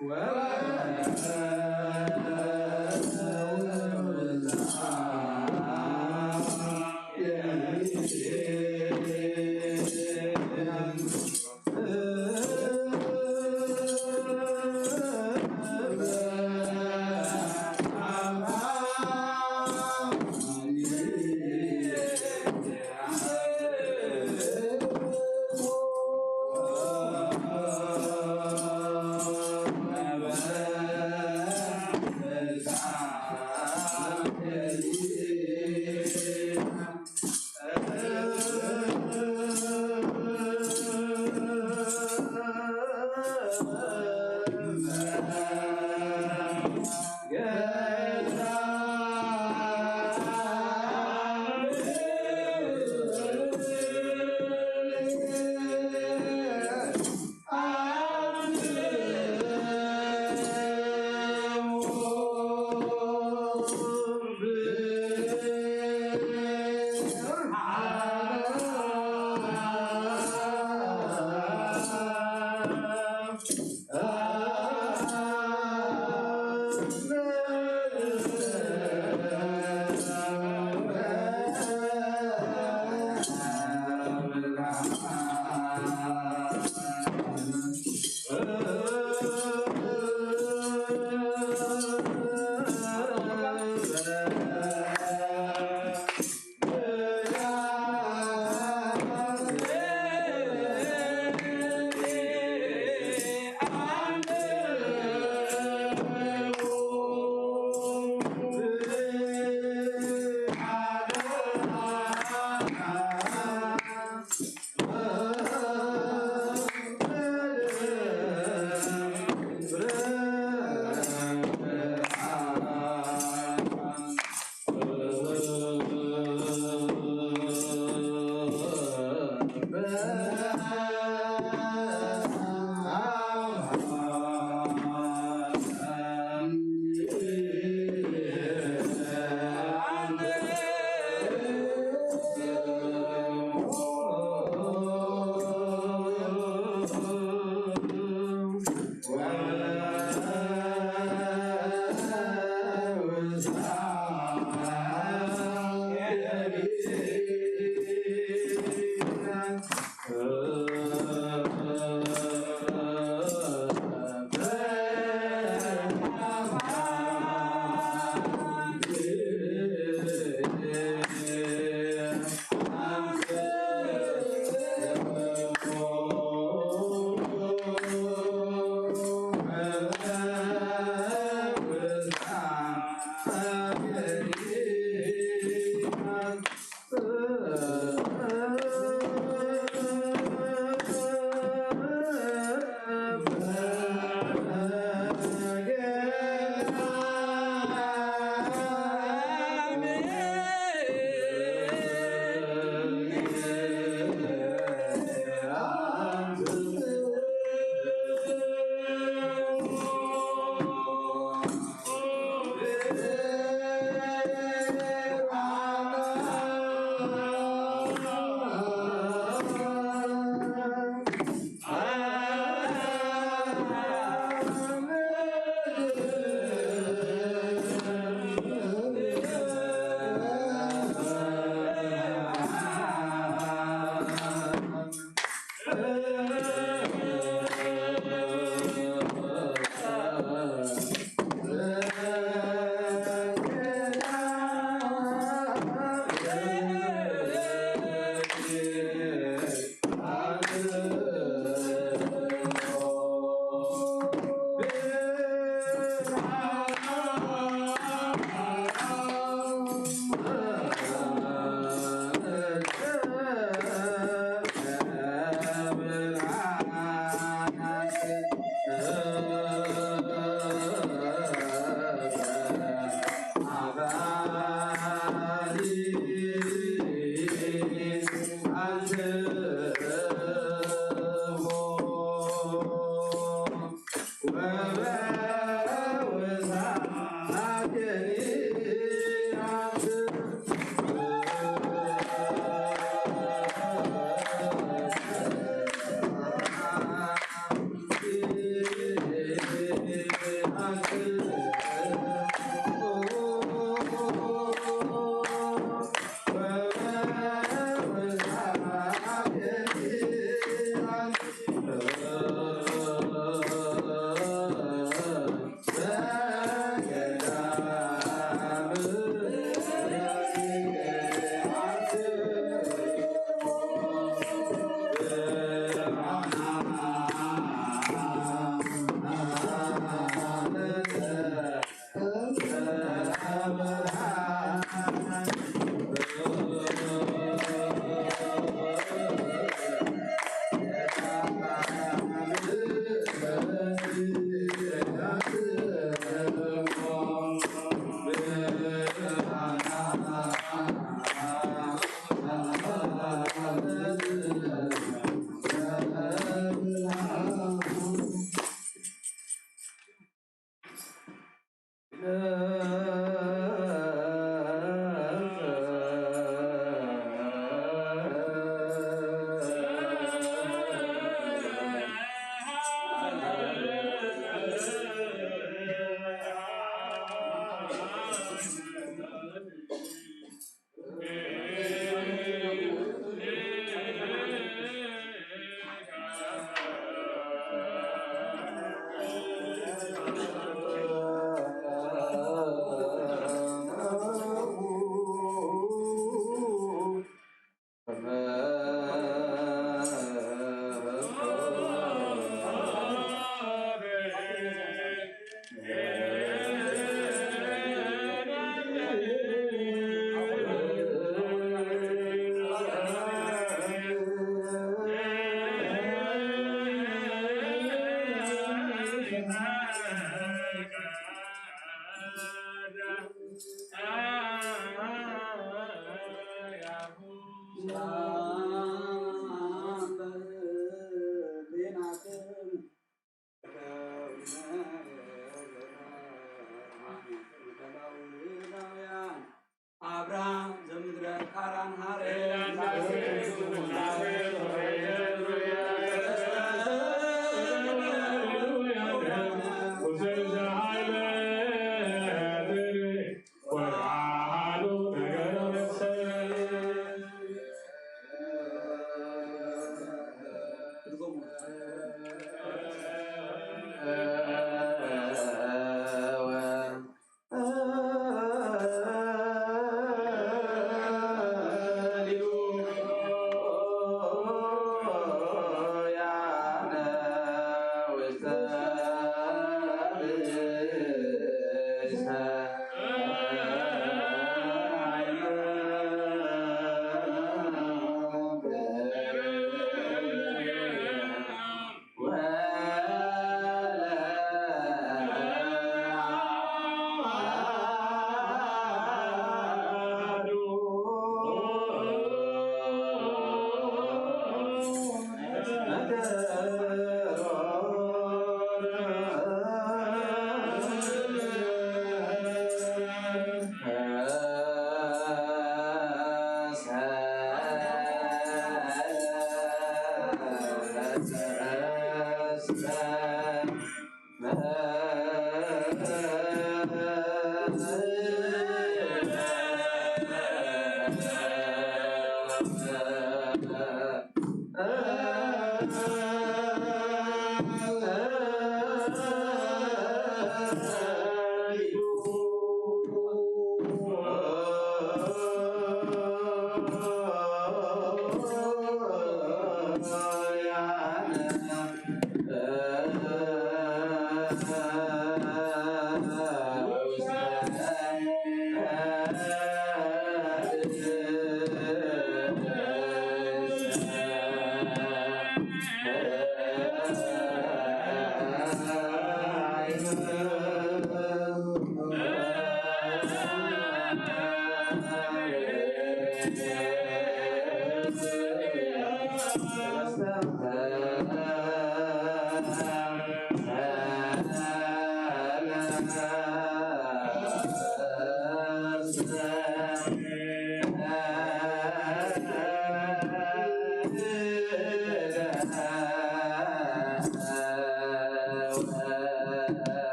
ولا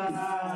Oh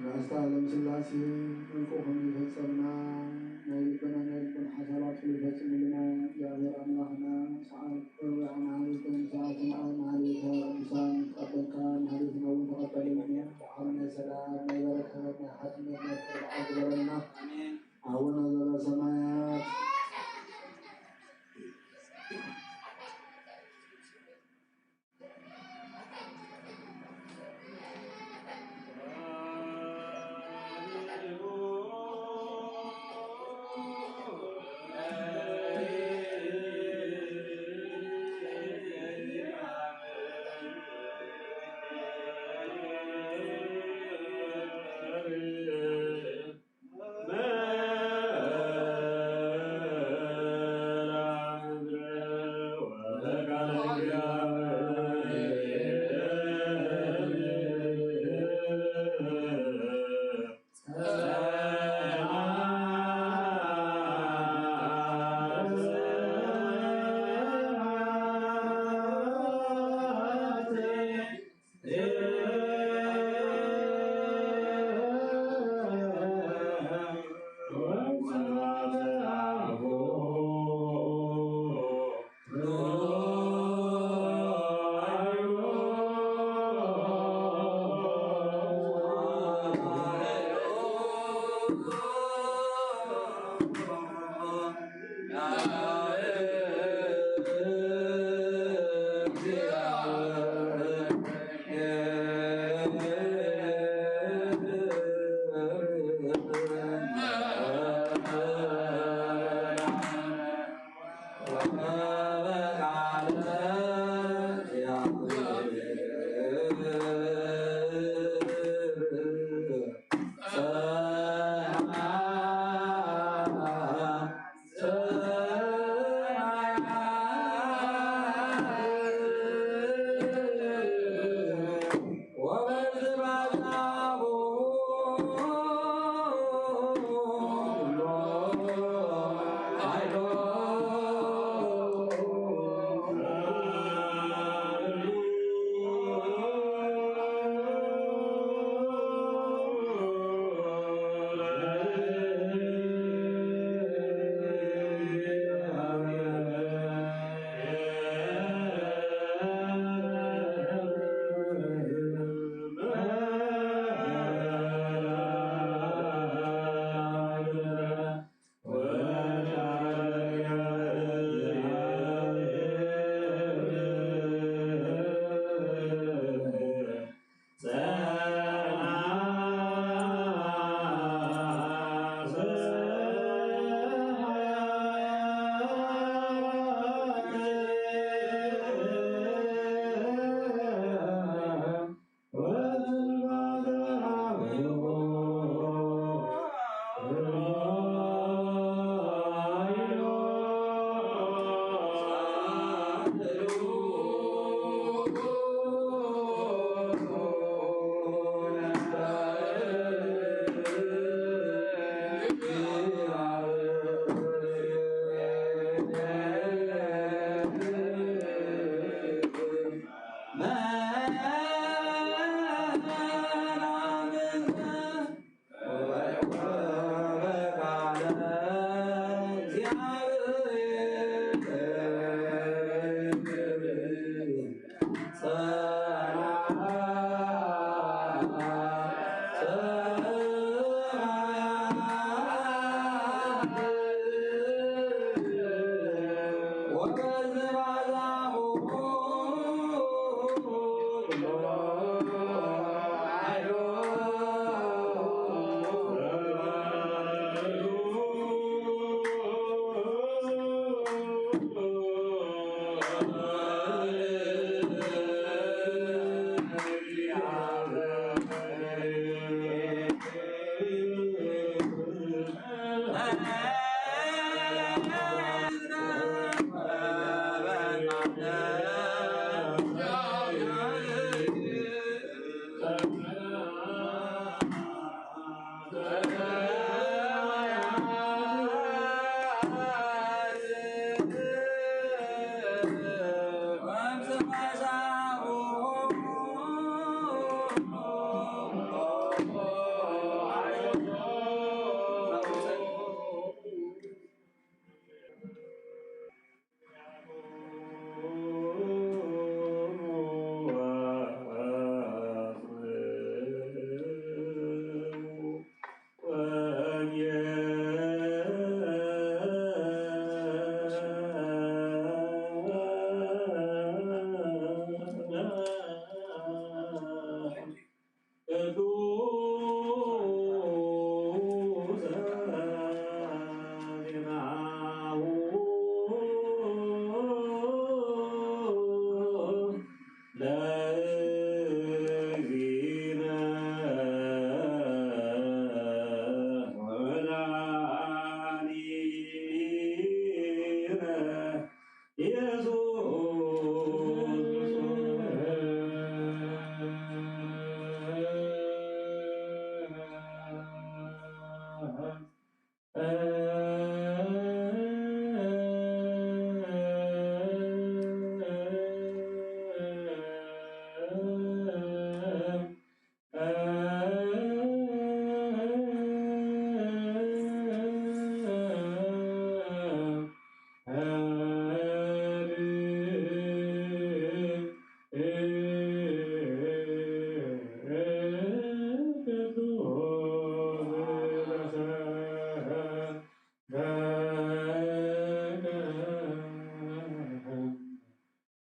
ማስተዓለም ሥላሴ እንቁም ይፈጸምና ናይልበና ሐሳራት ይፈጽሙልና እግዚአብሔር አምላክና ሰዓት ወአናሊከን ሰዓትና ማህሌተ ኢንሳን ቀበካ ማህሌት ነው ተቀበለኝ አሁን ሰላም በረከት ሐትመት አግበረና አቡነ ዘበሰማያት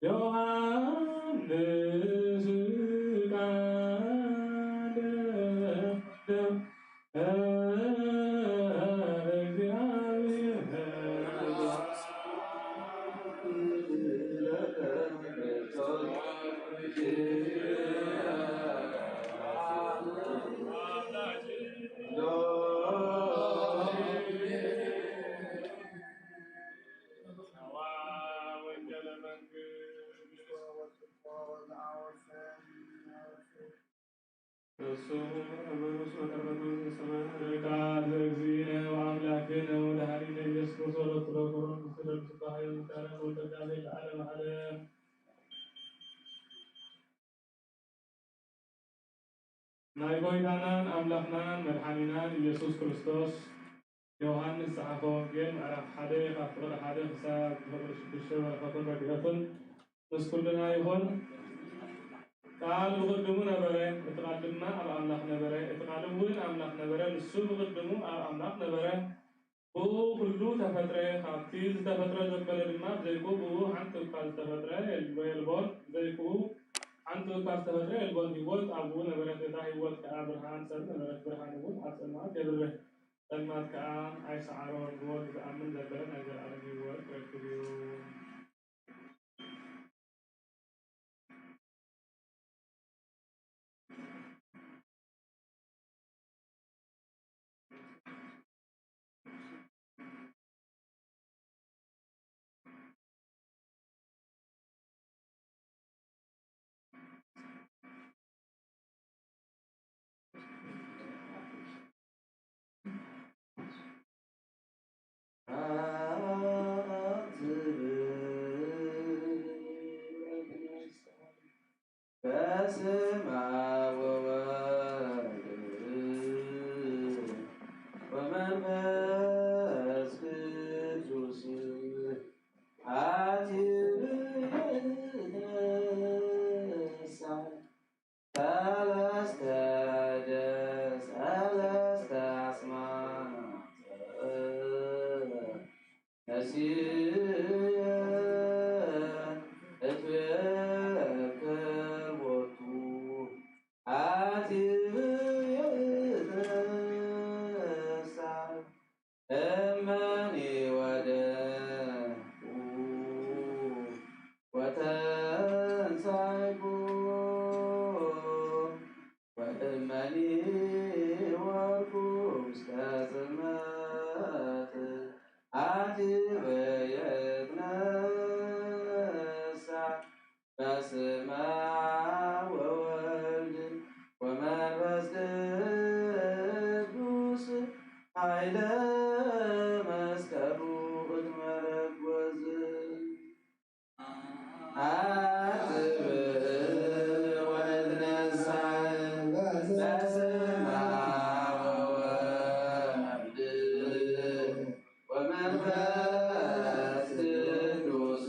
ዮሐንስ ናይ ጎይታናን አምላኽናን መድኃኒናን ኢየሱስ ክርስቶስ ዮሐንስ ጸሓፈ ወንጌል ምዕራፍ 1 ካብ ቁጥሪ 1 ክሳብ ቁጥሪ 6 በረኸቱን ረድኤቱን ምስ ኩልና ይኹን። ቃል ብቅድሙ ነበረ፣ እቲ ቃል ድማ ኣብ ኣምላኽ ነበረ፣ እቲ ቃል እውን ኣምላኽ ነበረ፣ ንሱ ብቅድሙ ኣብ ኣምላኽ ነበረ። ብኡ ኩሉ ተፈጥረ፣ ካብቲ ዝተፈጥረ ዘበለ ድማ ብዘይክኡ ብኡ ሓንቲ እኳ ዝተፈጥረ የልቦን፣ ብዘይክኡ ሓንቲ እኳ ዝተፈጥረ የልቦን። ህይወት ኣብኡ ነበረት፣ እታ ህይወት ከዓ ብርሃን ሰብ ነበረት፣ ብርሃን እውን ኣብ ጸልማት የብርህ፣ ጸልማት ከዓ ኣይሰዓሮን። ብወልድ ዝኣምን ዘበለ ናይ ዘለዓለም ህይወት ረክብ እዩ። በስመ አብ ወወልድ ወመንፈስ ቅዱስ ሰለስተ ደስ ሰለስተ አስማት በስመ አብ ወወልድ ወመንፈስ ቅዱስ ኃይለ መስቀሉ እትመረጎዝ በስመ አብ ወወልድ ወመንፈስ ቅዱስ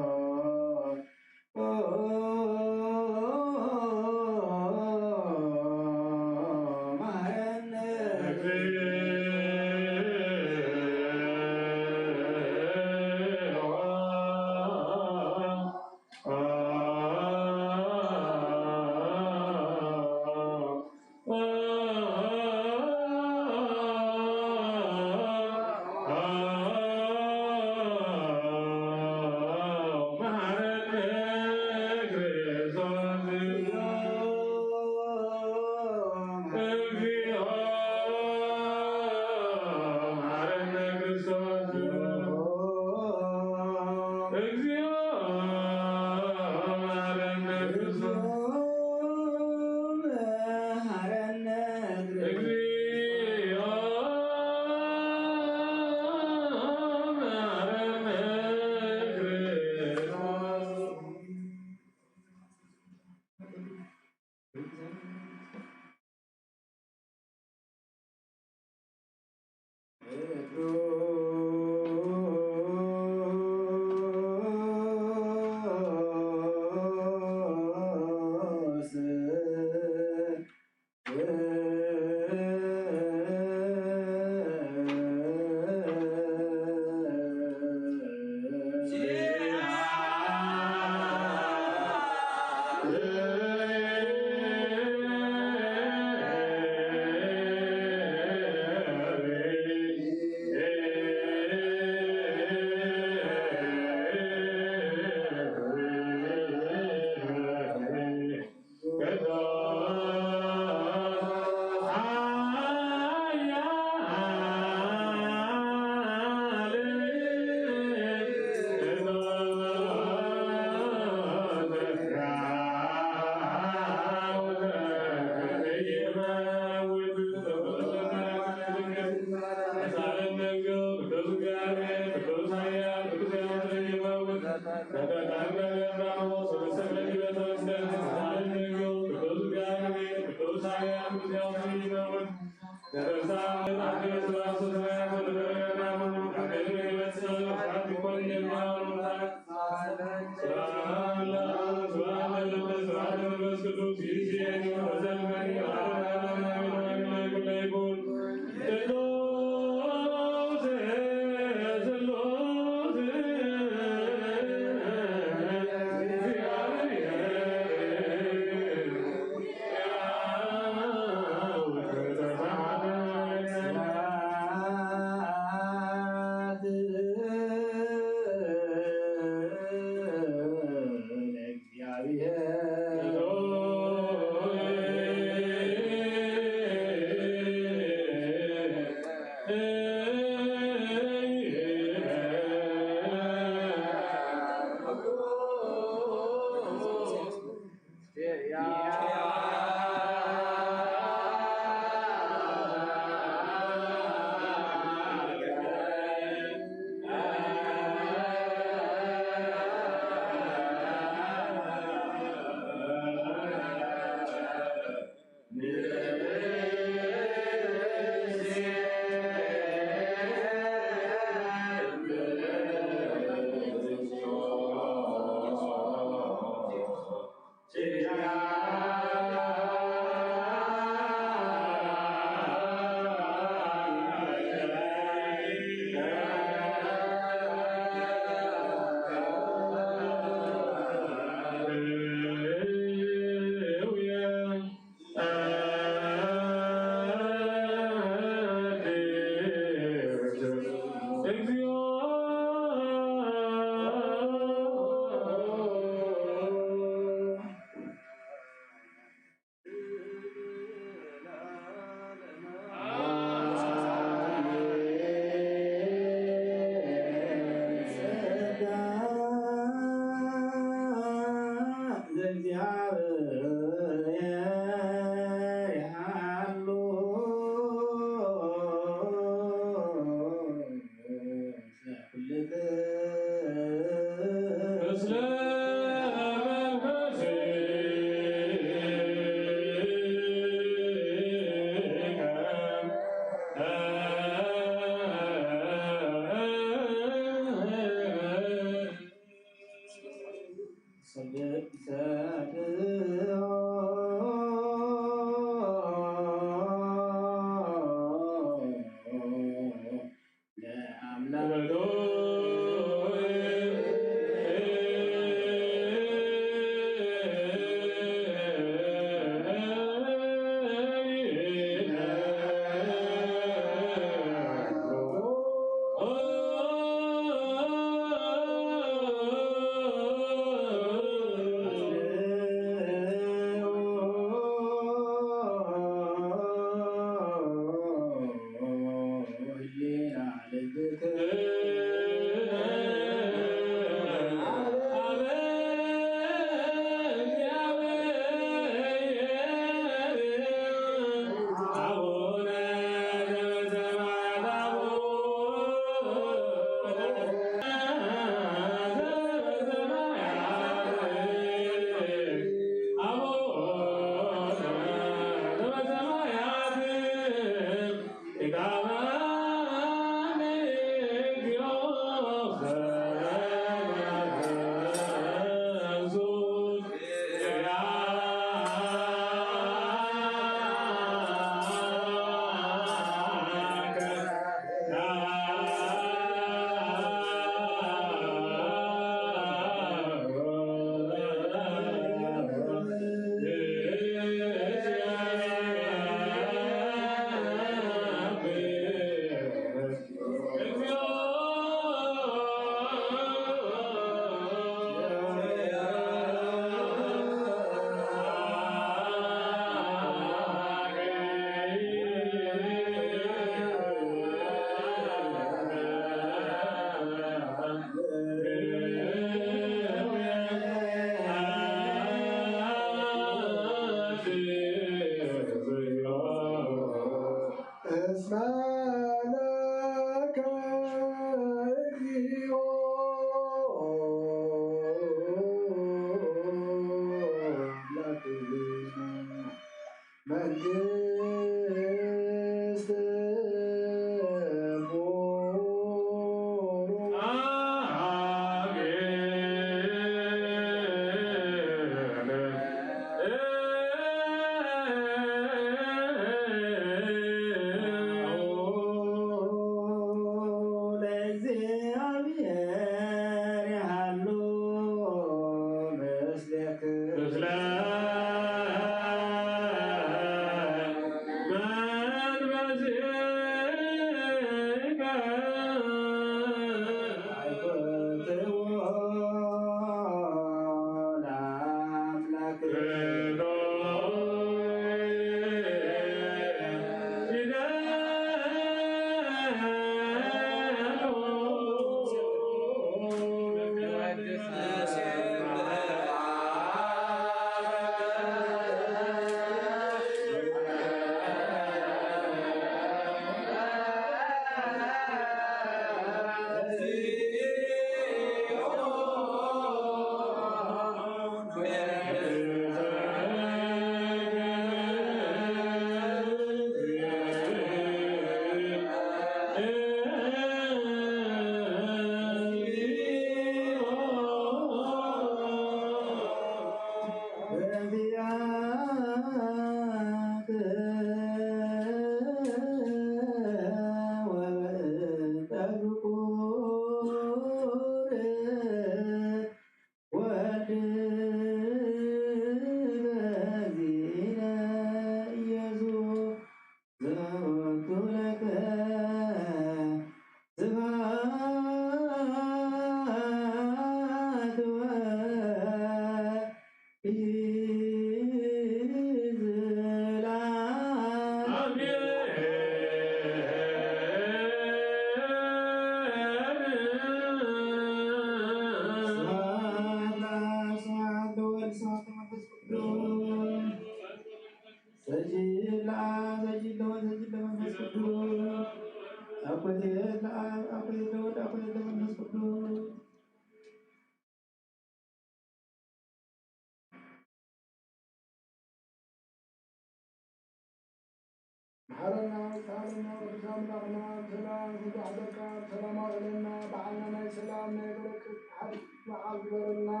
حرنا وسالنا وبسام لغنا سلام فتح بركة سلام علينا بعلنا ما سلام نبرك حد مع برنا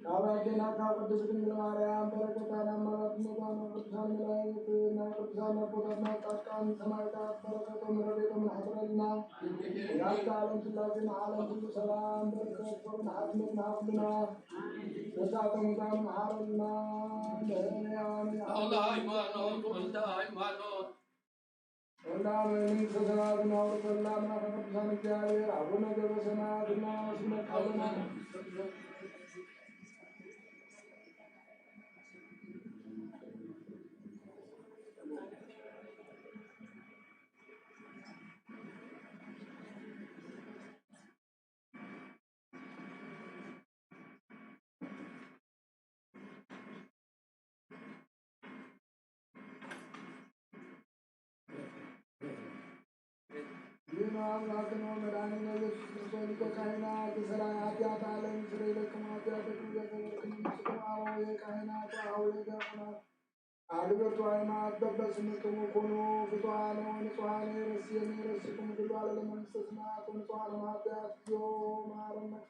كابتنا كقدس كل ماريا بركتنا مرات مدانا قدسان ملايكنا قدسان قدسنا كان سمايتا بركة مربيت من حضرنا يا تعالى سلام على كل سلام بركة من حضرنا حضرنا نسعد مدام حرنا الله إيمانه الله إيمانه ولا من سلامنا ورسلنا فقدسان الجاهل عبنا جبسنا بنا وسمك حضرنا بما أملاكنا ومداننا يسوع كريستوس كائنات سرايات يا تعالى سري لكم أبياتكم يتبركم سكوا ويكائنات ويكائنات عدد وعينات دبسنكم وكونوا فتوان ونصوان رسيني رسكم كل على لمن استثناء ونصوان ما أبيات يوم عرم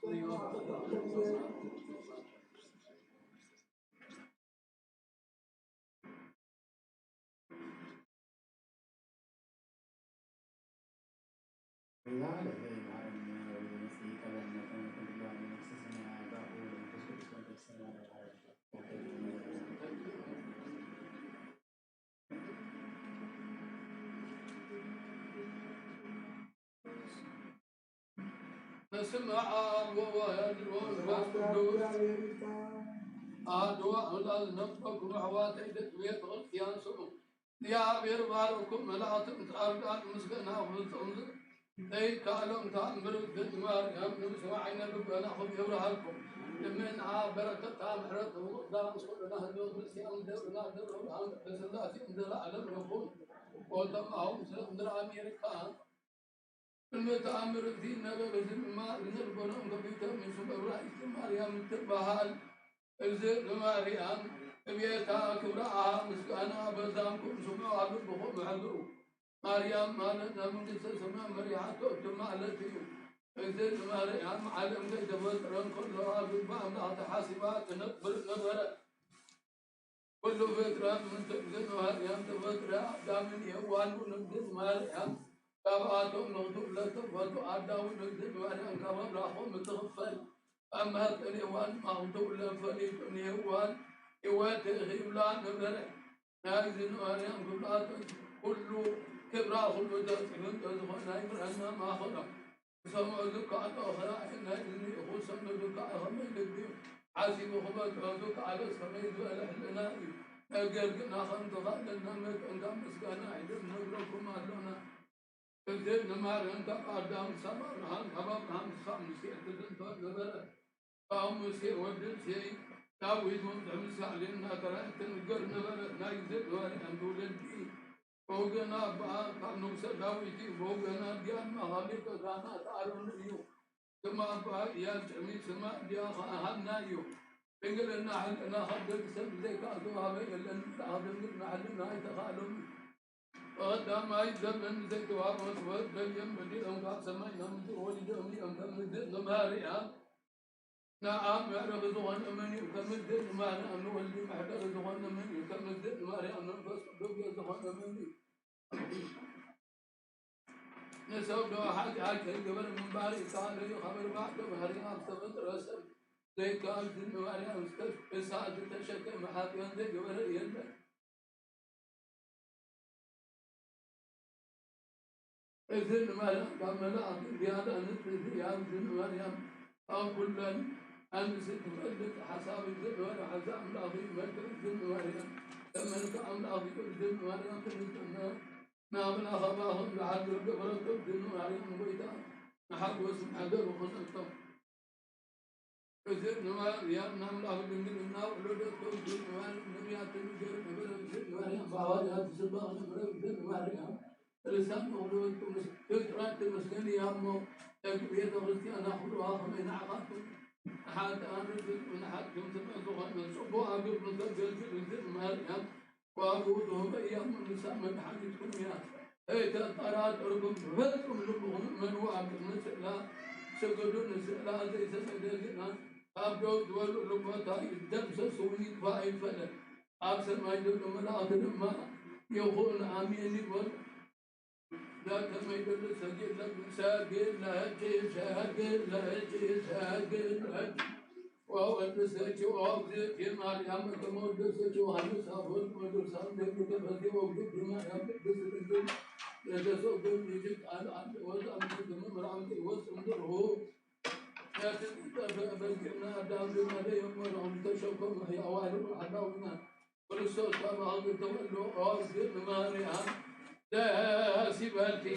نسمع ويدرون والقدوس أدعو الله نفسكم حواتي تدوية غلطيان سمو يا بير باركم ملاتم تارجات مسكنا ومسكنا أي كالم تامر الدمار يوم نسمع عنا ربنا خذ يورهلكم لمن بركة تامرت وقدام صورنا هدوء مسيام درنا درنا بس الله تندر على ربون ودمهم سندر أمريكا المتامر الدين نبى بزم ما نربنا قبيته من سبب رئيس مريم تبهال الزين مريم بيتا كبرها مسكنا بزامكم سمع عبد بخم حضروا مريم ما ندم قصة سمع مريم تؤتم علتي الزين مريم علم قيد فترة كلها بالبعض حاسبات نبرة كل فترة من تبذل مريم تفترة دامن يوان ونبذل مريم كاباتهم نغدو لتفضل عداو نجد مريم كابات راحوا متغفل أما اليوان ما غدو لفليت اليوان يوات غيبلان نبرة نايزن مريم كل كبرى خلو تسلم تزغن نايبر ما خلق سمع ذكاء أخرى نايزن يخصم ذكاء خمي لبديم عاسب خبط ذك على سميد والأحلنا أجرنا خمس خالنا مت أنقام مسكنا عدم نبركم أهلنا الزين نمار أنت قدام سمر هم خبر هم خمس يعتدن فنبرة فهم مسير ودل شيء تاويد من مسالين ترى تنقر نبرة نايزد واري أندولنتي فوقنا بقى كانوا سداويتي فوقنا ديان مغاليك كانا تارون يو ثم بقى يا جميع سما ديا خاننا يو بنقلنا حلنا خدك سب زي كاتو هاي لأن هذا حلنا هاي تخالم قدام أي زمن زي تواب مسود بيم بدي أم كاب سماي نام تقولي جملي أم كم مدة نماري نعم يعرف زغن مني وكم مدة نماري أم نولي محتر زغن مني وكم مدة نماري أم نفس دوبي زغن مني نسوي دو حاجة حاجة قبل من باري صار خبر بعد بهري أبسط رسم زي كان نماري أم إسعاد تشكل محاكم زي قبل يلا إذن مريم كملا بهذا نفس إذن مريم أو كلا أمس تفلت حساب إذن مريم حساب الأخير ملك إذن مريم تملك أمر أخير إذن مريم تنتنا نعم أخباهم لحد القبرة إذن مريم بيتا نحب واسم حجر وخنقتم إذن مريم نعم الأخير من النار ولدت إذن مريم نبيات الجر إذن مريم فواجهت سباق إذن مريم لسان مولود فكرة المسكين يا أمو تكبير غرتي أنا أخذها خمين عقدتم حتى أنا من حد كنت أزغن من صبوا أقول من ذلك الجزء مريم وأقولهم أيام النساء من حديثكم يا أي تطارات أرقم فتكم لبهم من وعب النساء سجدوا النساء زي سجدنا أبدو دول ربما الدمس سوني فاي فلا أبصر ما يدل من آخر ما يقول آمين يقول لا كما يدل سجد لك ساجد لا جي ساجد لا جي ساجد لا جي وهو النساء وأبدي في مريم كما النساء وهل سافر ودرسان ذلك فدي وجد في مريم بسرعة يجسد يجد على وزن من مرام وسندره فبذكرنا داود عليهم ولهم تشكر وهي أوائل عداونا وللصوت بعض تولوا أرض مارعا لا سبالتي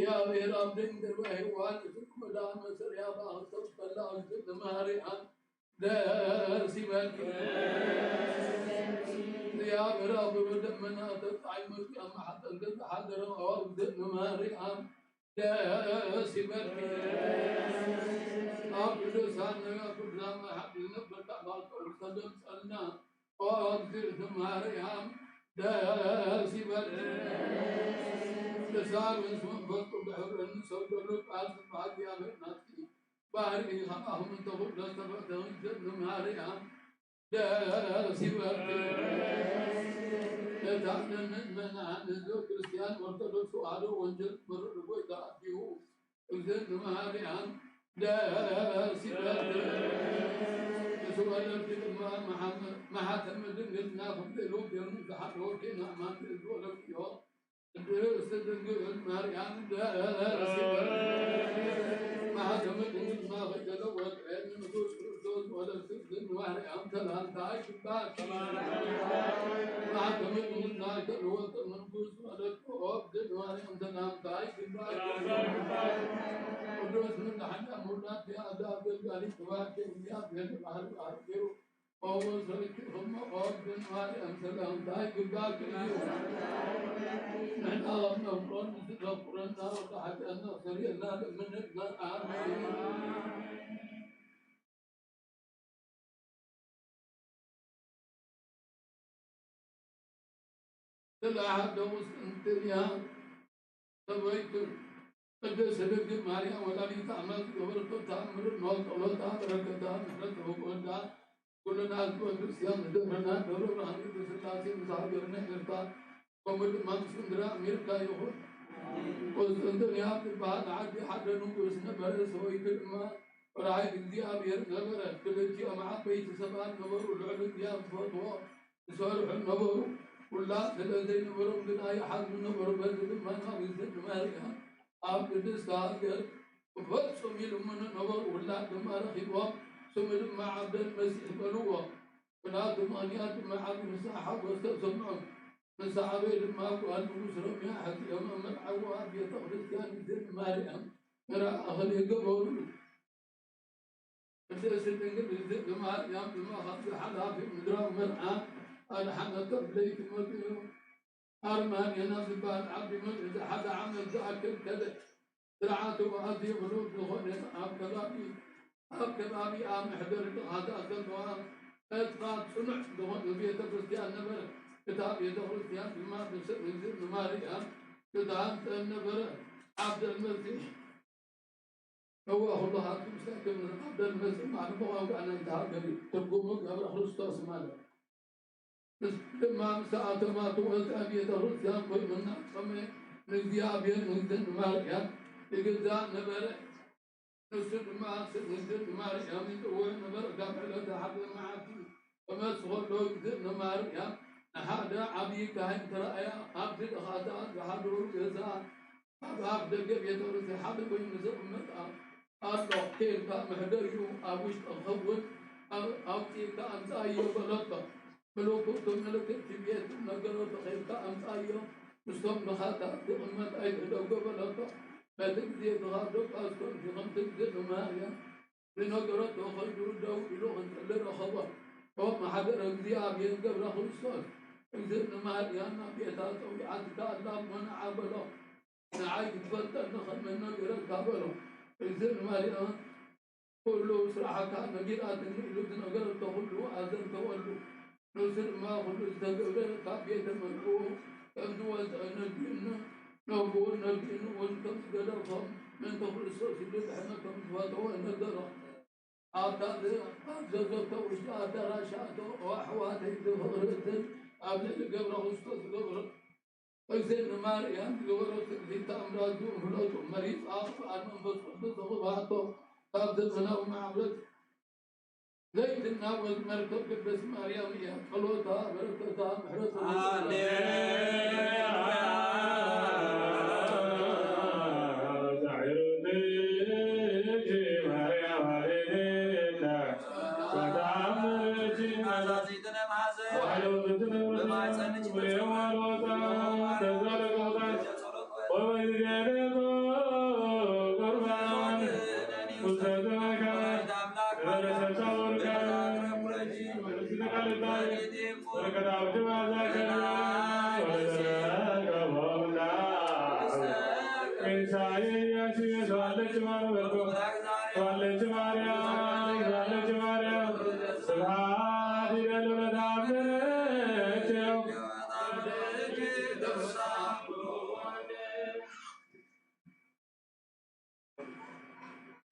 يا بيرام دندر وهي والدكم لا مسر يا بعض تبقى أرض مارعا لا سبالتي يا بيرام ودمنا تطعم الكام حتى قد حضر أرض مارعا لا سبالتي أبدو ساننا كلنا ما حبنا بتعبد القدم سلنا وأبدر ثمارهم لا سبل لسان اسم فوق بحر النسود والقلب بعد يا بناتي باري خاهم تقول لا تبدون ثمارهم لا سبل لا تعلن من عن الزوج كريستيان مرتبط سؤاله وانجل مرر ويدعيه إذن ثمارهم لا سبل سؤال ما محاكم الدنيا فضلوا بهم تحروا كنا ما تقول فيه استدل المريان لا سبل محاكم الدنيا ما غيروا وكأن نقول كرسوس ولا استدل المريان تلان تعيش باكي محاكم الدنيا كلوا تنقص ولا تقول المريان تلان تعيش باكي ودرس من حنا مرات يا أداب الجاري تواكي ويا بين البحر الأخير أو سرك هم أو بين ماري أمثلهم داي قباك اليوم نحن أمنا فرن نسيت فرن نار تحت أن سري الله من الماء آمين تلا حد مستنتريا تبيتم قدس لك ماريا ولا لي تعمل قبل تعمل الموت ولا تعمل كذا نحن وقلنا كل الناس كريستيان دمنا دور رهن بسلاسي مسافرنا إرتا ومن ما سندرا أمريكا يهود وسندر يا بعد عاد حد نقصنا برس هو يكلم راعي الدنيا بير نبر كل شيء مع بيت سبان نبر والعلم الدنيا فوق صار نبر ولا ثلاثين نبر من أي حد نبر بس ما بيزيد ماريا आप साल वक्त सुमिल मन नवर उल्ला तुम्हारा खिबा सुमिल मع عبد المسيح بلوى فلا ثمانيات مع مساحة وستسمعون مساحة لما قال مسلم يا حد يوم من عواب يتغرس كان يزيد مارئا مرا أهل يقبل فليس الإنجل يزيد مارئا بما خطي حدا في مدرام مرعا أنا حنا تبليت مدينه أرمان ينام بعد عبد من إذا حدا عمل ذاك كذا درعاته وأدي بلوغ دخول أب كبابي آم حضر هذا الدوام إتقاد سمع دخول بيت كريستيان نبر كتاب يد كريستيان بما بسر نزل نماري كتاب نبر عبد المسيح هو الله حاكم ساكن عبد المسيح معلومة وأنا انتهى قريب ترجمه قبل خلص ماله لما ساعة ما توز أبي تروس يا كل منا سمع نزيا أبي نزل ماريا يجزا نبرة نسد ما سد نزل ماريا من هو نبرة قبل لا تحب معك وما صغر لو يزل ماريا هذا أبي كهن ترى يا عبد هذا هذا جزا عبد الجبي تروس حد بين نزل متى أصلا كيف محدر يوم أبوش أخوت أو كيف أنت أيوة بلطة ملوك تملك تبيت نقرأ تخيل أمثاله مستم نخاطة بأمة أيضا لو قبلت ما تقدر تغادر أسكن في خمسة جزء ماريا لنقرأ تخيل دو إلو أنت للرخوة وما حضر الزياب ينقبل خلصات إذن ماريا نبيتات ويعدك الله من عبله نعيد تفتر نخل من نقرأ قبله إذن ماريا كله صراحة كان نقرأ تنقلوا نقرأ تقولوا أذن تولوا نصر ما كل استقبل كافية ملكوه تبدو نبينا نقول نبينا ونكم قدرهم من قبل السوسيد احنا كم فاتوا نقدر أعتاد أعتاد وشاد رشاد وحواتي دفرت قبل القبر وسط القبر وزين مريم قبرت في تأمرات وفلوس مريض أخف أنا بس ضغطه تبدأ هنا ومعبد زيت الناول مركب قدس مريم يا خلوتها بركتها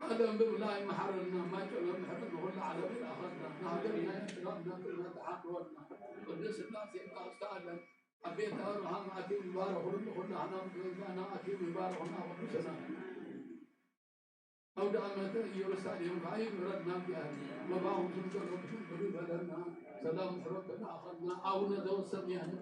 هذا بالله محرنا ما جعلنا محرنا ولا على بلا أخذنا نهجرنا احترامنا كلنا تحققنا والناس الناس يبقى استعلم أبيت أروح ما أتي مبارك ولا أنا أتي مبارك هنا وبسنا أو دعمت يرسالهم فأي ردنا بأهل وباهم سنجر وكشن قريب لنا سلام حركنا أخذنا أو ندو سميانا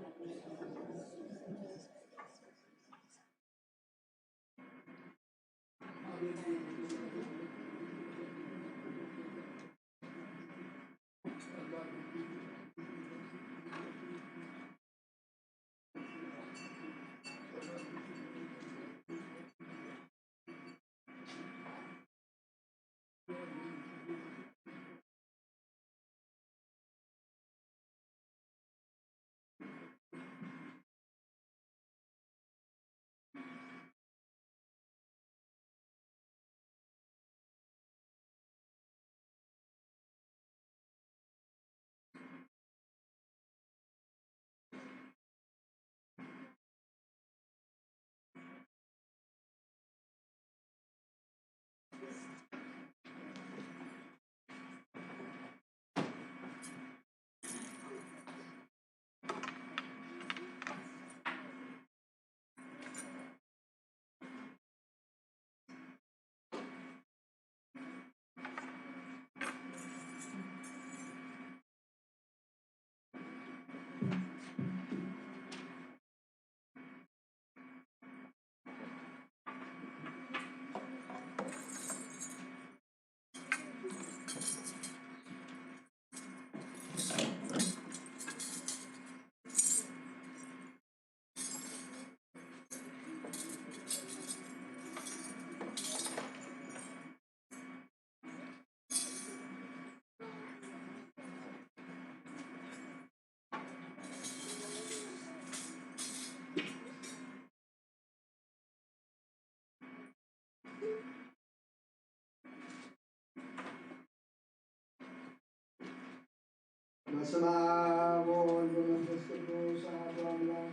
በስመ አብ ወወልድ ወመንፈስ ቅዱስ አሐዱ አምላክ።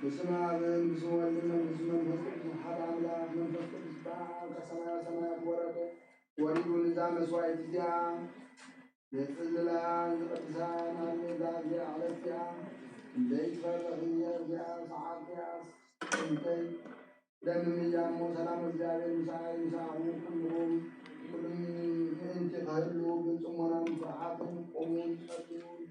በስመ አብ ወወልድ ወመንፈስ ቅዱስ አሐዱ አምላክ። መንፈስ ቅዱስ በአብ ከሰማየ ሰማያት ወረደ ወሪዱ ንዛ መስዋዕት እዚያ የጽልላን ቅዱሳን አሜዛዝ አለዚያ እንደይትፈረህየ እዚያ ሰዓትያ እንተይ ለምን እያሞ ሰላም እግዚአብሔር ምሳሁ ኩሉም ሁሉም እንት ካሉ በጽሞናም ፍርሃትን ቆሙን ጸልዩን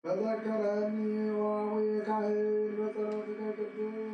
تذكرني وأعوي كاهل بصلاتك القدوس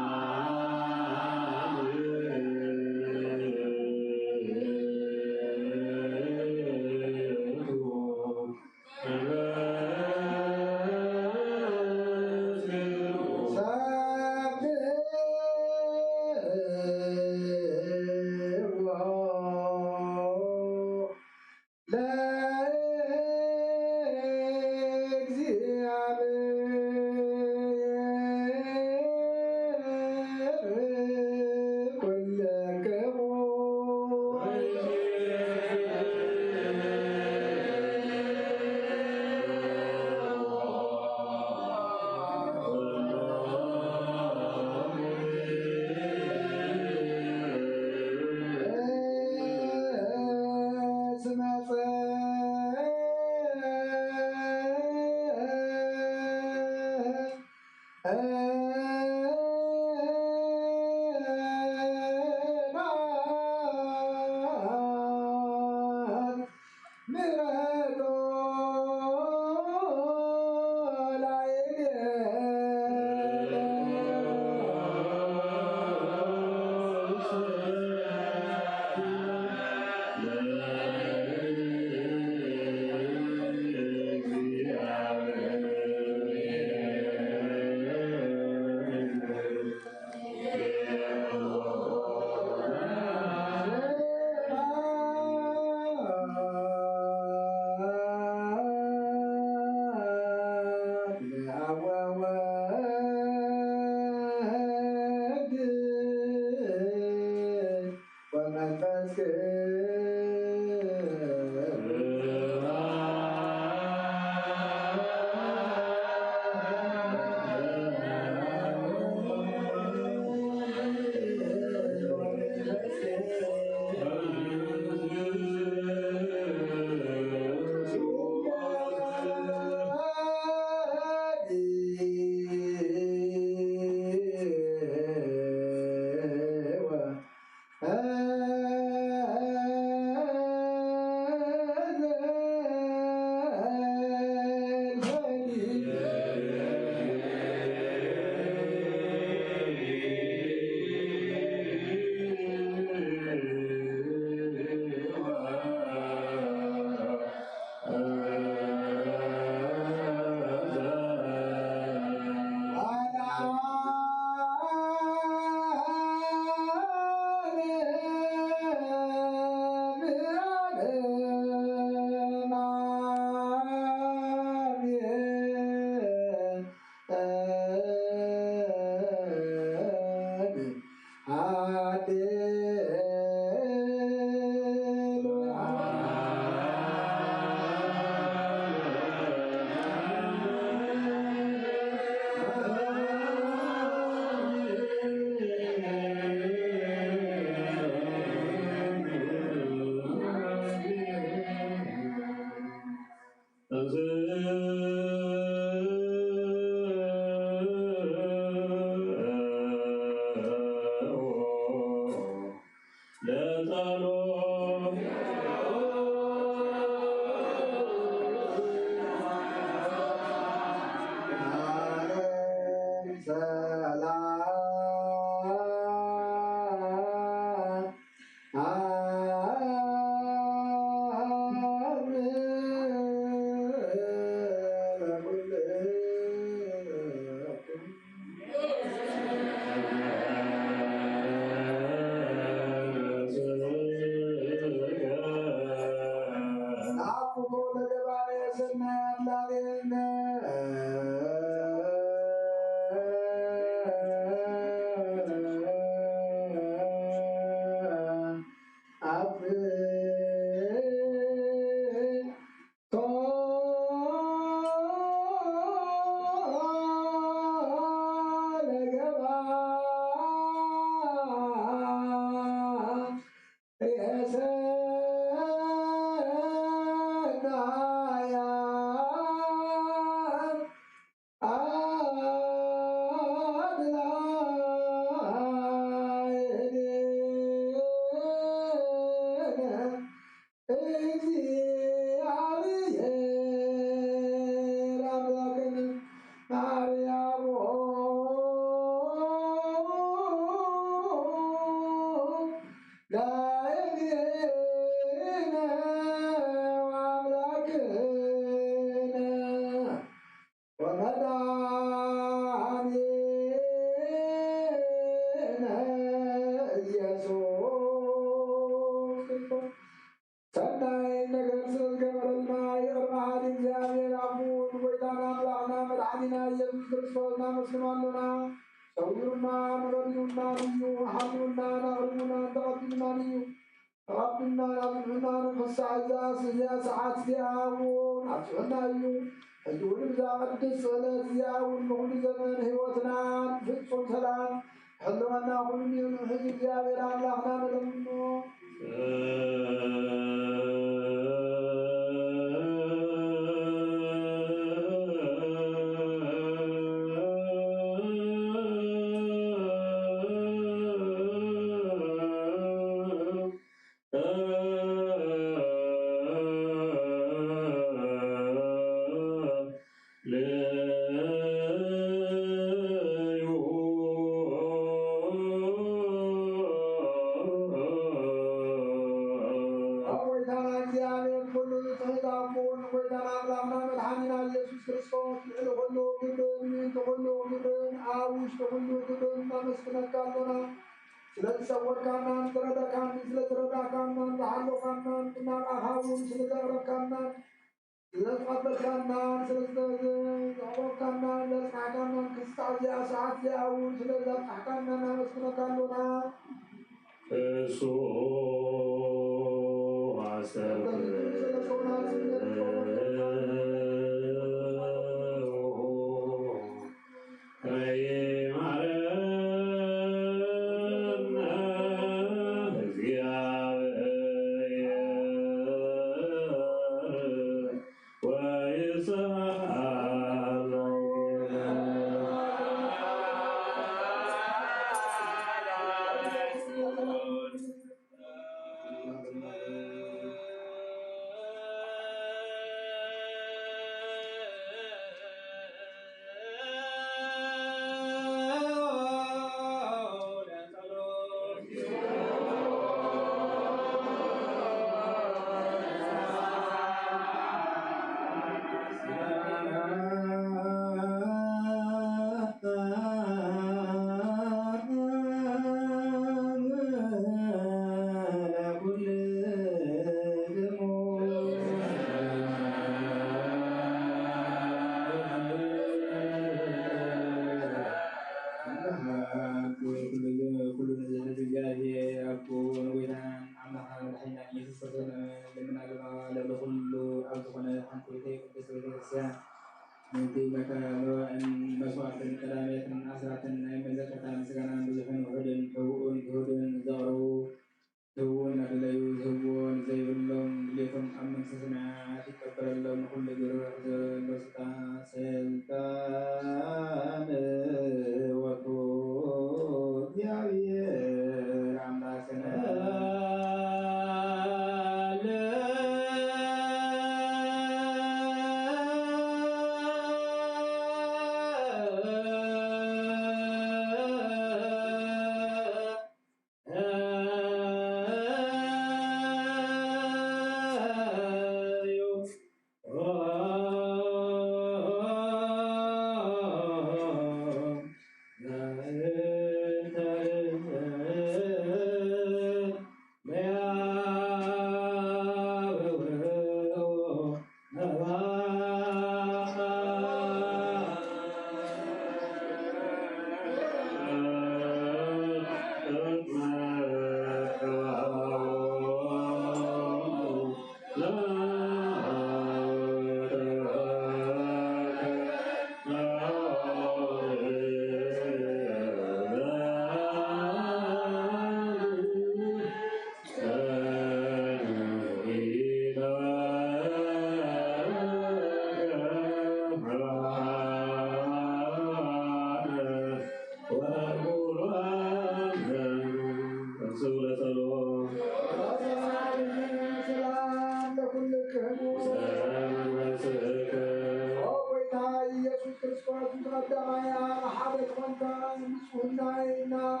قدامايا حادث وانتا نسوهناينا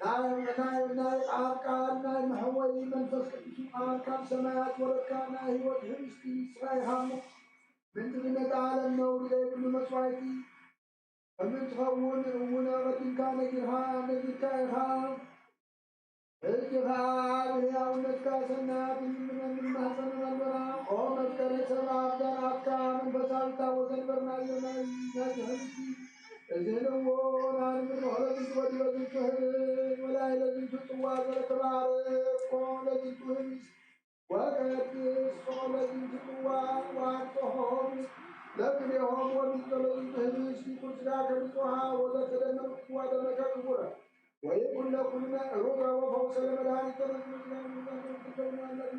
ناي قال ناي محوي منفس كان سماوات وركان هيوت حمستي سرايها من تغنى عالم نور زي كل مسوايتي فمن تخون ونا غد كان جرها نجد كايها الجهاد يا ونكا سنات من محسن البراء قوم اذكر سبع دارات من بسالتا وزنبرنا يوناي نجهمسي زينو نار من ولا تسود ولا تهرب ولا الذي تطوى ولا تبارك ولا تهمس وكانت الصلاة التي تطوى وعدتهم لكن يوم ومثل الذي تهمس في كل سلاك بطوها ولا تدنى وعد مكان الغرى ويقول لكم رضا وفوز الملائكة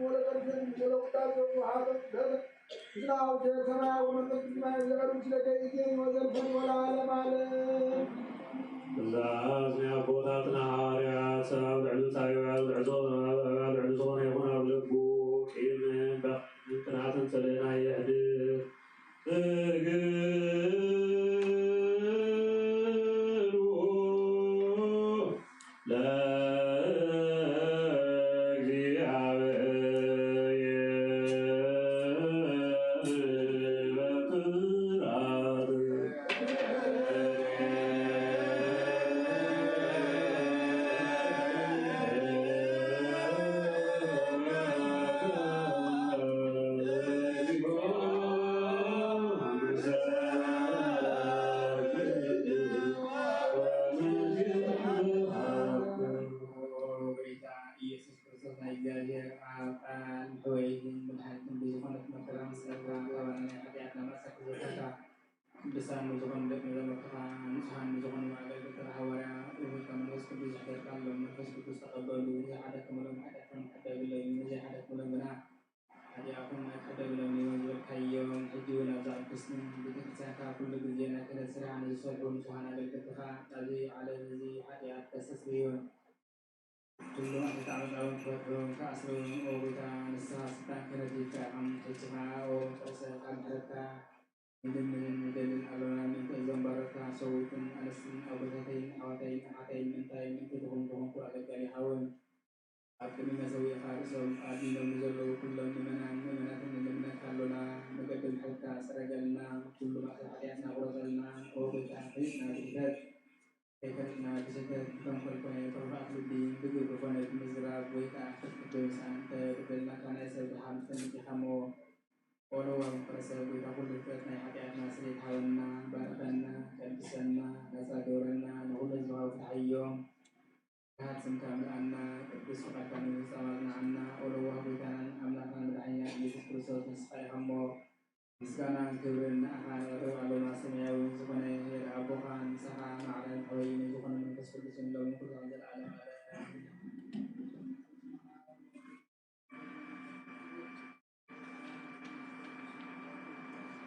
ولد الجن ولو تابعوا هذا إسلام في السماء ومن ما يزال مثل كيدين وزلفا ولا علم عليه. زازني أبوتاتنا حاريات سبب العدوثاي والعزون يكون أبلغو كيمن بقناة سلينا يهدف Besan nuzukan dek nuzukan keran, nuzukan nuzukan ada keterhawaran, umat manusia kudus hadir kalau manusia kudus tak berlalu, ada kemudian ada wilayah ini ada kemudian ada apa ada wilayah ini kayyom hijau nazar Kristen kita kesana pun berjalan ke serana sesuatu Tuhan ada keterha tadi ada di hati atas sesuatu dulu kita tahu bahwa kasih kita nisa sedang kerja hijau persiapan mereka من الألوان من كل بركة صوت ألسن أبدتين أعتين منتين من كلهم كلهم على كل حول أكمل ما سوي خارسهم أدين المزل كل من كلنا نقدم حتى سرجلنا كل ما سحياتنا ورجلنا أو بتحقيقنا بذات كنا بسكت كم كل فرق الدين بقول بفنة مزرعة ويتأخر كبرسان تبدلنا كان يسوي حمد تنتحمو Orang perasaan kita pun dekat naik hati anak sedih tahunna, barakanna, dan pesanna, nasa doranna, nuhulun zuhaw tahayyong, kahat sengkam anna, berkesukaan sama anna, orang wahbitan, amlakan berhanya Yesus Kristus nasfai hammo, miskana kebun akan atau aluna semayawi supaya abokan saha ma'alan hawi ini supaya mengesur disundong kurang alam ada.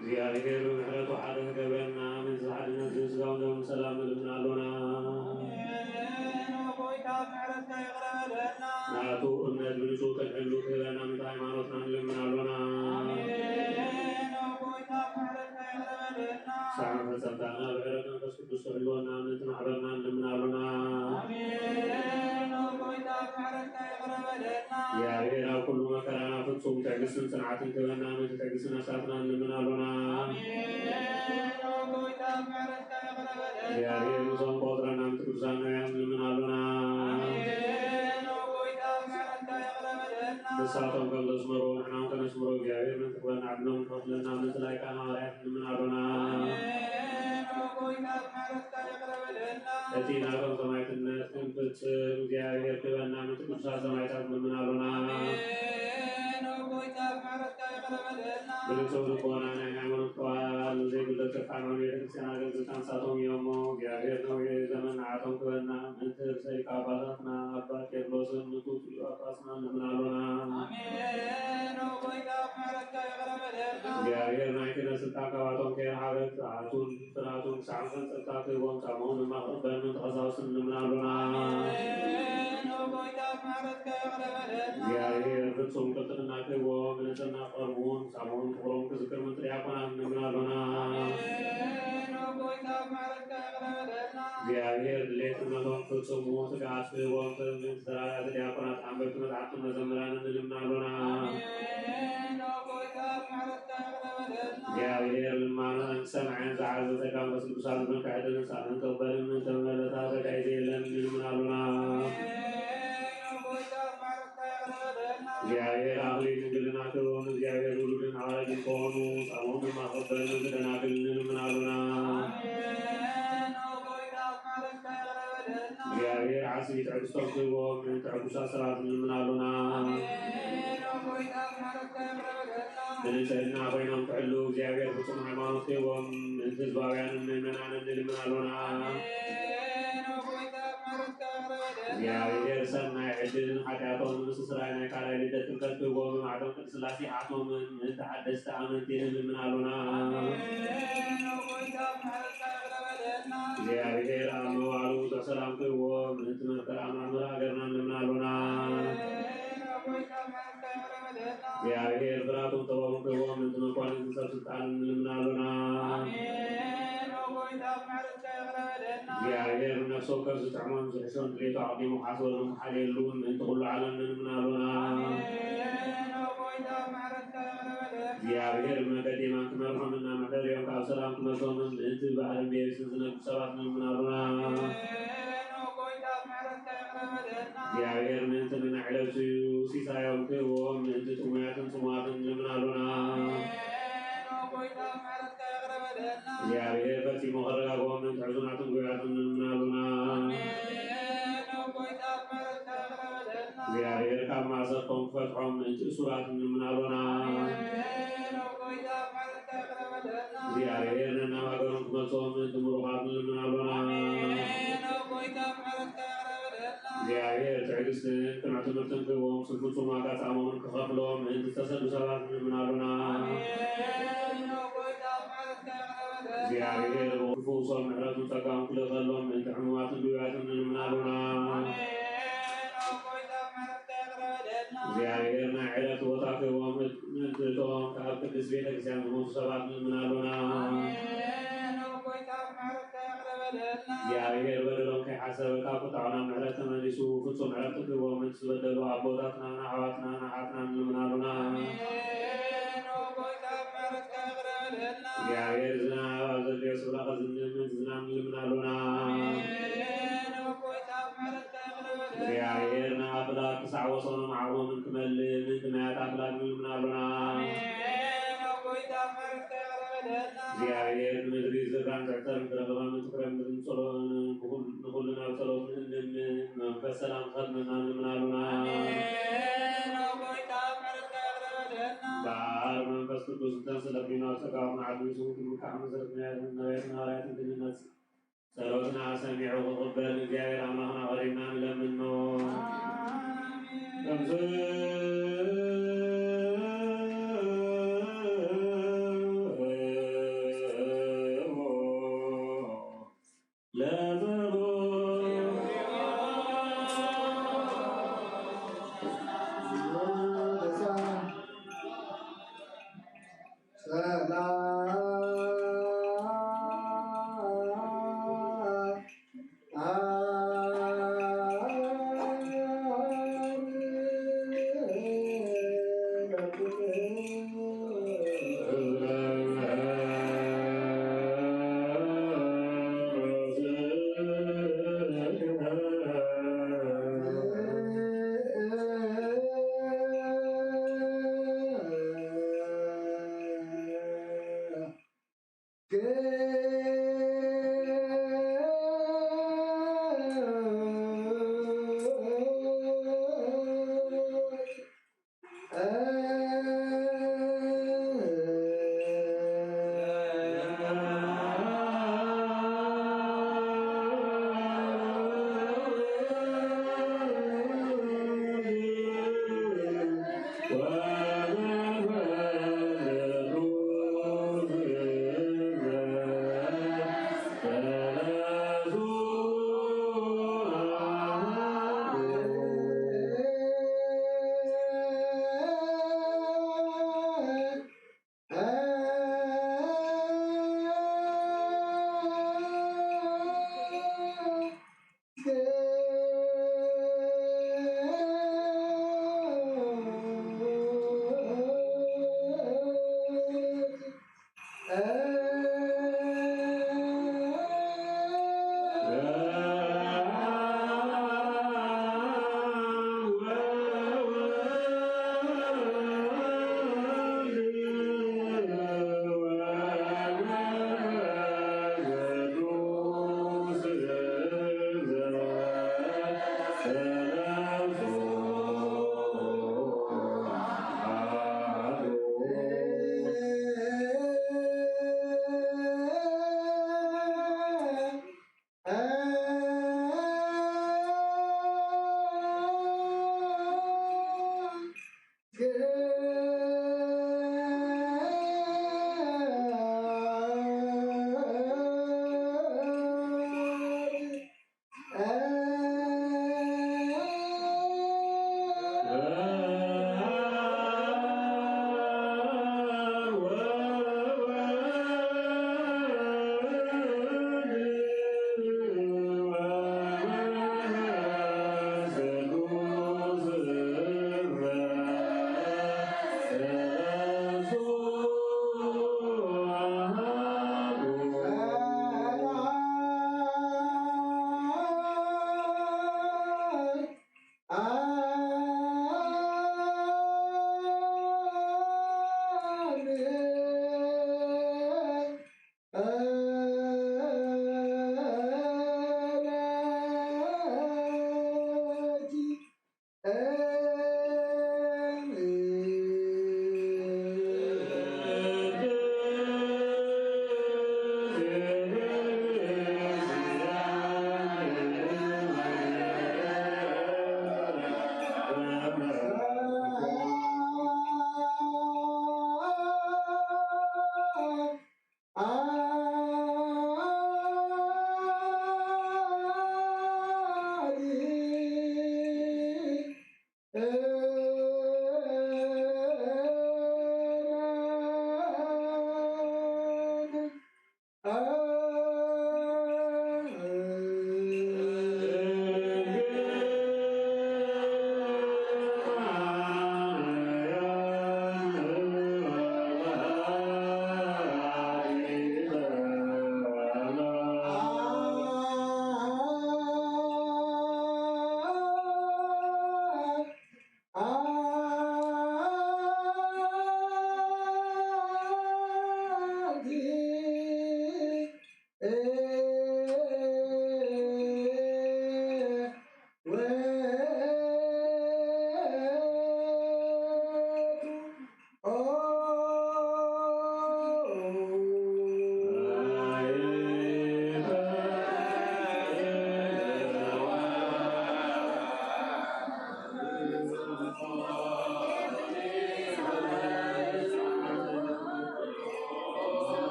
زيارة ونحرة وحرة كبرنا من زحرنا زيزقون ومن سلام من علونا ناتو أمنات من شوك الحلو كبرنا من تايمانوتنا من علونا سعنا فسلطانا بحرة فسكت السحلونا من تنحرنا من علونا يا رينا كل ما كان فتصوم تعجسن سنعة كبرنا من تتعجسن ساتنا من علونا يا رينا نظام قدرنا من تكرسانا من علونا بساطهم قبل اسمروا نحن كنسمروا يا رينا تقبلنا عدنا من فضلنا من تلاقانا ورحمنا من علونا أتينا كم سمعت الناس كم تتسر يا رينا تقبلنا من تكرسا سمعت من علونا بلسوا قوانا نعمل قوال زي كل تفعلون يرسنا جزتان ساتهم يومو يا رينا زمن عاتم كبرنا من ترسل كاباتنا أبا كيبلوسن نتوت يوقاسنا من علونا يا رينا كنا ستاك واتم كير حالت عاتون تناتون سعفن ستاك وان سامون ما ربنا من تغزاوسن من علونا يا رينا فتسوم كترنا كيبو من سنا قربون سامون قرون كذكر من ترياقنا من علونا فتصوموا تقعدوا وتزرعوا الدياقونات عملت متعطل مزمران نلمنالونا እግዚአብሔር ልማኑን ሰማዕን ዘዓዘ ተቃም በስሉሳን መካሄድን ሳንን ቀበልን ተመለታ በቃይዜ የለን እንልምናሉና እግዚአብሔር አሁን ድንግልናቸውን እግዚአብሔር ሁሉን አዋቂ ከሆኑ ጸሞን ማፈበልን ደናግል እንልምናሉና እግዚአብሔር ዓስቢ ትዕግስቶም ክህቦም ትዕጉሳት ስራት እንልምናሉና ንጽሕና ኮይኖም ክሕሉ እግዚአብሔር ፍጹም ሃይማኖት ክህቦም ህዝባውያንን ምእመናንን እንልምናሉና እግዚአብሔር ሰናይ ዕድልን ኃጢአቶም ምስ ስራይ ናይ ካልኣይ ልደት ጥምቀት ክህቦም ማዕዶም ቅድስት ሥላሴ ዓቶምን ተሓደስቲ ኣመንቲ እንልምናሉና እግዚአብሔር ኣብ መዋዕሉ ሰላም ክህቦም ምእንቲ መከራ ማእምራ ሃገርና እንልምናሉና እግዚአብሔር ፍርሃቱን ጥበቡን ክህቦም ምእንቲ መኳንንትን ሰብ ስልጣን እንልምናሉና እግዚአብሔር ነፍሶም ከብ ዝጥዕሞም ዝሕሾን ድሌቶ ኣቕዲሙ ሓስበሎም ሓልየሉን ምእንቲ ኩሉ ዓለም እንልምናሉና እግዚአብሔር መገድ የማን ክመርሖምና መሕደሪኦም ካብ ሰላም ክመልሶምን ምእንቲ ባህርን ብየብስን ዝነብሩ ሰባት እንልምናሉና እግዚአብሔር ምእንቲ ምናዕ ለብሱ ሲሳዮም ክህቦም ምእንቲ ጥሙያትን ጽሙዋትን እንልምናሉና እግዚአብሔር ፈጺሞ ከረጋግቦም ምእንቲ ሕዙናትን ጉባኤያትን እንልምናሉና እግዚአብሔር ካብ ማእሰርቶም ክፈትሖም ምእንቲ እሱራት እንልምናሉና እግዚአብሔር ነናባገሮም ክመልሶም ምእንቲ ምሩኻት እንልምናሉና እግዚአብሔር ትዕግስትን ቅንዕ ትምህርትን ክህቦም ስልፍጹም ዋጋ ጣዕሞምን ክኸፍሎም ምእንቲ ዝተሰዱ ሰባት እንልምናሉና እግዚአብሔር ክፍውሶም ምሕረቱን ጸጋውን ክልኸሎም ምእንቲ ሕሙማትን ድውያትን እንልምናሉና እግዚአብሔር ናይ ዕለት ቦታ ክህቦም ምእንቲ እቶም ካብ ቅድስት ቤተ ክርስቲያን ዝሞቱ ሰባት እንልምናሉና እግዚአብሔር በደሎም ከይሓሰበ ካብ ቁጣዑና ምሕረት ተመሊሱ ፍጹም ምሕረት ክህቦም ምእንቲ ዝበደሉ ኣቦታትናን ኣሕዋትናን ኣሓትናን እንልምናሉና እግዚአብሔር ዝናብ ኣብ ዘድልዮ ስፍራ ከዝንብ ምእንቲ ዝናብ እንልምናሉና እግዚአብሔር ንኣፍላክ ክሳዕ ወሰኖም ዓቕሞምን ክመልእ ምእንቲ ማያት ኣፍላክ እንልምናሉና እግዚአብሔር ንምድሪ ዝራን ዘዕተርን ክረኽበን ምእንቲ ክረምድን ንኹሉ ናብ ጸሎት ንእንን መንፈስ ሰላም ክኸድመና እንልምናሉና በዓል መንፈስ ቅዱስ እንተንስለፊና ኣብ ጸጋውን ዓቢሱ ክምልካዕ መሰረት ነያትን ነቢያትን ሐዋርያትን ድንነት ጸሎትና ሰሚዑ ክቕበል እግዚአብሔር ኣምላኽና ቀሪብና ንለምኖ ከምዝ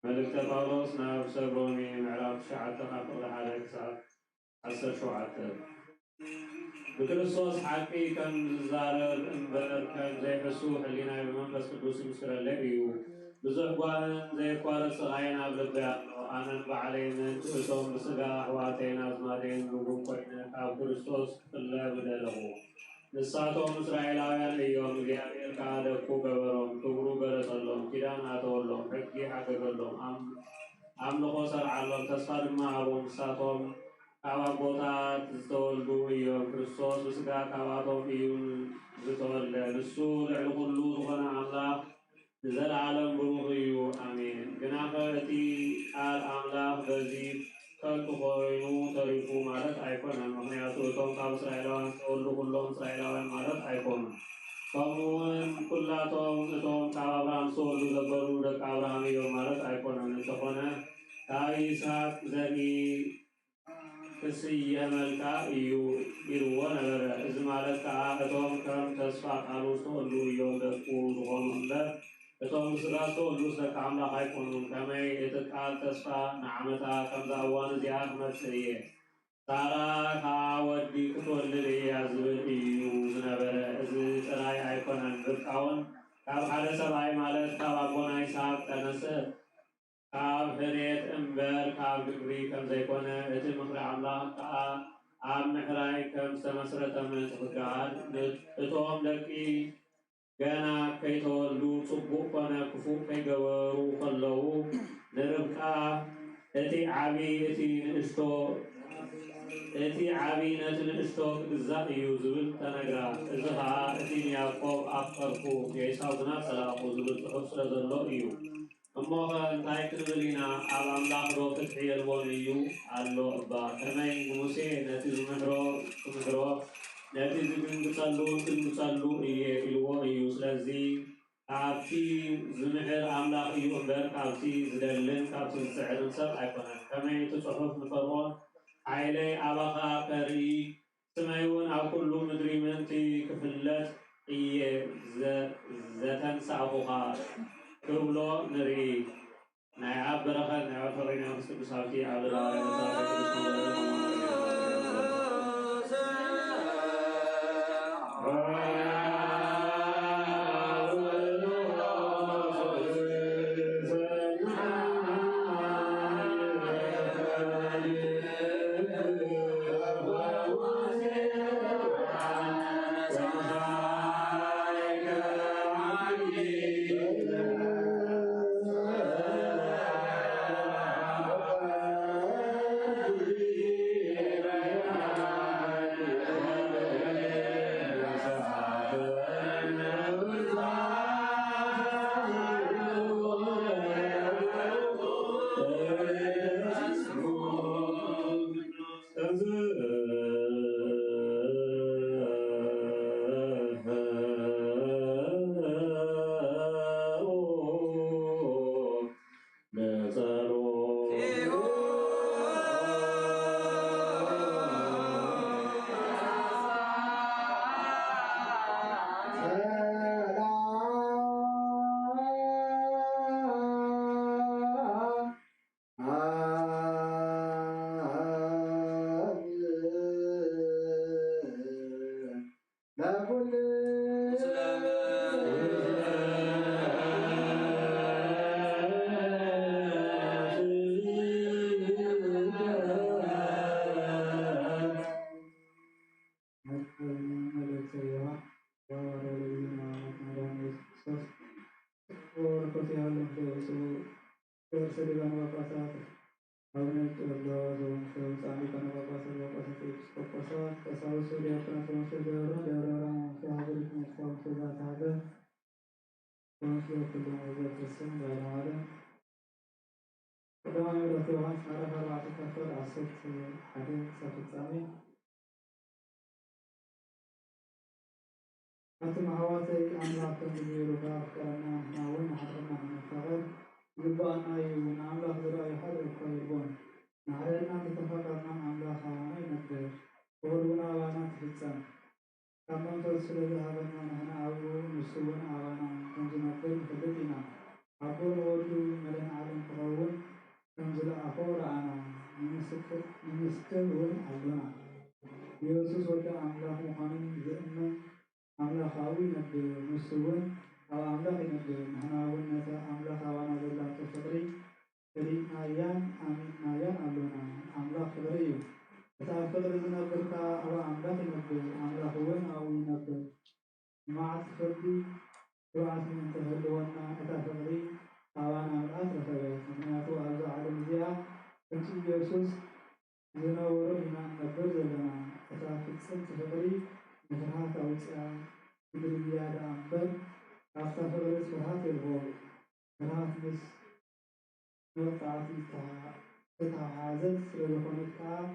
መልእክተ ጳውሎስ ናብ ሰብ ሮሜ ምዕራፍ 9 ካብ ቁጥሪ 1 ክሳብ 17 ብክርስቶስ ሓቂ ከም ዝዛረብ እምበር ከም ዘይሕሱ ሕሊናይ ብመንፈስ ቅዱስ ይምስክረለይ እዩ። ብዙሕ ጓልን ዘይኳረፅ ስቃይን ኣብ ልበይ ኣሎ። ኣነን ባዕለይ እቶም ብስጋ ኣሕዋተይን ኣዝማደይን ንጉም ኮይነ ካብ ክርስቶስ ክፍለ በደለኹ። ንሳቶም እስራኤላውያን እዮም። እግዚአብሔር ከዓ ደቁ ገበሮም፣ ክብሩ ገለጸሎም፣ ኪዳን ኣተወሎም፣ ሕጊ ሓገገሎም፣ ኣምልኾ ሰርዓሎም፣ ተስፋ ድማ ሃቦም። ንሳቶም ካብ ኣቦታት ዝተወልዱ እዮም። ክርስቶስ ብስጋ ካብኣቶም እዩ ዝተወልደ። ንሱ ልዕሊ ኩሉ ዝኾነ ኣምላኽ ንዘለዓለም ብሩኽ እዩ። ኣሜን። ግናኸ እቲ ቃል ኣምላኽ ኩሎም እስራኤላውያን ማለት ኣይኮኑን። ከምኡውን ኩላቶም እቶም ካብ አብርሃም ዝተወልዱ ዘበሉ ደቂ አብርሃም እዮም ማለት ኣይኮነን። እንተኾነ ካብ ይስሐቅ ዘርኢ ክስየመልካ እዩ ኢልዎ ነበረ። እዚ ማለት ከዓ እቶም ከም ተስፋ ቃሉ ዝተወልዱ እዮም ደቁ ዝኾኑ እምበር እቶም ስጋ ዝተወልዱ ደቂ አምላክ ኣይኮኑን። ከመይ እቲ ቃል ተስፋ ንዓመታት ከምዛ እዋን እዚኣ ክመጽእ እየ ሳራ ከዓ ወዲ ክትወልድ እያ ዝብል እዩ ዝነበረ። እዚ ጥራይ ኣይኮነን። ርብቃ እውን ካብ ሓደ ሰብኣይ ማለት ካብ ኣቦና ይስሐቅ ተነሰ ካብ ሕርየት እምበር ካብ ግብሪ ከም ዘይኮነ እቲ ምክሪ አምላክ ከዓ ኣብ ምሕራይ ከም ዝተመስረተ ምትፍቃድ እቶም ደቂ ገና ከይተወልዱ ጽቡቅ ኮነ ክፉእ ከይገበሩ ከለዉ ንርብቃ እቲ ዓብይ ነቲ ንእሽቶ ክግዛእ እዩ ዝብል ተነግራ። እዚ ከዓ እቲ ንያዕቆብ ኣፍቀርኩ የኤሳው ግና ፀላእኩ ዝብል ጽሑፍ ስለ ዘሎ እዩ። እሞ ኸ እንታይ ክንብል ኢና? ኣብ ኣምላኽ ዶ ክትሕየልዎን እዩ ኣሎ እባ ከመይ ንሙሴ ነቲ ዝምሕሮ ክምሕሮ ነቲ ዝግንግጸሉ እየ ኢልዎ እዩ። ስለዚ ካብቲ ዝምሕር ኣምላኽ እዩ እምበር ካብቲ ዝደልን ካብቲ ዝስዕርን ሰብ ኣይኮነን። ከመይ እቲ ጽሑፍ ንፈርዖን ሓይለይ ኣባኻ ከርኢ ስመይ እውን ኣብ ኩሉ ምድሪ ምንቲ ክፍለጥ እየ ዘተንሳእኹኻ ክብሎ ንርኢ። ናይ ኣብ በረኸት ናይ ፈቂድ መንግስቲ ቅዱስ ሃብቲ ኣብ ልዕሊ أنتم حواتي أملاك تنبيروا فأفكارنا نحن حضرنا من الفغر يبقى أن أيون أملاك ذرائي حضر الخيرون نعرفنا تتفقرنا أملاك حواني نبدأ ولونا وانا تفتسان كما ترسل ذهبنا نحن أبو نسوون أوانا كنت نبدأ فلتنا أقول وجو ملن عالم تغوون كنزل أخور أنا منستلون أبنا يوسوس وجه أملاك مخانين زئنا أملاخاوي نبدأ نسوون أو أملاخ نبدأ نحن أولنا أملاخ وانا بالله تفضري فريق نايان آمين نايان أبلونا أملاخ فضريو فتفضل من أبلك أو أملاخ نبدأ أملاخ وين أو نبدأ مع تفضي وعث من تهلونا أتفضري أو أنا الأثر فبيت من أتو أرضى على المزيع فنسي يوسوس زنورو إنا نبدأ لنا أتفضل تفضري فرحات أوسع بدريا أمبر أفتح فرس فرحات الغول فرحات مس وقعتي تتعازز للخنقة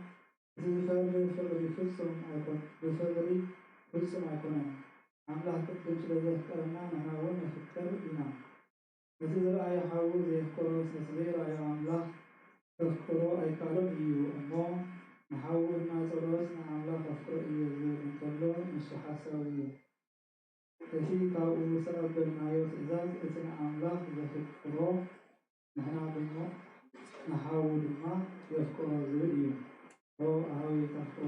بفرد فرد فرسهم أيضا بفرد ፍጹም ኣይኮነን ኣምላኽ ቅድም ስለ ዘፍቀረና ንሕና እውን ንፍቀር ኢና እቲ ዝረኣዮ ሓዊ ዘየፍቀሮ ስለዘይረኣዮ ኣምላኽ ከፍቅሮ ኣይካሎም እዩ እሞ ንሓዊ እናፀሎት ንኣምላኽ ኣፍቅሮ እየ ዝብል እንከሎ ንሱ ሓሳብ እዩ እቲ ካብኡ ዝተቐበልናዮ ትእዛዝ እቲ ንኣምላኽ ዘፍቅሮ ንሕና ድሞ ንሓዊ ድማ የፍቅሮ ዝብል እዩ ኣሃዊ ተፍቅሮ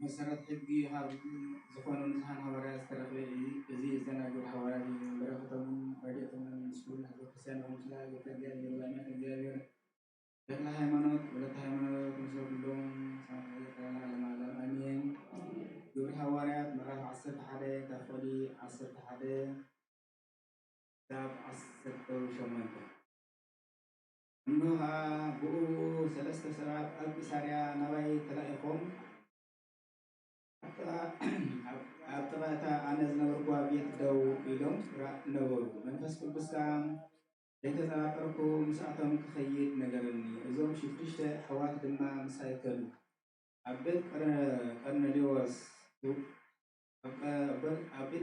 መሰረት ሕጊ ሃብ ዝኾኑ ንዝሃን ሃዋርያት ዝተረኸበ እዩ እዚ ዘናግር ሃዋርያት በረከቶምን ረድኤቶምን ምስኩን ህዝበ ክርስቲያን በምስላይ እግዚአብሔር ወላዲተ እግዚአብሔር ተክለ ሃይማኖት ወለተ ሃይማኖት ምስለ ኩሎም ዓለም ዓለም አሜን። ግብረ ሃዋርያት ምዕራፍ 11 ካብ ፈሊ 11 ካብ 18 እነሆ ብኡ ሰለስተ ሰባት ኣብ ቂሳርያ ናባይ ተላኢኾም ኣብ ጥቓታ ኣነ ዝነበርኩ ቤት ደው ኢሎም ነበሩ። መንፈስ ቅዱስ ከዓ ዘይተጠራጠርኩ ምስኣቶም ክኸይድ ነገረኒ። እዞም 6 ኣሕዋት ድማ ምሳይ ከዱ ኣብ ቤት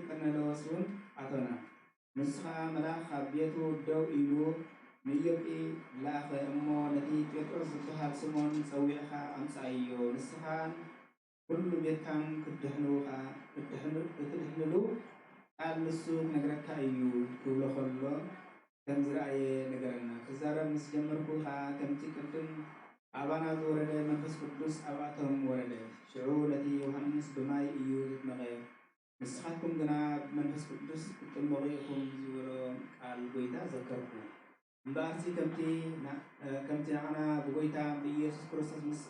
ቀርኔሌዎስ እውን ኣተና። ንሱ ከዓ መልኣክ ኣብ ቤቱ ደው ኢሉ ንኢዮጴ ለኣኸ እሞ ነቲ ጴጥሮስ ዝበሃል ስሞን ፀዊዕኻ ኣምፃእዮ ንስኻ ኩሉ ቤትካን ክትድሕንሉ ቃል ንሱ ክነግረካ እዩ ክብሎ ከሎ ከም ዝረኣየ ነገረና። ክዛረብ ምስ ጀመርኩ ከዓ ከምቲ ቅድም ኣባና ዝወረደ መንፈስ ቅዱስ ኣብኣቶም ወረደ። ሽዑ ነቲ ዮሃንስ ብማይ እዩ ዝጥመቐ ንስኻትኩም ግና ብመንፈስ ቅዱስ ክትጥመቑ ኢኹም ዝብሎ ቃል ጎይታ ዘከርኩ። እምበኣርሲ ከምቲ ንዓና ብጎይታ ብኢየሱስ ክርስቶስ ምስ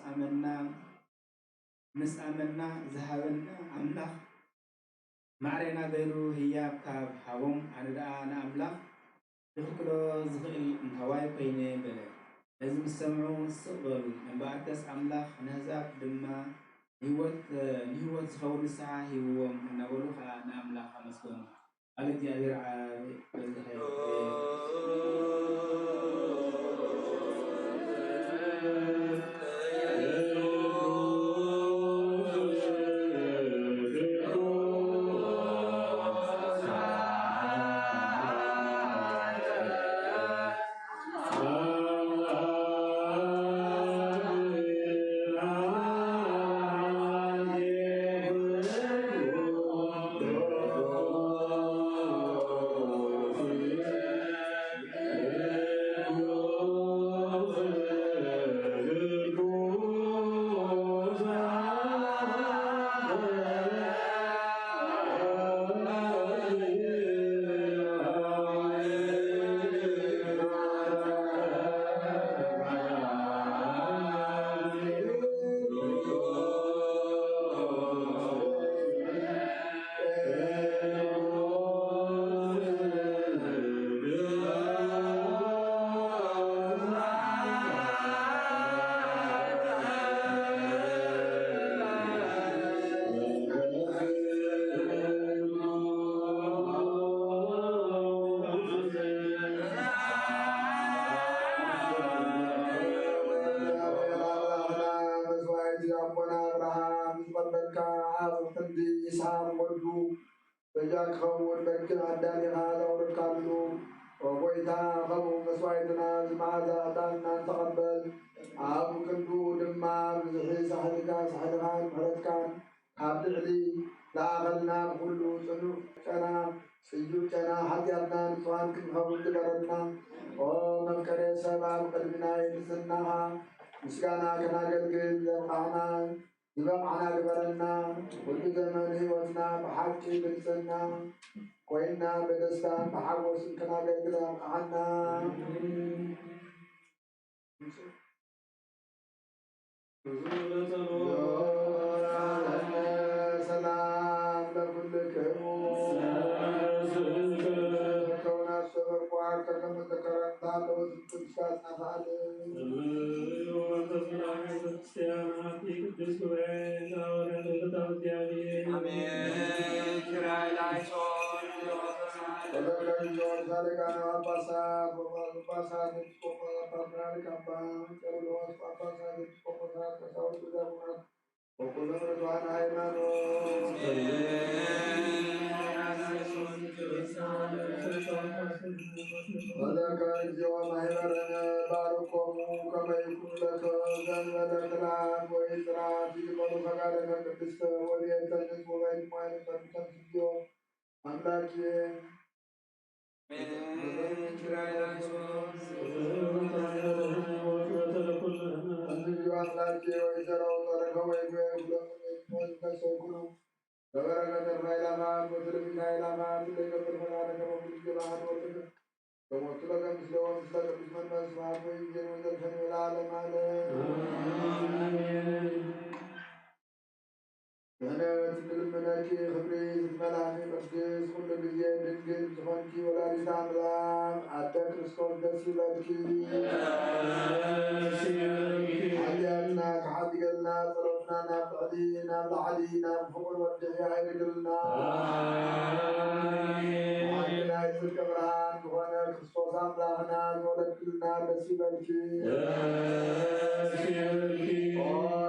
ኣመና ዝሃበና ኣምላኽ ማዕረና ገይሩ ህያብ ካብ ሃቦም ኣነ ደኣ ንኣምላኽ ክኽክሎ ዝኽእል እንታዋይ ኮይነ በለ። ነዚ ምስ ሰምዑ ስቕ በሉ። እምበኣርከስ ኣምላኽ ንህዛብ ድማ ንህይወት ዝኸውን ንስሓ ሂብዎም እናበሉ ከዓ ንኣምላኽ ኣመስገኑ። ኣለ እግዚኣብሔር ዓብ ይስሐቅ ወልዱ በጃክኸውን በክን አዳኒ ኻዛ ወርካሉ ወጎይታ ኸቡ መስዋዕትና ዝመዓዛ ዕጣንና ተቐበል ኣብ ክንዱ ድማ ብዝሒ ሳሕልካ ሳሕልኻን ምሕረትካን ካብ ልዕሊ ለኣኸልና ኩሉ ጽኑዕ ጨና ስዩም ጨና ሓጢኣትና ንጹሃን ክንኸውን ዝገበረና ኦ መፍቀሬ ሰብ ኣብ ቅድሚና የንስናኻ ምስጋና ከናገልግል ዘብቃዕና ዝበቕዓና ግበረና ኩሉ ዘመን ህይወትና ብሓቂ ብንጽህና ኮይና በደስታን በሓጎስን ከናገልግል ኣብቅዓና ሰላም ለኩልክሙ ከውና ሰበቋ ከከመ ተከረታ ለወዝቅዱሳት ናፋል ዛሬጋና ጳጳሳት ጳጳሳት ፓትርያርክ አባ ቄርሎስ ጳጳሳት ኤጲስቆጶሳት ቀሳውስት ዲያቆናት ወኩሎሙ ርቱዓነ ሃይማኖት ወዘከ እግዚኦ ማኅበረነ ባርኮሙ ከመ ይኩን ለከ ዘእንበለ ክልአት ወኢጽራት ይግበሩ ፈቃደከ ቅድስተ ወቤተ ንጹሕ ወይድማይነ ጠብቀን እግዚኦ አምላኬ እግዚኦ አምላኬ ወይዘራው ጸረከ ወይሰኩኑ በበረከተ ኃይላማት ወትርፊተ ኃይላማት ለይቀበል ፈቃደከ ወኩሉ ባህር ወልድ በሞቱ ለከ ምስለ ወምስለ ቅዱስ መንፈስ ስብሐት ወይዜን ወዘልፈን ለዓለመ ዓለም ምህረት እንልምነኪ ክብሪ ዝትመላኺ ቅድስ ኩሉ ጊዜ ድንግል ዝኾንኪ ወላዲተ አምላክ አደ ክርስቶስ ደስ ይበልኪ ሓጢአትና ክሓዲገልና ጸሎትና ናብ ላዕሊ ናብ ፍቁር ወድሒ ኣይግድልና ናይ ጽድቂ ብርሃን ዝኾነ ክርስቶስ አምላኽና ዝወለድክልና ደስ ይበልኪ ኦ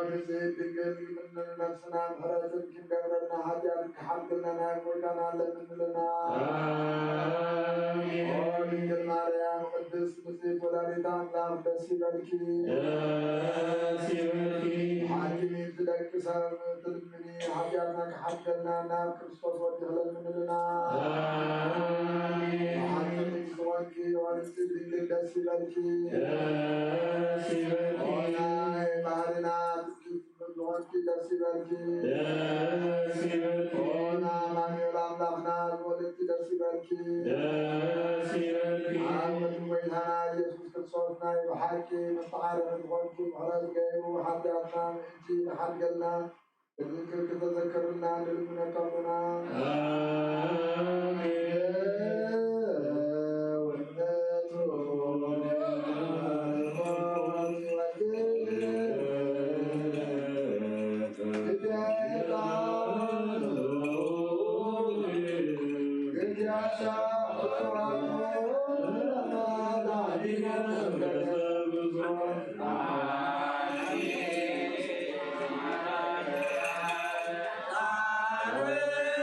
ንጽሕት ድንግል ምንን ነፍስና ምሕረትን ክንገብረና ሓጢአት ክሓልግልና ናይ ጎይታና ለምንልና ኦ ድንግል ማርያም ቅድስት ንጽሕት ወላዲተ አምላክ ደስ ይበልኪ ሓኪሚት ደቂ ሰብ ትልምኒ ሓጢአትና ክሓልገልና ናብ ክርስቶስ ወድኽ ለምንልና ሓኪሚት ዝኾንኪ ወንጽሕት ድንግል ደስ ይበልኪ ኦ ናይ ባህርና ዝኾንኪ ደስ ይበልኪ ኦ ንኣማኑኤል ኣምላኽና ዝወለድኪ ደስ ይበልኪ ኣብ ቅድሚ ጎይታና ኢየሱስ ክርስቶስ ናይ ብሓቂ መስተዓረፊ ዝኾንኪ ምሕረት ገይሩ ሓጢአትና ምእንቲ ንሓልገልና እዝክር ክተዘክርና ንልምነከምና Amen.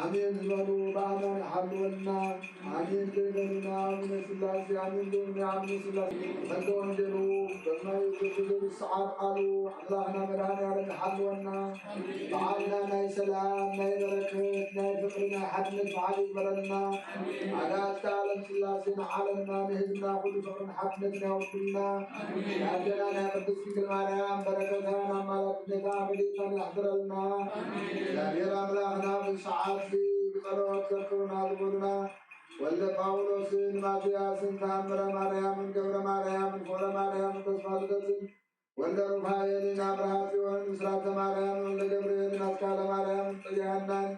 አሜን በሉ በአማን ሐሉና አሜን በለና አሜን ስላሴ አሜን በለና አሜን ስላሴ በወንጀሉ በማይወደዱ ሰዓት አሉ አላህና መድኃኒዓለም ሐሉና በዓልና ናይ ሰላም ናይ በረከት ናይ ፍቅርና ሓድነት በዓል ይበረና አጋታ ዓለም ስላሴና ዓለምና ንህዝብና ኩሉ ፍቅርን ሓድነትና ያውርድልና ያደና ናይ ቅድስት ድንግል ማርያም በረከታን አማላጅነታ በሌታን ያሕድረልና እግዚአብሔር አምላክና ብሰዓት بصلوات ذكرنا ذكرنا ولا باولوس ماتياس تامر مريم جبر مريم فول مريم تصفالدس ولا رفايل ابراهيم ونصرات مريم ولا جبريل نسكال مريم طيانان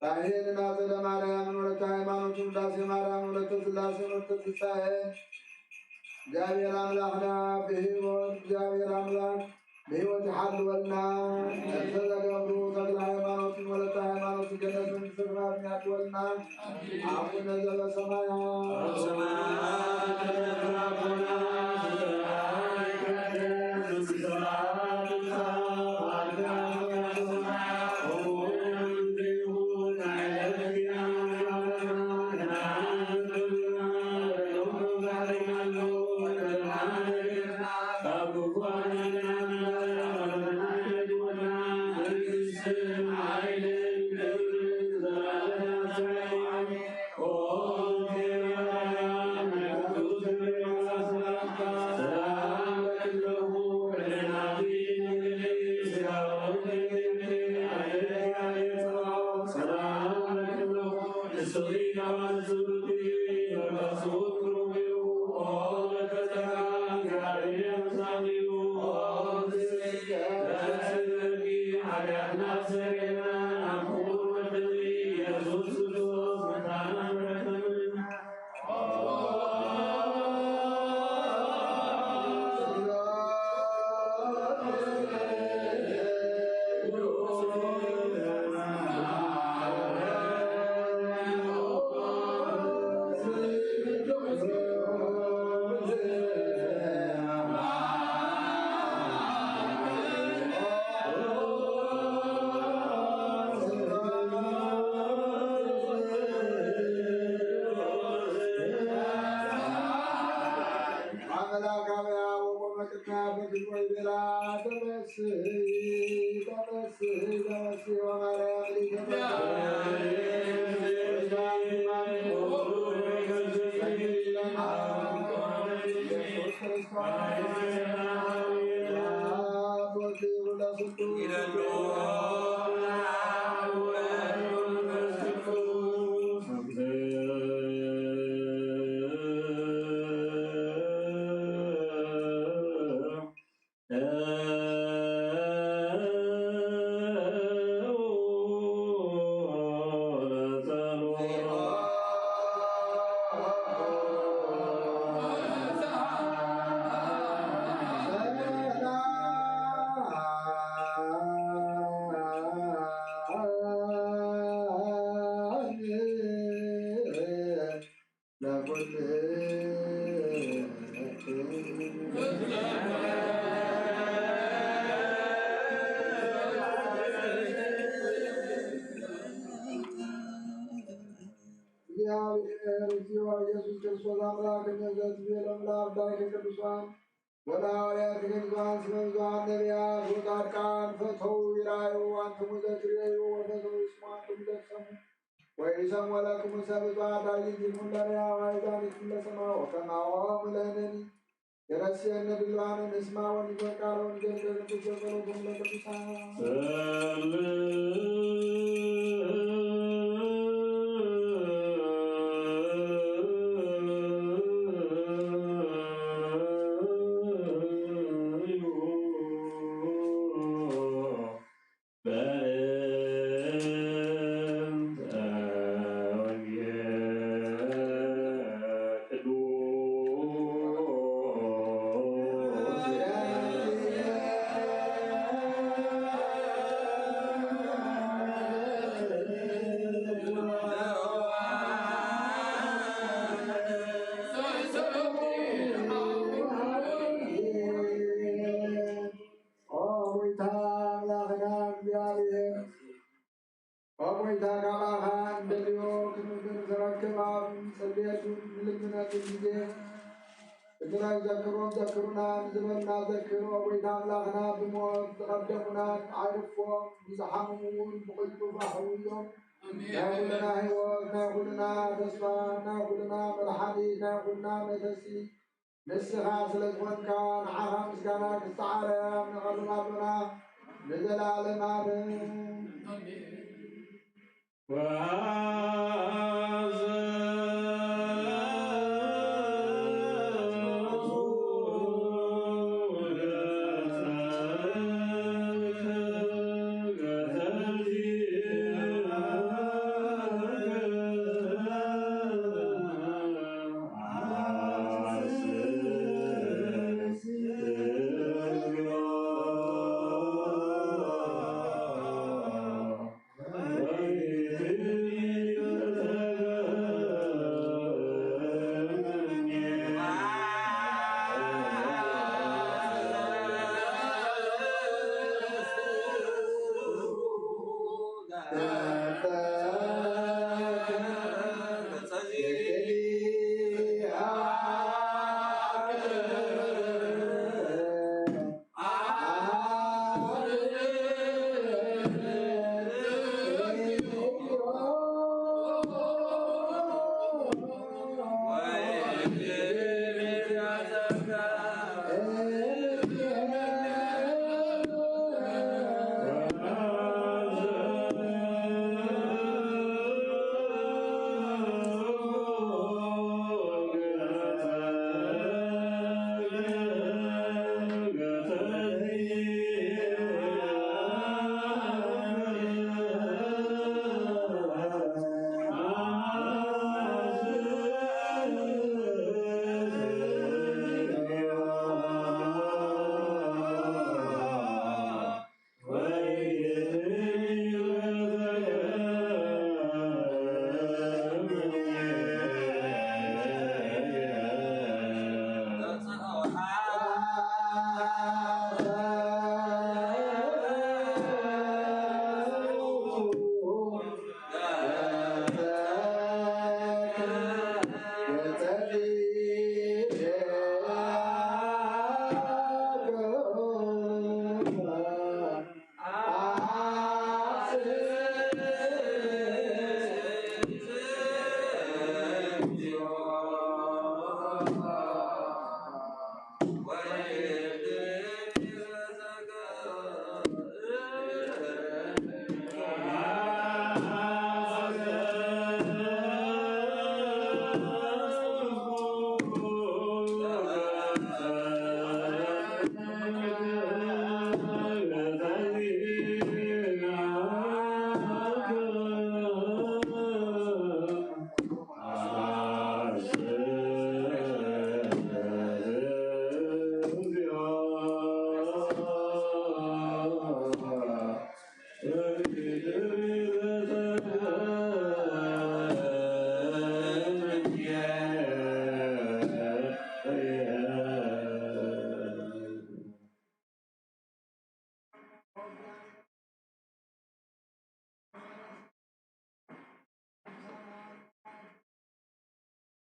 ታሄን ናዘለ ማርያም ወለተ ሃይማኖት ውዳሴ ማርያም ወለተ ስላሴ ወለተ ትንሣኤ እግዚአብሔር አምላክና በሕይወት እግዚአብሔር አምላክ በሕይወት ይሐልወልና ተዘገብሩ ተክለ ሃይማኖት ወለተ ሃይማኖት ገነትን ስፍራት ያድወልና አቡነ ዘበሰማያት Salam ذكرنا زمنا ذكروا ويتعلقنا بموت تقدمنا عرفوا بزحمهم بقيت بحويهم ناخذنا هوى ناخذنا تسمى ناخذنا مرحلي ناخذنا متسي نسخة سلسون كان عها مسكنا كستعارة من غرب ربنا نزل على مارن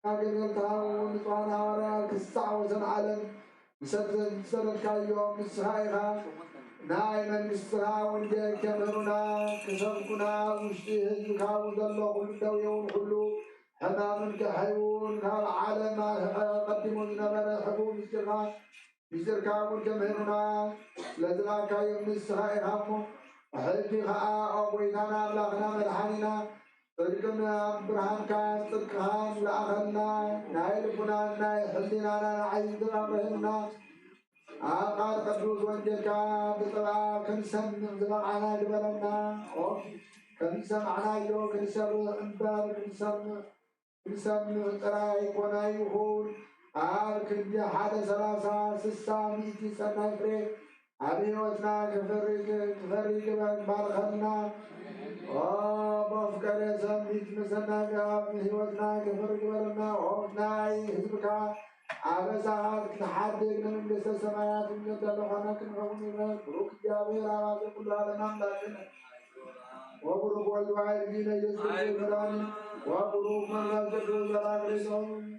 أجمل نطعنا وراء كستعوز العالم مسدد كايوم مسهايها نايما مسها وندي كمرنا كسبكنا وشتي هزكا وذلو كل دويون كله حمام كحيون كالعالم قدموا لنا من حبوا مسركا وكمرنا لذلا كايوم مسهايها وحيثي خاء أبويتنا أبلغنا ملحاننا تركنا برهان كان تركهان لأخذنا نايلبنا نايحلنا نعيدنا بهنا قال قدوس وانجلكا بطلع كنسن زغعنا لبلنا سمعنا يو كنسر انبار كنسر قراي كونا يخون كل حدا سلاسة سسا ميتي سنة فريق أبيوتنا كفرق بالخلنا بفكر سميت مسنا هيوتنا كفرق بالنا وعودنا حزبك عبسات كنحدق من قصة السماوات من يتلقنا كنحكم بروك جابير عواد كل عالم لكن وبروك والوالدين يسر القرآن وبروك من يذكر القرآن لسهم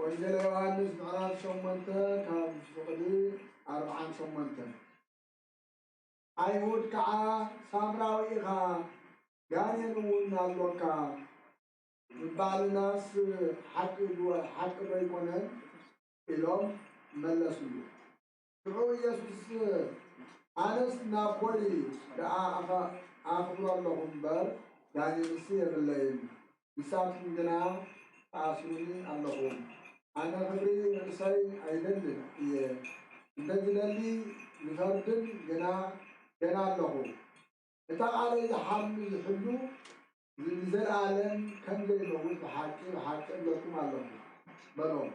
ወንጌል ዮሐንስ ምዕራፍ 8 ካብ ፍቅዲ 48 አይሁድ ከዓ ሳምራዊ ኢኻ ጋኔን እውን ኣለካ ምባልናስ ሓቂ ዶ ኣይኮነን ኢሎም መለሱሉ። ሽዑ ኢየሱስ ኣነስ ናብ ቦሊ ደኣ ኣኽብሮ ኣለኹ እምበር ጋኔንስ የብለይን ንሳትኩም ግና ተኣስሩኒ ኣለኹም ኣነ ክብሪ ርእሰይ ኣይደልን እየ እንደዝደሊ ዝፈርድን ገና ኣለኹ እታ ቃለይ ዝሓሉ ዝሕሉ ዘለኣለም ከም ዘይመውት ብሓቂ እብለኩም ኣለኹ በሎም።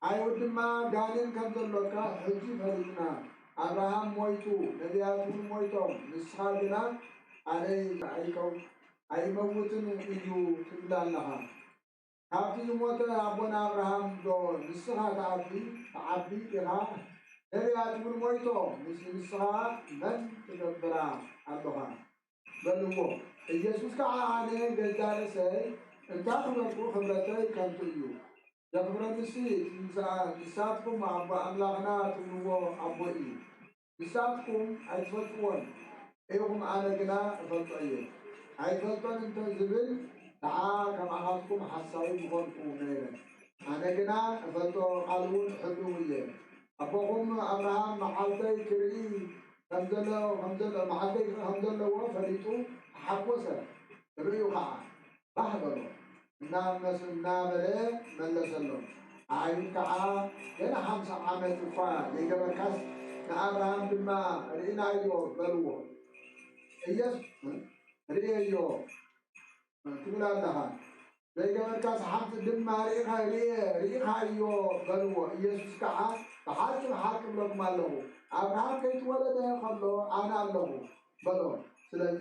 አይሁድ ድማ ጋኔን ከም ዘለካ ሕጂ ፈሊጥና አብርሃም ሞይቱ ነቢያት እውን ሞይቶም ንስኻ ግና ኣነይ ኣይመውትን እዩ ትብል ኣለኻ። ካብቲ ዝሞተ ኣቦና አብርሃም ዶ ንስኻ ተዓቢ ኢኻ? ነቢያት እውን ሞይቶም ንስኻ መን ትገብራ ኣለኻ በልዎ። ኢየሱስ ከዓ ኣነ ገዛ ርእሰይ እንታይ ክበልኩ ክብረተይ ከንቱ እዩ ዘኽብረንሲ ንሳትኩም ኣቦ ኣምላኽና ትብልዎ ኣቦ እዩ። ንሳትኩም ኣይትፈልጥዎን ኢኹም ኣነ ግና እፈልጦ እየ። ኣይትፈልጦን እንተ ዝብል ከዓ ከምኣኻትኩም ሓሳቢ ምኾንኩ ነይረ። ኣነ ግና እፈልጦ ቃል እውን ሕልው እየ። ኣቦኹም ኣብርሃም መዓልተይ ክርኢ መዓልተይ ከም ዘለዎ ፈሊጡ ተሓጐሰ ርእዩ ከዓ ባህ በሎ እናበለ መለሰሎም። አይሁድ ከዓ ገና 50 ዓመት እኳ ዘይገበርካስ ንአብርሃም ድማ ርኢናዮ በልዎ። ኢየሱስ ርእዮ ትብል ኣለኻ ዘይገበርካስ ሓንቲ ድማ ርኢኻዮ በልዎ። ኢየሱስ ከዓ ብሓቂ እብለኩም ኣለኹ አብርሃም ከይትወለደ ከሎ ኣነ ኣለኹ በሎ። ስለዚ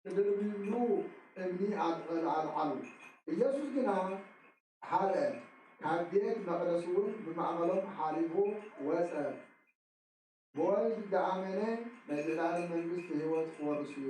ክድርብዩ እምኒ ኣልዓሉ። ኢየሱስ ግና ሓደ ካብ ቤት መቅደስ እውን ብማእኸሎም ሓሊፉ ወፀ። ብወልድ ዝኣመነ ናይ ዘላለም መንግስቲ ህይወት ክወርስ እዩ።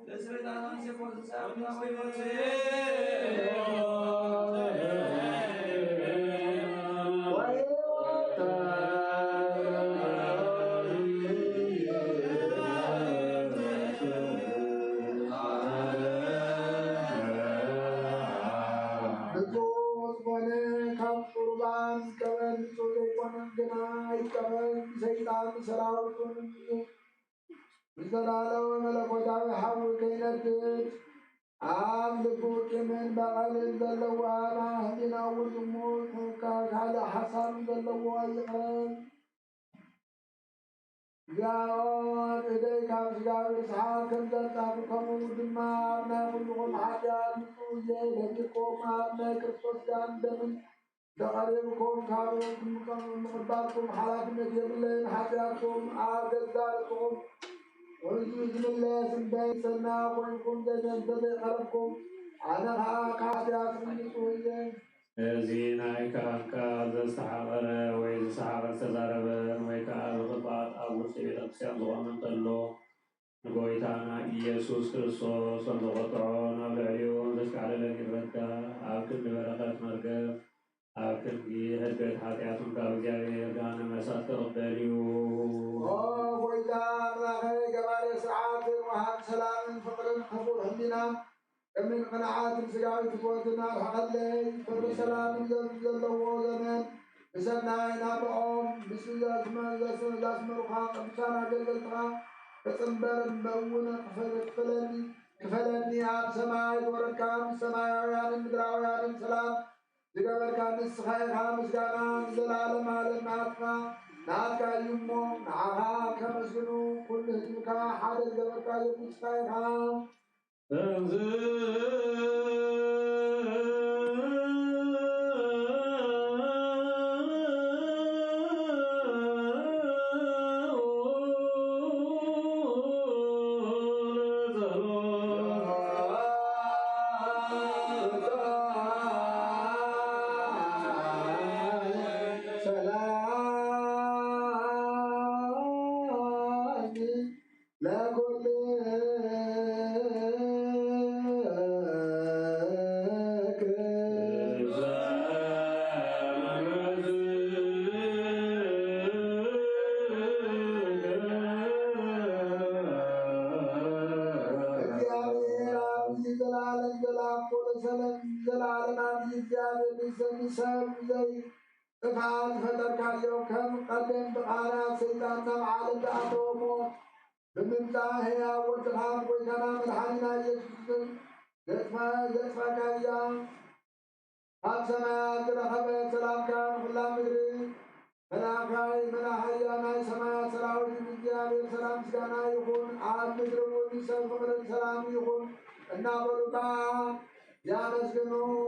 ለስሬታ زلالة وملكوتاوي حول كينتت عام لبوك من بغل زلوا ما هدنا والجمهور كهذا حسن زلوا أيقان جاءوا إليك أبسجاء إسحاق زلتاكم ودما أبنا كلكم حاجات نسوية لديكم أبنا كرسوس جاندمن دقريبكم كارون مقداركم حالاتنا جبلين حاجاتكم آجزاركم بسم الله سبحانه سنا ويكون جنة قلبكم أنا كاتيات من سوية زيناي كأنكا زستحقر ويزستحقر تزاربن ويكا الغطاء أبو سيد أقسام ضوامن تلو نقويتانا إيسوس كريستوس ونغطعون أبلعيون ذسك على لك الردا أبكن ببركات مرقب أبكن بهدبت حاتياتم كابجاري دانا مسات تقبليو وإذا أغلقه جبال سعاد وهب سلام فقر قبول همنا من قناعات سجاوي تقوتنا الحق لي فقر سلام جل وزمان بسنائنا بأم بسم الله زاسم رخاق بسانا جلتها فسنبر مبونا كفلني عاب سماعي وركام سماعيان مدراويان سلام جبال كان السخير هامس جانا زلالم على النافقة ناكا يمو نعها كمسنو كل هجمكا حادث جبكا يمسخيرها فعال فترك اليوم كم قدم بقارات سيدان عالم دعاتهم بممتاهي وتخام ويكنا من حالنا يسوس يدفع كايا هات سمايات رخبة سلام كان خلا مدري منا كاي منا حيا ماي سمايات سلاوي بجيابي سلام سجانا يكون عاد مدري ونسان فقر سلام يكون النا بلوكا يا مسكنو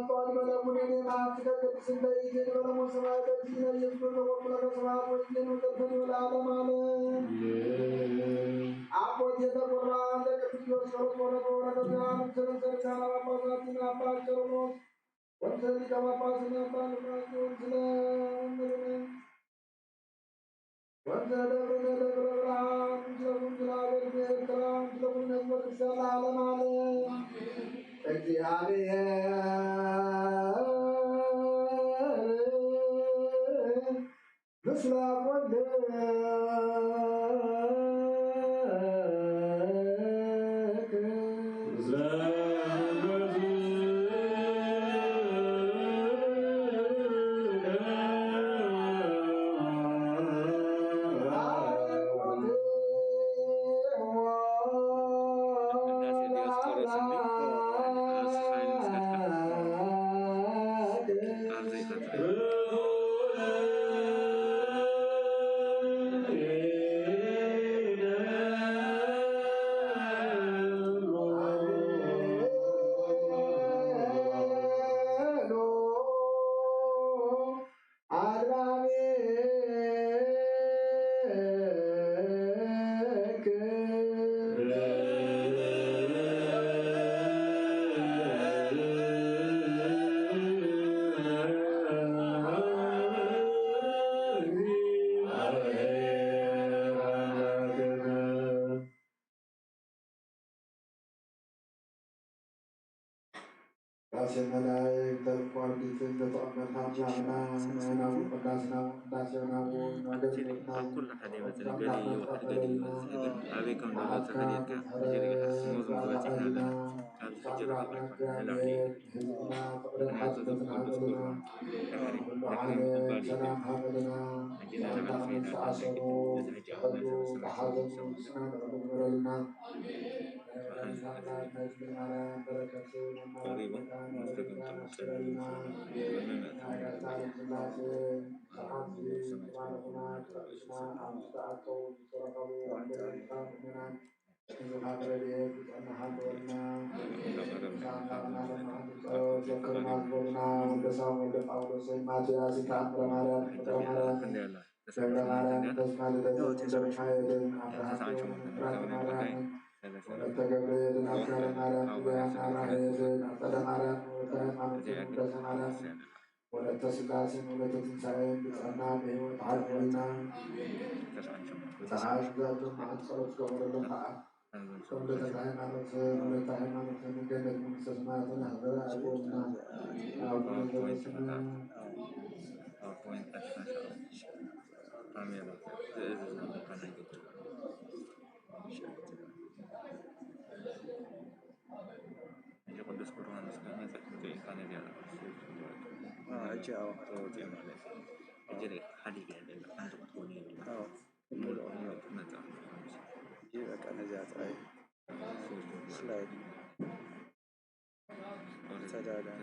طال بلغون ما أفتك سنبيت ولم سماء تجين يسكن وقل سماء وجن وتفن والعالم عبود يتقرى عندك في يوسف ورقورك بيان سنسر كان وفاساتنا فاكرون وانسل كما فاسنا فاكرون سلام وانسل دبرنا دبر العام سلام سلام الكرام سلام نسبة السلام عليهم مثل كل حد مثل قالي واحد قالي أبيكم دعوات الدنيا كجري موزم قواتي هذا كان تفجر في هلا عليك من عدد كل بسكور لكن بالي عندنا تبع تقريبا مستقيم ولت سلاسل ولت تنسعين بتعنا به وتعرفنا تعاشقات مع الصلاة قبل اللقاء قبل تدعين على الخير ولتعين على الخير من جنة من استثناء نحضر أبونا أبونا جلسنا قدس قرآن سكانة تكتب إنسان ديالا أجا وقت يمالي أجري حديث يعني أنت تقولي مول أمي نتا جيبك أنا جات أي سلايد سجادة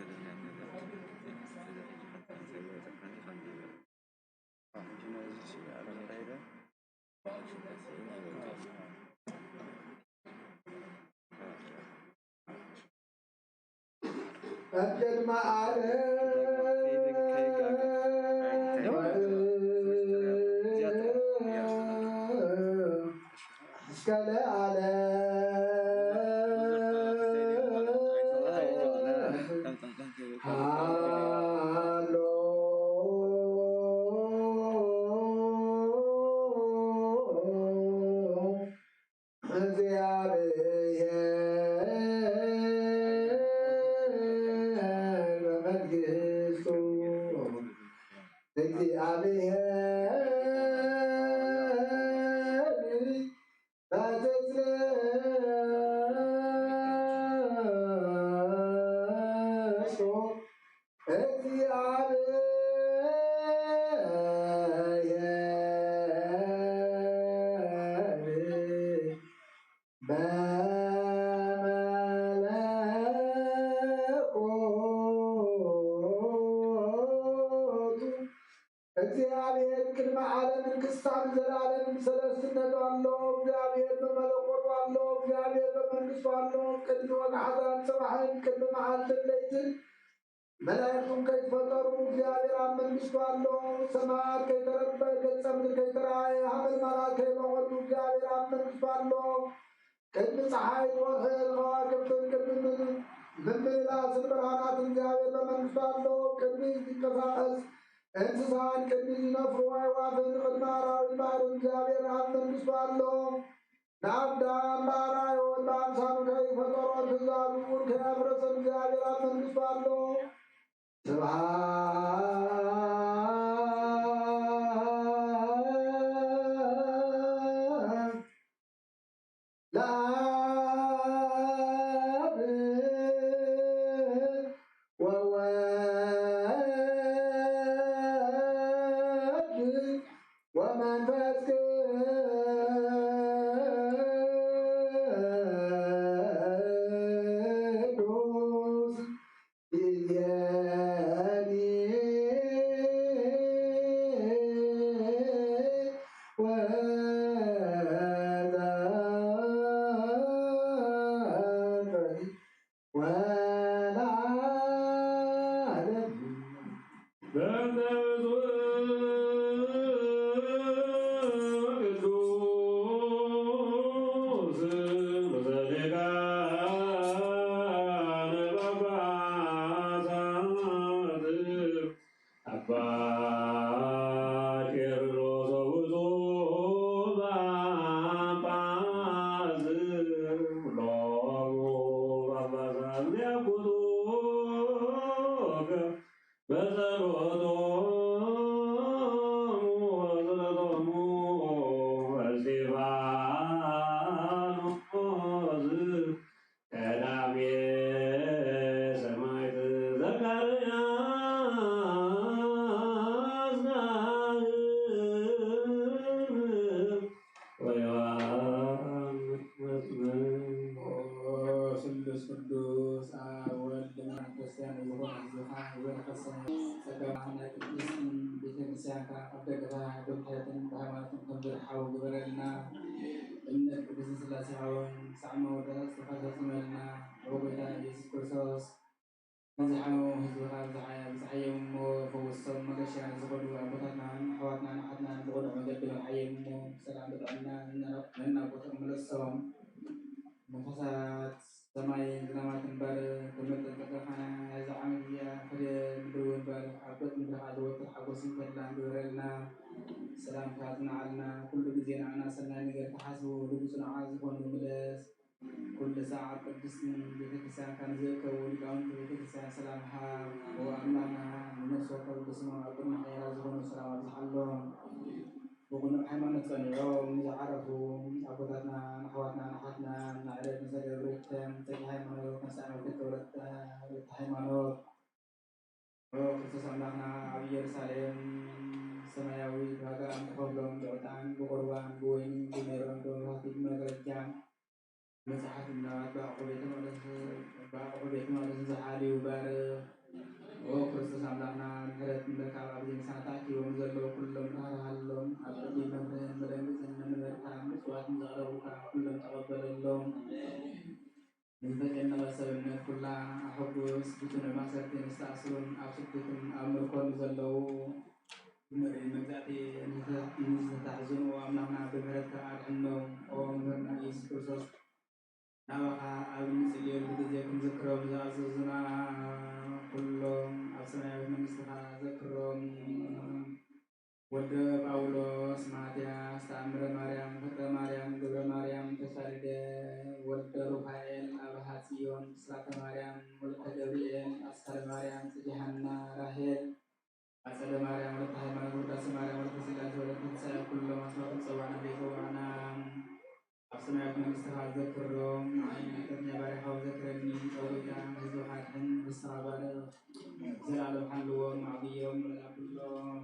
أجد ما እግዚአብሔር ቅድመ ዓለምን ክስታን ዘላለም ሰለስትነት አለው። እግዚአብሔር በመለኮቱ አለው። እግዚአብሔር በመንግስቱ አለው። ቅድመ ወግዓዛን ሰማዕን ቅድመ መዓልትን ለይትን መላእክቱም ከይፈጠሩ እግዚአብሔር አብ መንግሥቱ አለው። ሰማያት ከይተረበ ገጸ ምድር ከይተራእየ ሀመልማላት ከይመወቱ እግዚአብሔር አብ መንግሥቱ አለው። ቅድመ ፀሐይ ወርኅ ከዋክብትን ቅድመ ምንትላትን ብርሃናትን እግዚአብሔር በመንግሥቱ አለው። ቅድመ ይንቀሳቀስ እንስሳን ቅድመ ይነፍሩ አዕዋፍን ቅድመ አራዊት ባሕርን እግዚአብሔር አብ መንግሥቱ አለው። ለአዳም በአርአያው በአምሳሉ ከይፈጠሮ ትእዛዙን ከያፍረሰን እግዚአብሔር አብ መንግሥቱ አለው። ስብሐት ለአብ ወወልድ ወመንፈስ ቅዱስ ይእዜኒ ወዘልፈኒ ወለዓለሙ በእንተ ቅዱስ ወዘሊቃነ ጳጳሳት አባ ቄርሎስ ወብፁዕ ጳጳስ ሎሙ ጳጳሳት ሊያኩቱከ በጸሎቶሙ ወጸሎቶሙ እስጢፋኖስ ቀዳሜ ሰማዕት ዘካርያስ ናህብ ወዮሐንስ መጥምቅ ስሉስ ቅዱስ አብ ወልድ መንፈስ ክርስቲያን የሆነ ዝኻ ወነፈሰነ ጸጋና ቅዱስ ቤተክርስቲያን ካብ ደገታ ድምቀትን በሃይማኖትን ከምዝረሓቡ ግበረልና እምነት ቅዱስ ስላሴ ሓወን ሳዕሞ ወደት ዝተፈፀመልና ወጎይታ ኢየሱስ ክርስቶስ መዝሓሙ ህዝብካ ብዝሓየሞ ፈወሶም መገሻ ዝኸዱ ኣቦታትናን ኣሕዋትናን ኣሓትናን ዝኸዱ መገዲ ሓየሞ ሰላም ብጥዕና ነናቦቶም መለሶም መንፈሳት ሰማይ ዝናማትን ባር ተመጠጠቀኻ እዚ ዓመት እዚኣ ፍሬ ምድውን ባር ዓበት ምድርኻ ዘወትር ሓጎስን ከላን ግበረልና ሰላምካ ዝነዓልና ኩሉ ግዜ ንዓና ሰናይ ነገር ተሓስቡ ልብፁ ንዓ ዝኾኑ ምለስ ኩሉ ሰዓት ቅድስትን ቤተክርስትያንካ ንዝእከቡ ሊቃውንቲ ቤተክርስትያን ሰላም ሃብ ወኣምላኽና ንነፍሶ ከብድስሞ ኣብ ቅድሚ ሓያላ ዝኾኑ ሰላም ኣብዝሓሎም ብቑኑዕ ሃይማኖት ጸኒዖም ዝዓረፉ ኣቦታትና ኣሕዋትና ኣሓትና ናዕረት ንዘገብርተን ተቂ ሃይማኖት ነሳኖት ተወለተ ሃይማኖት ክርስቶስ ኣምላኽና ኣብ ኢየሩሳሌም ሰማያዊ ዋጋ ንኸፍሎም ብዕጣን ብቁርባን ብወይኒ ብሜሮን ብመብራህቲ ብመጋረጃን መጽሓፍ እናባት በኣቑሑ ቤተ መቕደስ ዝሓልዩ ባርኽ ክርስቶስ ኣምላኽና ምሕረት ምልካብ ኣብዚ ምሳና ተኣኪቦም ዘለዉ ኩሎም ናሃልሃሎም ኣብ ቅድሚ መምህርን መደንግፅን መንበርካ ምፅዋት ንዘቕረቡካ ኩሎም ተቐበለሎም ንዝተጨነቐ ሰብነት ኩላ ኣሕጉስ ብትኑዕ ማሰርቲ ንዝተኣስሩን ኣብ ስደትን ኣብ ምርኮን ዘለዉ መግዛእቲ ንዝተታሕዝኑ ኣምላኽና ብምሕረትካ ኣድሕኖም ኦ መምህርና ኢየሱስ ክርስቶስ ናባኻ ኣብ ንፅልየሉ ግዜ ክንዝክሮም ዝኣዘዙና ኩሎም ኣብ ሰማያዊት መንግስትኻ ዘክሮም ወልደ ጳውሎስ ማትያስ ተኣምረ ማርያም ፍቅረ ማርያም ገብረ ማርያም ተሳሪደ ወልደ ሩፋኤል ኣብርሃ ጽዮን ስራተ ማርያም ወልተ ገብርኤል ኣስካለ ማርያም ጽጌሃና ራሄል ኣጸደ ማርያም ወለተ ሃይማኖት ውዳሴ ማርያም ወለተ ስላሴ ወለተ ትንሣኤ ኩሎም ኣስማቶም ፀዋዕና ዘይፀዋዕና ኣብ ሰማያዊት መንግስትኻ ዘክሮም ዓይነተኛ ባሪኻዊ ዘክረኒ ጸውታ ህዝብኻ ድሕን ንስኻ ባርኽ ዘለዓለም ሓልዎም ማዕብዮም ኩሎም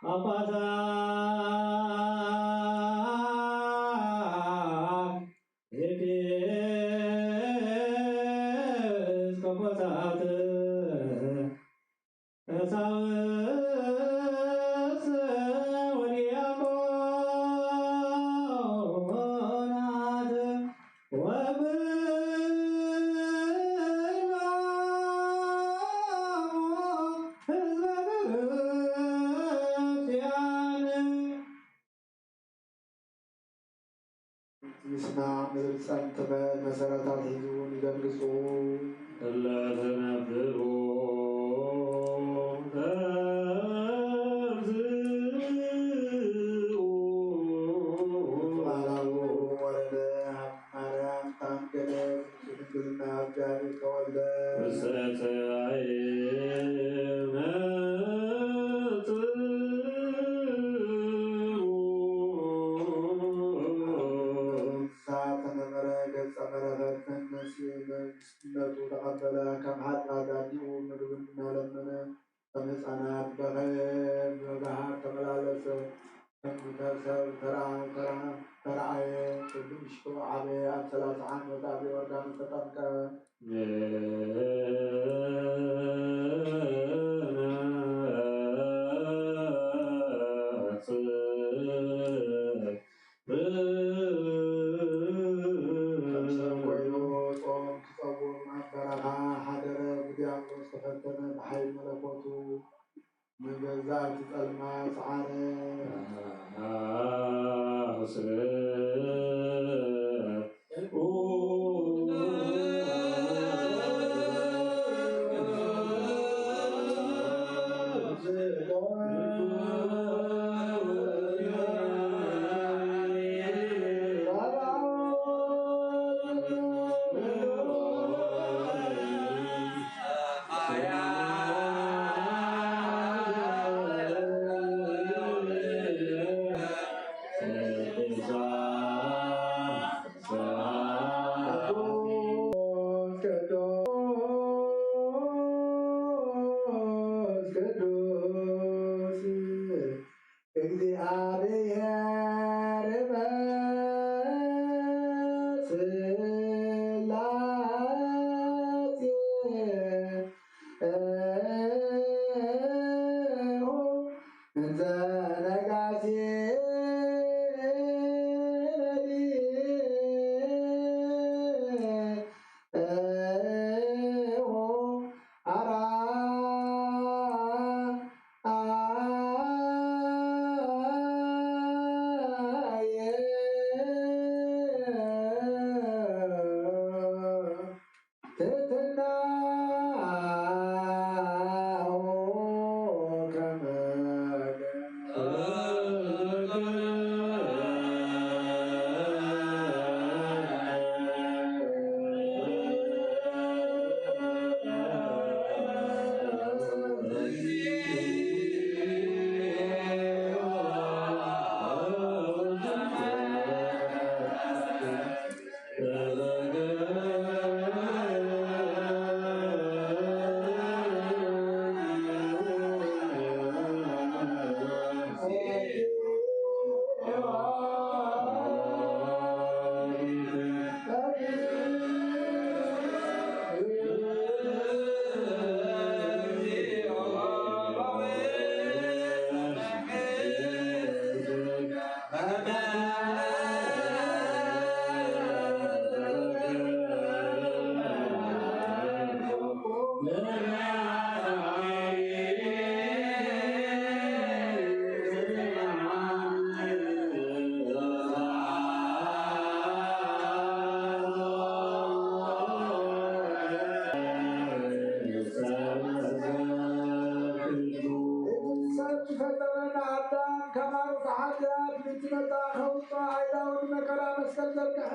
Apa ይስማ ምድር ጸንትበል መሰረታት ህዝቡን ይገንግጹ እለትነብሩ ባላው ወረደ ማርያም ታንገለ ድንግልና እግዚአብሔር ተወልደ ውስተ ተነበረ ገጸ በረከት መንግስትነቱ ተቀበለ ከመኃጢአት አዲሁ ምግብና ለመነ ከሕፃናት በገሃድ ተመላለሰ ከሚተሰብ ተረአየ ብሽቶ ዓበየ ኣብ 30 ዓመት ኣብ ዮርዳኖስ ተጠምቀ ኮይኑ ጾም ክጸውም ኣብ በረኻ ሓደረ ብዲያብሎስ ተፈተነ ብሓይሊ መለኮቱ ንገዛእቲ ጸልማት ሰዓረ እግዚአብሔር እንዘ ነጋሴ ፈጠረና አዳም ከማሩት ኃጢአት ልትመጣ ከውስጧ ኃይላውን መከራ መስቀል ዘርግሐ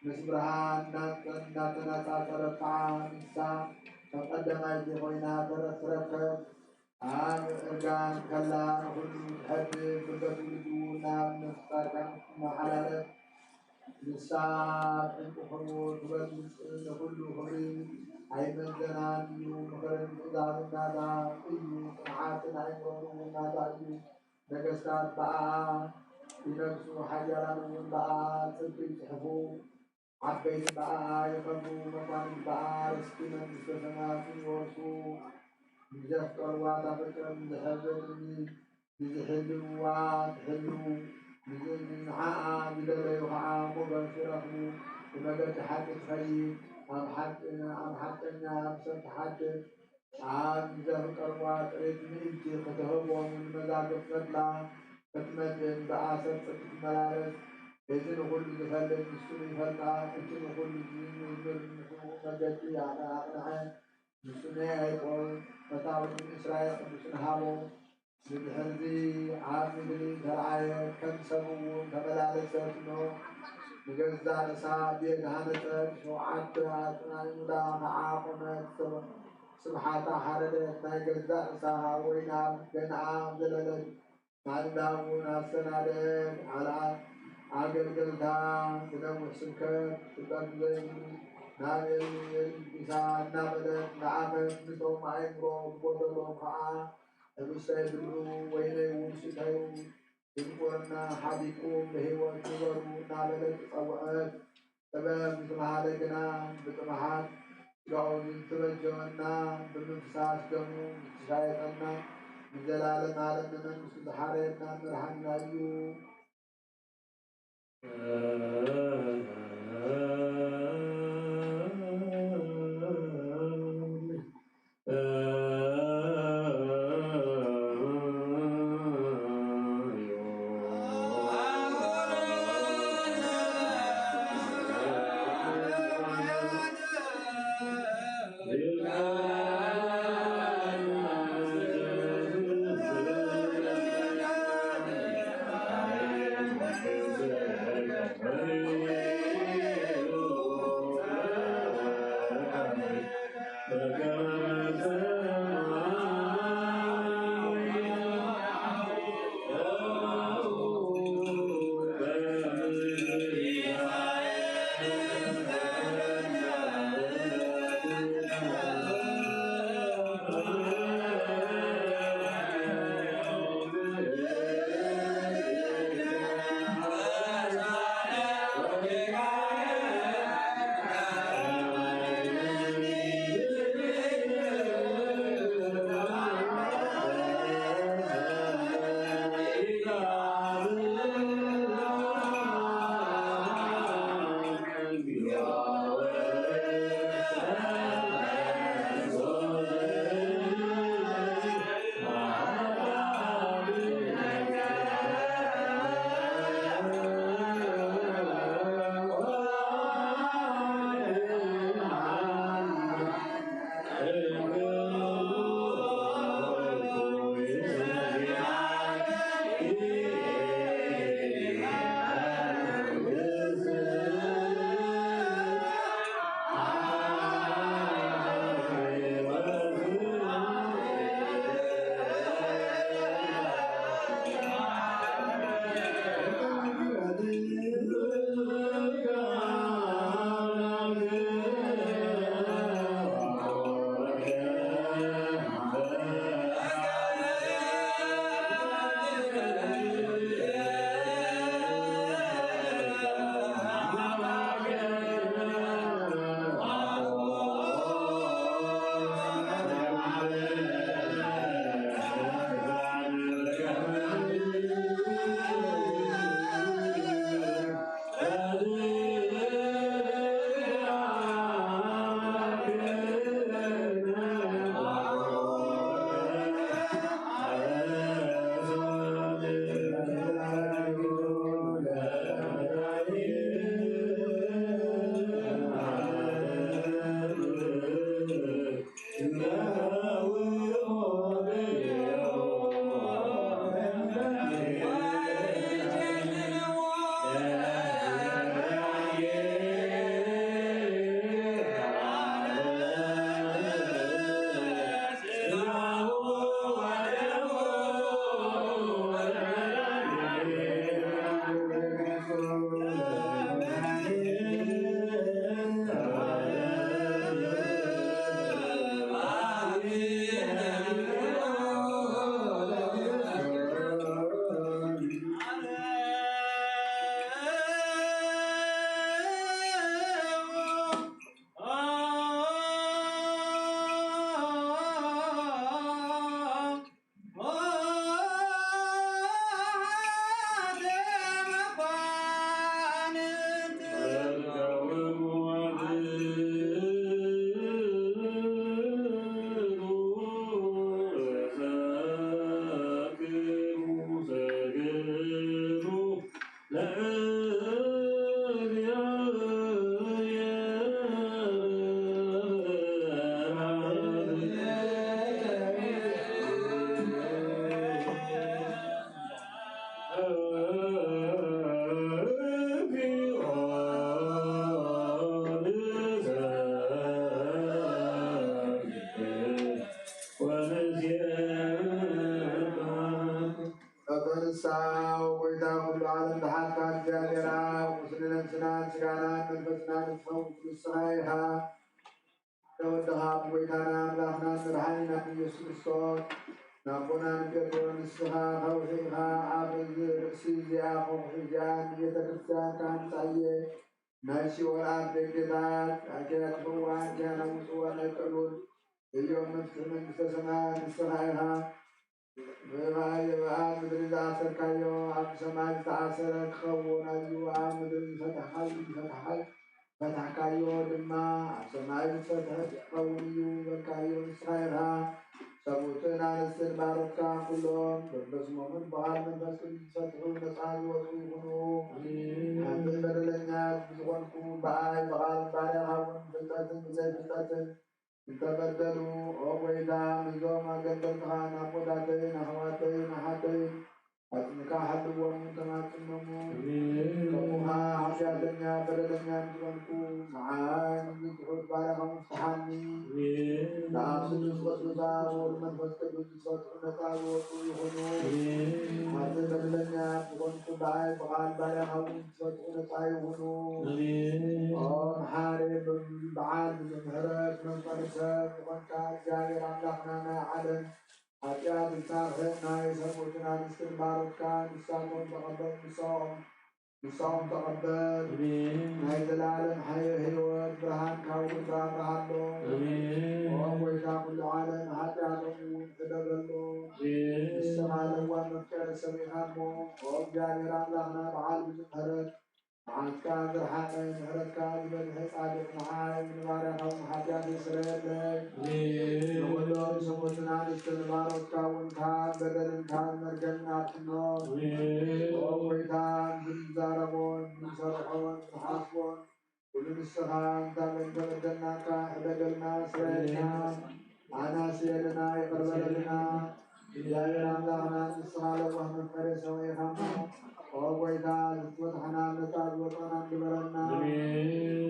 مسبرها ناتنا ترفع نسا فقدم أيدي خوينا تركب عام إرجان كلا كل حد كل تولدونا نفتكر ما حلال نسا أنت خمور تبلس كل خمرين أي من زنان يوم خرج إذا نادا إيو سمعاتنا عمرون نادا إيو نجستات بقى ينقصوا حجرا بقى تبي تحفو عبيت بقى يخبوا مكان بقى رسكنا مستثنات يورسو بجفت الوات فكرا بحبرني بزحلوا تحلوا بزين معاء بدل يوحى مباشرة ومدى حد تخيل أم حدنا أم سنت حد عام زفت الوات ريتني إنتي قتهبوا من مزاق فتلا فتمدن بقى سنت ملارس إذن كل زفلت السني فلنا إذن كل زين يزمر مجدي على أقنعين السنة يقول فتاوى من إسرائيل قدسنا هابو بالحرزي عامل ترعاية كم سبو تملالسة نو نجزا نسا بيجهانة شوعات مدا معاقمة سبحاتا حردت نجزا نسا وينا بنعام دلالت نعلمون السنادات على عقل قلتها تنوح سمكت تبدل نعمل إنسان نعمل نعمل نتوم عمرو بودلو معا المستيبلو ويني ونسيتايو يذكرنا حديكم بهو كبرو نعمل تطوعات تمام مثل هذا بطمحات قعود تبجونا بالنفساس دمو تشايقنا من جلال عالمنا مسجد حارتنا مرحمنا أيوب Sao với ta một đoạn hát ca gia ra một sự nên sanh sigara nên bất nan không sai ha đâu ta học với ta nam la nan rahani nam Yesus Kristus nam bonan ke tuan saha kau ha abad sizia kau hijan kita kerjakan saya nasi orang dekat ajar tuan jangan tuan terus Iyo men sesama Israel وعاد مدري عسر كايو عبد سماج عسر خون أيو عاد مدري فتح كايو دما عبد سماج فتح خونيو وكايو إسرائيلها سبوتنا نسل باركا كلهم بس مؤمن بعد من بس فتحوا نسعى وصوبنوا عند البلدنا بزغنكو باي بغال بارها ونفتاتن زي فتاتن تبدلوا أويدا نزوم أجدل خان أبوداتين أخواتين أحاتين أتنكا حدوا ومتناتنمو كموها عشادنيا بلدنيا نزوانكو معاين نزحوط بارغة مفتحاني نعم سنسوة سوزا والمن فسكدو سوزا نتاو وطويخنو عزي بلدنيا نزوانكو باي بغال بارغة سوزا نتايخنو محارب بعاد المهرات من فرسات وكان جاري رمضنا عدن حتى تسافرنا يسمونا نستنبار كان نسامون تقبل نصوم تقبل نهيد العالم حي هيوت برهان كون برهان وأبويك كل عالم حتى نموت تدبلو السماء لوا مكر سميهامو وجاري رمضنا بعاد المهرات عسكر حقين هركان من صادق معاي من ورقهم حاجات إسرائيل نقولون سموتنا نستنبارك كون كان بدل كان مرجعنا تنور وقيتان بنزاربون بنصرحون بحاسبون كل السخان تمن تبدلنا كبدلنا إسرائيلنا أنا سيدنا يقرب لنا يا الله نسأل وهم فرس ويخمو وقيتان فتحنا نتاج وطنا بلرنا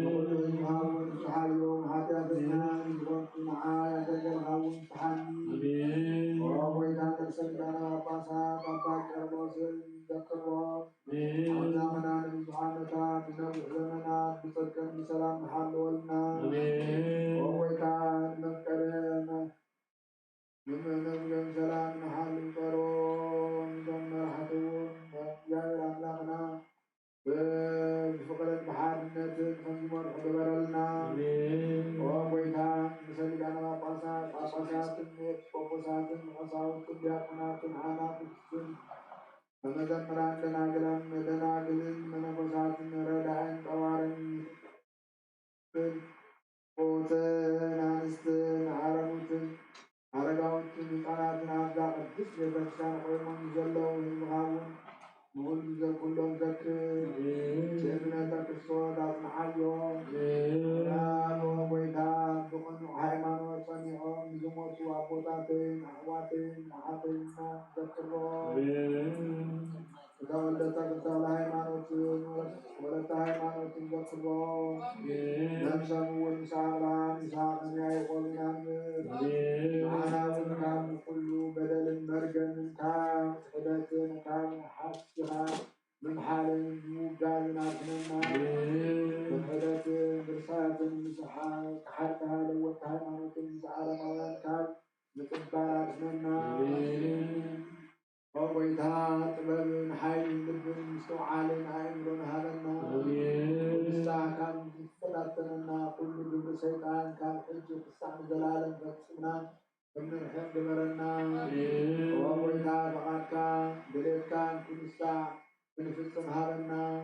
نقول هاون تحيوم حتى بنا نقول معايا تجل هاون تحني وقيتان تسلنا باسا بابا كربوسل ذكروا عزامنا نمتحانتا من وحزمنا بصدق بسلام حلولنا وقيتان نذكرنا من سلام حل قرون دم حتون يا أملاكنا بفقر المحارنة فنمر حضرنا وقيتان مسلقنا باسات النيت وقصات وقصاوت بيقنا تنعانا بكسن فمزمران دنا قلن من قصات ردعين قوارن قوتن عنستن عربوتن አረጋዎችን ሕፃናትን አብዛ ቅዱስ ቤተክርስቲያን ቆይሞን ዘለው ይምሃውን ንሁሉ ዘኩሎም ዘክር እምነተ ክርስቶስ አጽንዓዮ ናኖ ጎይታ ብቕኑዕ ሃይማኖት ጸኒዖም ዝሞቱ አቦታትን ኣሕዋትን ኣሓተይና ዘክሮም ተወለተ ቅጠል ሃይማኖትን ወለተ ሃይማኖትን ዘክሮም ነፍሰምውን ምስ አብርሃም ይስሐቅን ያዕቆብን ያምር معنا كان كل بدل مرجم كان حدث كان حسها من حال موجال ناتنا من حدث برسالة مسحة حتى لو كان على موان كان متبارك منا وقيتها طبب حي لب مستوعال عمر هذا والساعة كان فتاتنا كل جبر سيطان كان حج قصة زلال فكسنا ومن الحمد مرنا وقيتها فقاكا بريكا كل ساعة من فلسم هذا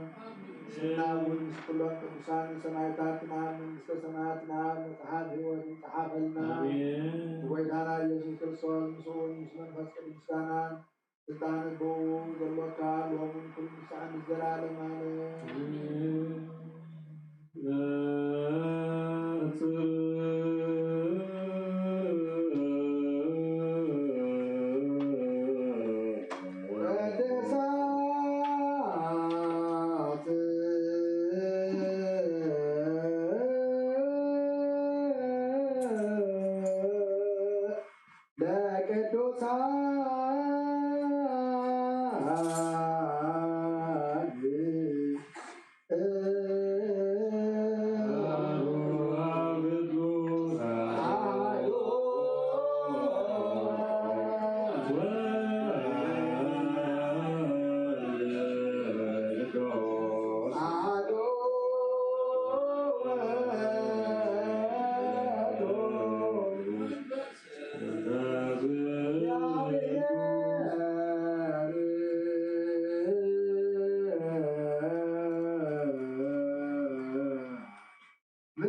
سنا والمسكولون كمسان سمايتاتنا من سمايتنا متحاب هو متحاب لنا وقيتها يسوع كرسول مسؤول مسلم فسك المسكانا سلطان البو ذلوكال ومن كل مسعى الزلال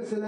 ምስለ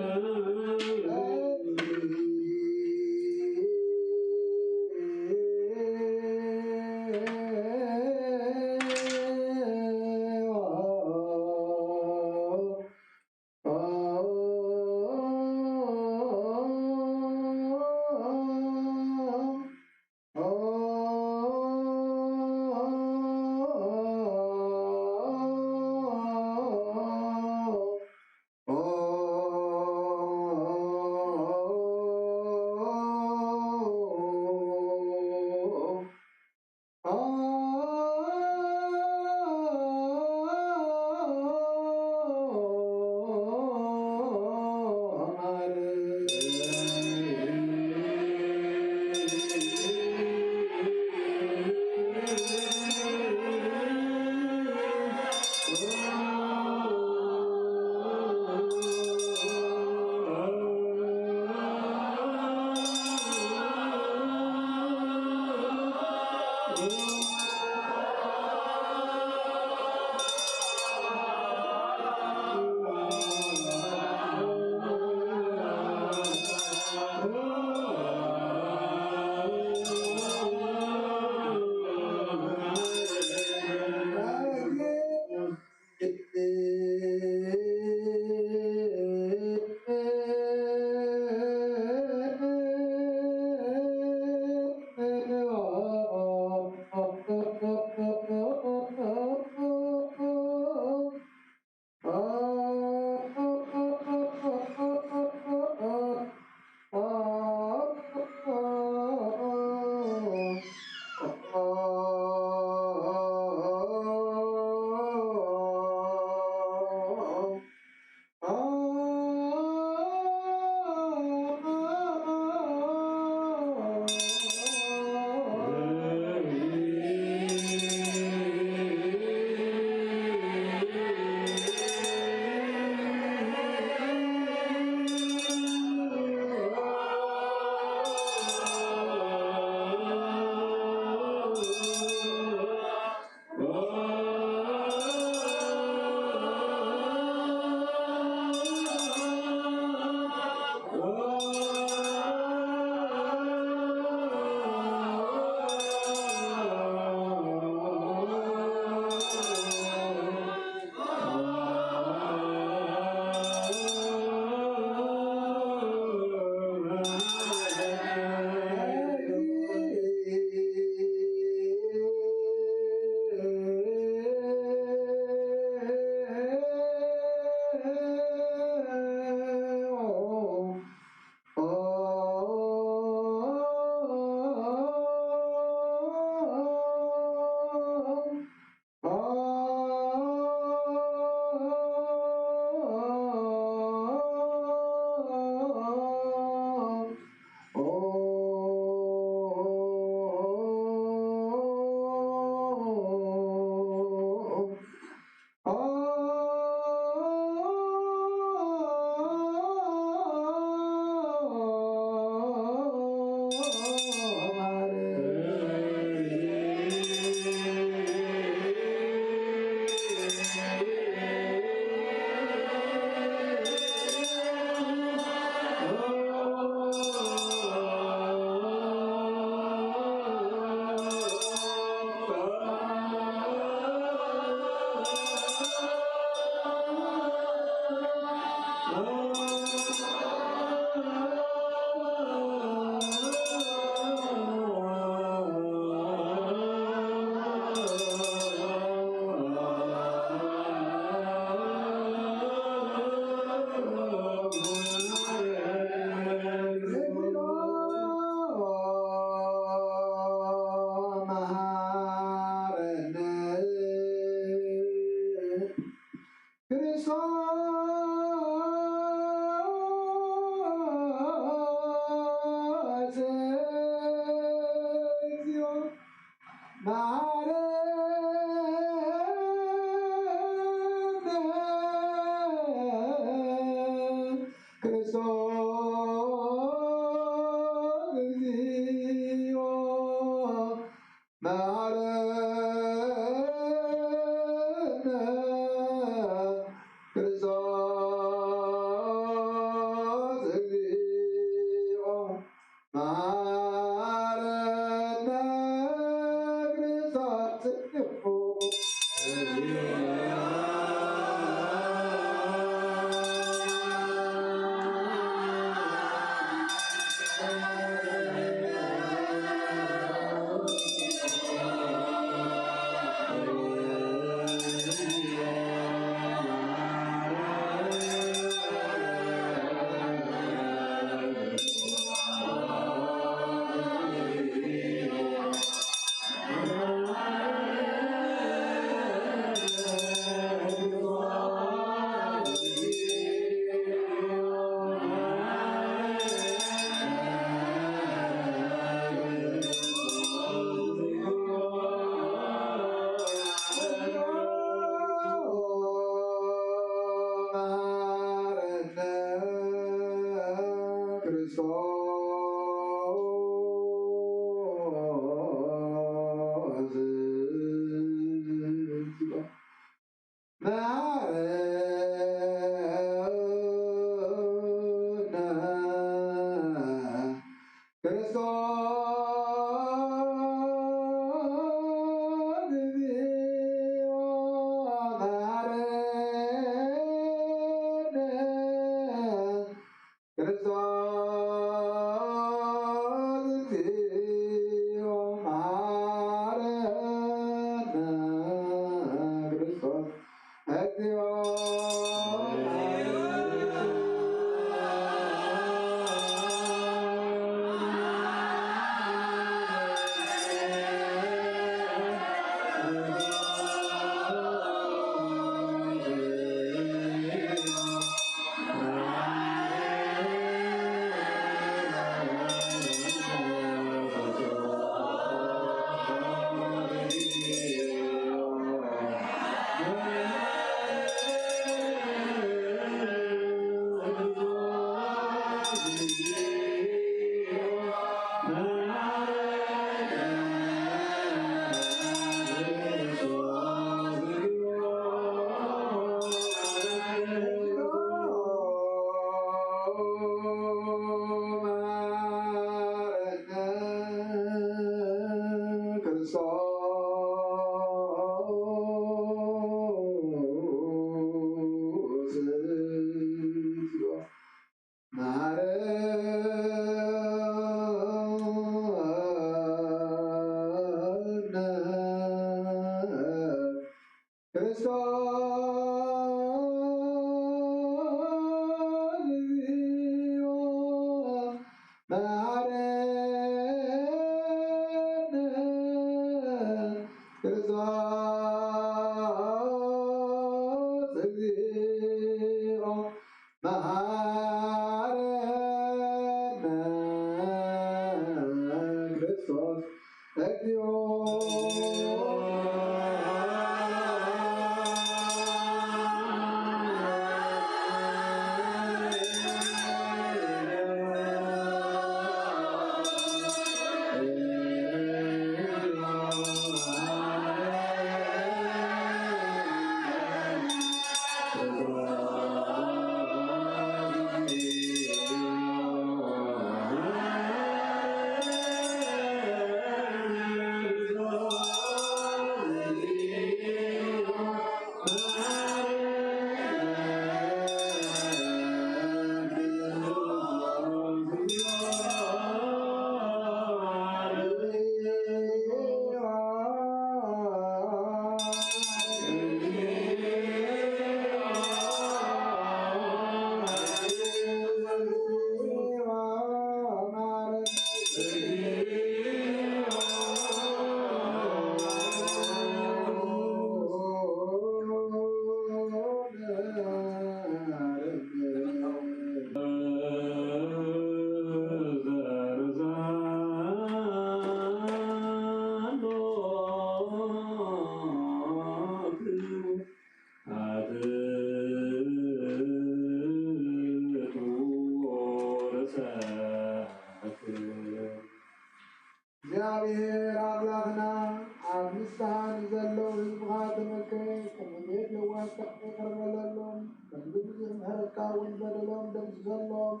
يقربلهم بنجزهم هركا ونبدلهم دمسلهم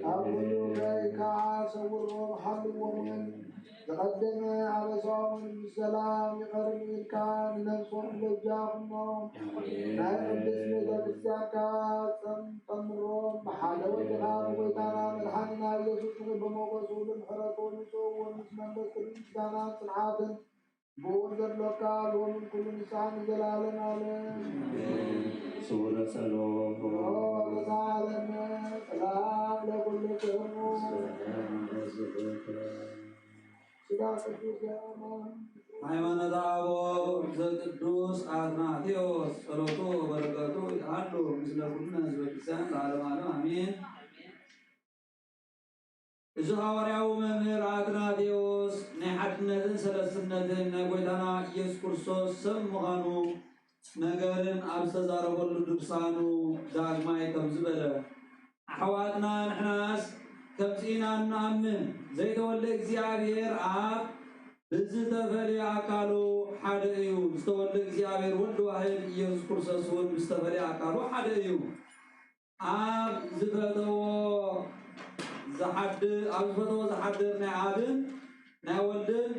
أقولوا كيك عاسورهم حلوهم تقدم على صوم بالسلام يقرب كان ننصر بجاهم لا يقدس بيتك الزكاة تمرهم محل والدغام ويتانا ملحننا يسوس بموقسول الحرق ونسوه ونسمن بسكرين كانت صنعاتهم بوزر لوكال ومن كل نسان جلالنا عليهم سورة سلام سلام لكل كرمون ሃይማኖተ አበው ዘቅዱስ አትናቴዎስ ጸሎቱ በረከቱ ይሃሉ ምስለ ኩልነ ህዝበ ክርስቲያን ለዓለመ ዓለም አሜን። እዚ ሐዋርያዊ መምህር አትናቴዎስ ናይ ሓድነትን ሰለስትነትን ናይ ጎይታና ኢየሱስ ክርስቶስ ሰብ ምዃኑ ነገርን ኣብ ዝተዛረበሉ ድርሳኑ ዳግማይ ከም ዝበለ ኣሕዋትና ንሕናስ ከምዚኢና ንኣምን ዘይተወልደ እግዚአብሔር ኣብ ብዝተፈልየ ኣካሉ ሓደ እዩ። ዝተወልደ እግዚአብሔር ወልድ ዋሕድ ኢየሱስ ክርስቶስ እውን ብዝተፈልየ ኣካሉ ሓደ እዩ። ኣብ ዝፈተዎ ዝሓድር ናይ ኣብን ናይ ወልድን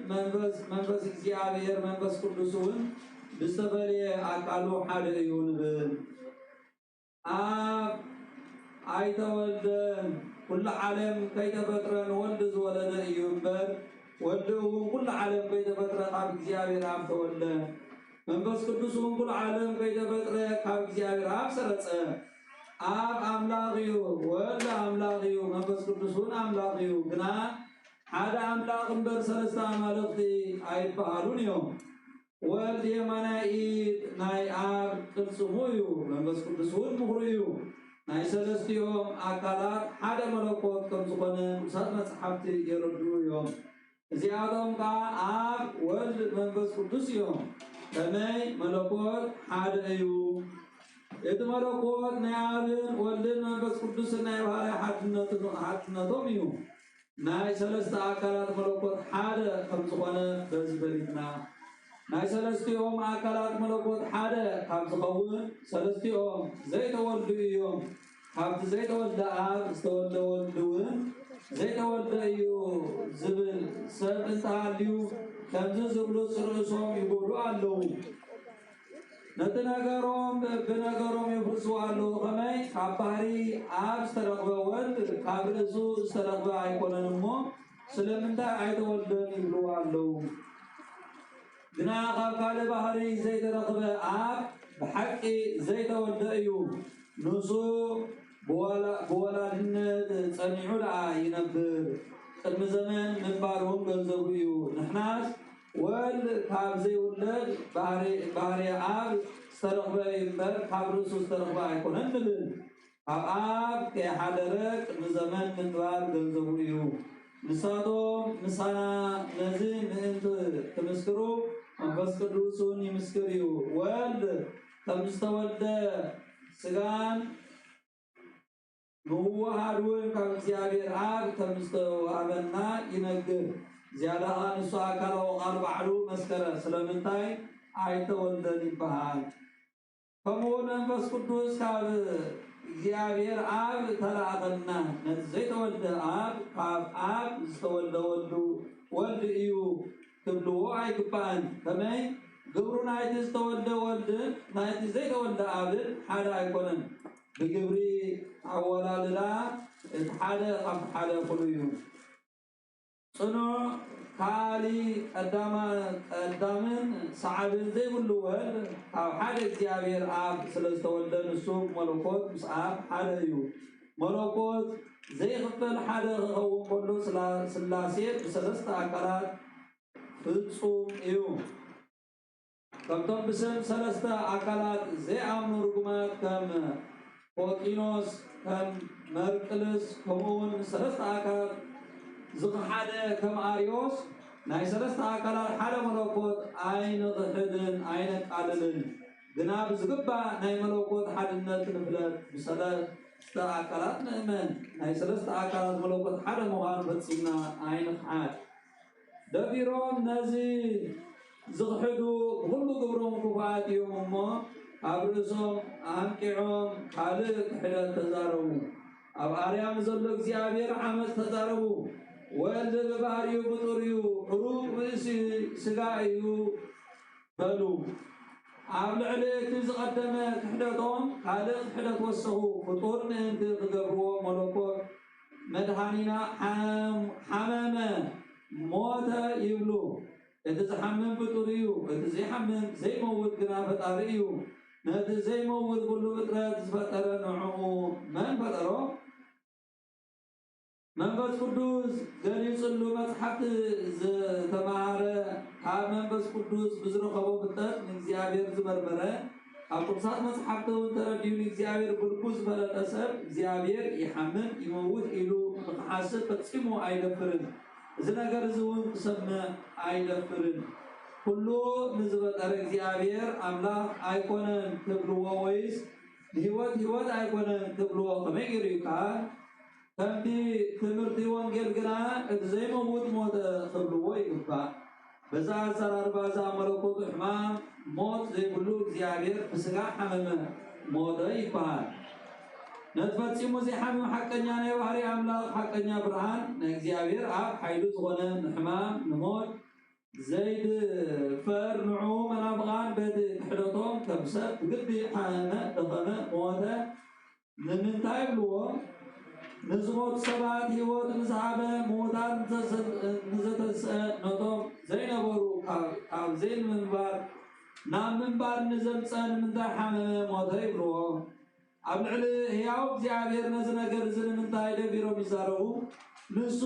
መንፈስ እግዚአብሔር መንፈስ ቅዱስ እውን ብዝተፈልየ ኣካሉ ሓደ እዩ ንብል። ኣብ ኣይተወልደን ኩሉ ዓለም ከይተፈጥረን ወልድ ዝወለደ እዩ እምበር ወልድ እውን ኩሉ ዓለም ከይተፈጥረ ካብ እግዚአብሔር ኣብ ተወልደ። መንፈስ ቅዱስ እውን ኩሉ ዓለም ከይተፈጥረ ካብ እግዚአብሔር ኣብ ሰረፀ። ኣብ ኣምላኽ እዩ፣ ወልድ ኣምላኽ እዩ፣ መንፈስ ቅዱስ እውን ኣምላኽ እዩ። ግና ሓደ ኣምላኽ እምበር ሰለስተ ኣማልኽቲ ኣይበሃሉን እዮም። ወልድ የማናይ ኢድ ናይ ኣብ ቅልጽሙ እዩ፣ መንፈስ ቅዱስ እውን ምኽሩ እዩ። ናይ ሰለስቲኦም ኣካላት ሓደ መለኮት ከም ዝኾነ ቅዱሳት መጽሓፍቲ የረድኡ እዮም። እዚኣቶም ከዓ ኣብ ወልድ መንፈስ ቅዱስ እዮም። ከመይ መለኮት ሓደ እዩ። እቲ መለኮት ናይ ኣብን ወልድን መንፈስ ቅዱስን ናይ ባህርይ ሓድነቶም እዩ። ናይ ሰለስተ ኣካላት መለኮት ሓደ ከም ዝኾነ በዚ ፈሊጥና ናይ ሰለስቲኦም ኣካላት መለኮት ሓደ ካብ ዝኸውን ሰለስቲኦም ዘይተወልዱ እዮም። ካብቲ ዘይተወልደ ኣብ ዝተወልደ ወልድ እውን ዘይተወልደ እዩ ዝብል ሰብ እንተሃልዩ ከምዚ ዝብሉ ርእሶም ይጎድኡ ኣለዉ። ነቲ ነገሮም ብነገሮም ይፍርስዎ ኣለዉ። ከመይ ካብ ባህሪ ኣብ ዝተረኽበ ወልድ ካብ ርእሱ ዝተረኽበ ኣይኮነን እሞ ስለምንታይ ኣይተወልደን ይብልዎ ኣለዉ። ግና ካብ ካልእ ባህሪ ዘይተረኽበ ኣብ ብሓቂ ዘይተወልደ እዩ። ንሱ ብወላድነት ጸኒዑ ደኣ ይነብር። ቅድሚ ዘመን ምንባሮም ገንዘቡ እዩ። ንሕናስ ወልድ ካብ ዘይውለድ ባህሪ ኣብ ዝተረኽበ እምበር ካብ ርእሱ ዝተረኽበ ኣይኮነን ንብል። ካብ ኣብ ከይሓደረ ቅድሚ ዘመን ምንባር ገንዘቡ እዩ። ንሳቶም ምሳና ነዚ ምእንቲ ትምስክሩ መንፈስ ቅዱስ እውን ይምስክር እዩ። ወልድ ከም ዝተወልደ ስጋን ምውሃድ እውን ካብ እግዚአብሔር ኣብ ከም ዝተዋሃበና ይነግር። ዝያዳ ንሱ ኣካላዊ ቃል ባዕሉ መስከረ። ስለምንታይ ኣይተወልደን ይበሃል። ከምኡውን መንፈስ ቅዱስ ካብ እግዚአብሔር ኣብ ተላኣኸልና ነቲ ዘይተወልደ ኣብ ካብ ኣብ ዝተወልደ ወልድ እዩ ትብልዎ ኣይግባእን። ከመይ ግብሩ ናይቲ ዝተወልደ ወልድን ናይቲ ዘይተወልደ ኣብን ሓደ ኣይኮነን። ብግብሪ ኣወላልዳ እቲ ሓደ ካብቲ ሓደ እኹል እዩ። ጽኑዕ ካሊእ ቀዳምን ሰዓብን ዘይብሉ ወልድ ካብ ሓደ እግዚአብሔር ኣብ ስለ ዝተወልደ ንሱ መለኮት ምስ ኣብ ሓደ እዩ። መለኮት ዘይኽፈል ሓደ ክኸውን ከሎ ስላሴ ብሰለስተ ኣካላት ፍጹም እዩ። ከምቶም ብስም ሰለስተ ኣካላት ዘይኣምኑ ርጉማት ከም ፎቂኖስ ከም መርቅልስ ከምኡውን ሰለስተ ኣካላት ዝኽሓደ ከም ኣርዮስ ናይ ሰለስተ ኣካላት ሓደ መለኮት ኣይንኽሕድን ኣይነቃልልን። ግና ብዝግባእ ናይ መለኮት ሓድነት ንፍለጥ። ብሰለስተ ኣካላት ንእመን ናይ ሰለስተ ኣካላት መለኮት ሓደ ምዃኑ ፈፂምና ኣይንኽሓድ። ደፊሮም ነዚ ዝኽሕዱ ብኩሉ ግብሮም ክፉኣት እዮም እሞ أبرزهم أنكعهم خالق حلال تزاربوا أب أريام زلوا እግዚአብሔር عمل تزاربوا ወልድ በባህሪው ፍጡሪው ሩቅ ብእሲ ስጋ እዩ በሉ ኣብ ልዕሊ እቲ ዝቐደመ ክሕደቶም ካልእ ክሕደት ወሰኹ ፍጡር ምእንቲ ክገብርዎ መለኮት መድሃኒና ሓመመ ሞተ ይብሉ እቲ ዝሓምም ፍጡር እዩ እቲ ዘይሓምም ዘይመውት ግና ፈጣሪ እዩ ነቲ ዘይመውት ኩሉ ፍጥረት ዝፈጠረ ንዕኡ መን ፈጠሮ መንፈስ ቅዱስ ገሊፅሉ መፅሓፍቲ ዝተማሃረ ካብ መንፈስ ቅዱስ ብዝረኸቦ ፍልጠት ንእግዚአብሔር ዝመርመረ ኣብ ቅዱሳት መፅሓፍቲ እውን ተረዲኡ ንእግዚአብሔር ብልቡ ዝፈለጠ ሰብ እግዚአብሔር ይሓምም ይመውት ኢሉ ንክሓስብ ፈፂሙ ኣይደፍርን እዚ ነገር እዚ እውን ክሰምዕ ኣይደፍርን ኩሉ ንዝፈጠረ እግዚአብሔር ኣምላኽ ኣይኮነን ትብልዎ ወይስ ህይወት ኣይኮነን ትብልዎ ከመይ ገይሩ እዩ ከዓ ከምቲ ትምህርቲ ወንጌል ግና እቲ ዘይመውት ሞተ ክብልዎ ይግባእ በዛ ኣሰራርባ እዛ መለኮቱ ሕማም ሞት ዘይብሉ እግዚአብሔር ብስጋ ሓመመ ሞተ ይበሃል ነቲ ፈፂሙ ዘይሓምም ሓቀኛ ናይ ባህሪ ኣምላኽ ሓቀኛ ብርሃን ናይ እግዚአብሔር ኣብ ሓይሉ ዝኾነ ንሕማም ንሞት ዘይድፈር ንዑ መናፍቃን በቲ ክሕደቶም ከም ሰብ ብግዲ ሓመ ደኸመ ሞተ ንምንታይ ይብልዎ ንዝሞቱ ሰባት ህይወት ንዝሃበ ምዉታን ንዘተስአ ነቶም ዘይነበሩ ካብ ዘይምንባር ናብ ምንባር ንዘምፀ ንምንታይ ሓመመ ሞተ ይብልዎ ኣብ ልዕሊ ህያው እግዚአብሔር ነዚ ነገር እዚ ንምንታይ ደቢሮም ይዛረቡ ንሱ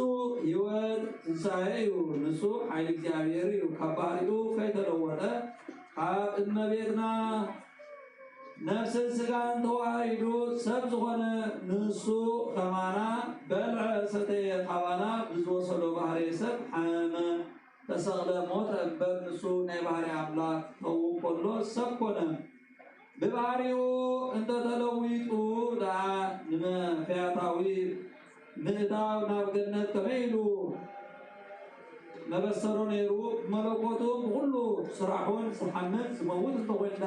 ህይወት ትንሣኤ እዩ ንሱ ሓይሊ እግዚአብሔር እዩ ካብ ባህሪኡ ከይተለወጠ ካብ እመቤትና ነፍስን ስጋን ተዋሂዱ ሰብ ዝኾነ ንሱ ከማና በልዐ ሰተየ ካባና ብዝወሰዶ ባህሪ ሰብ ሓመመ ተሰቕለ ሞተ እምበር ንሱ ናይ ባህሪ ኣምላክ ክኸውን ከሎ ሰብ ኮነ ብባህሪኡ እንተተለዊጡ ደኣ ንመፍያታዊ ምእታው ናብ ገነት ከመይ ኢሉ መበሰሮ ነይሩ መለኮቱ ብኩሉ ስራሑን ዝሓምም ዝመውት እንተኮይንዳ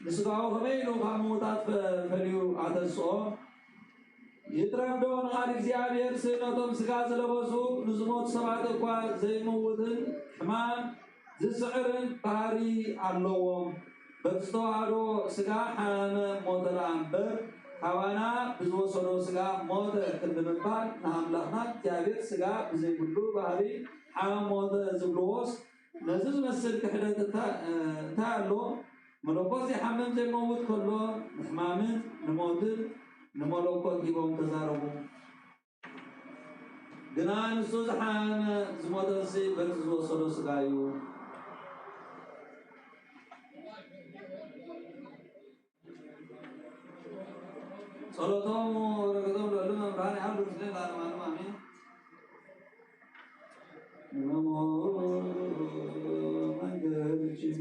ንስጋው ከመይ ኢሉ ካብ ምዉታት ፈልዩ ኣተስኦ ይትረፍዶ ንኻል እግዚአብሔር ስእነቶም ስጋ ዝለበሱ ንዝሞቱ ሰባት እኳ ዘይመውትን ሕማም ዝስዕርን ባህሪ ኣለዎም በቲ ዝተዋህዶ ስጋ ሓመመ ሞተ ደኣ እምበር ካባና ብዝወሰዶ ስጋ ሞተ ክንምባል ንኣምላኽና እግዚአብሔር ስጋ ብዘይብሉ ባህሪ ሓመመ ሞተ ዝብልዎስ ነዚ ዝመስል ክሕደት እንታይ ኣሎ መለኮት ዘይሓምም ዘይመውት ከሎ ንሕማምን ንሞትን ንመለኮት ሂቦም ተዛረቡ ግና ንሱ ዝሓመመ ዝሞተንሲ በቲ ዝወሰዶ ስጋ እዩ ጸሎቶም ረገቶም ለሉ መምራን ያሉ ምስልን ላለማንም አሜን ነሞ መንገድ ችኑ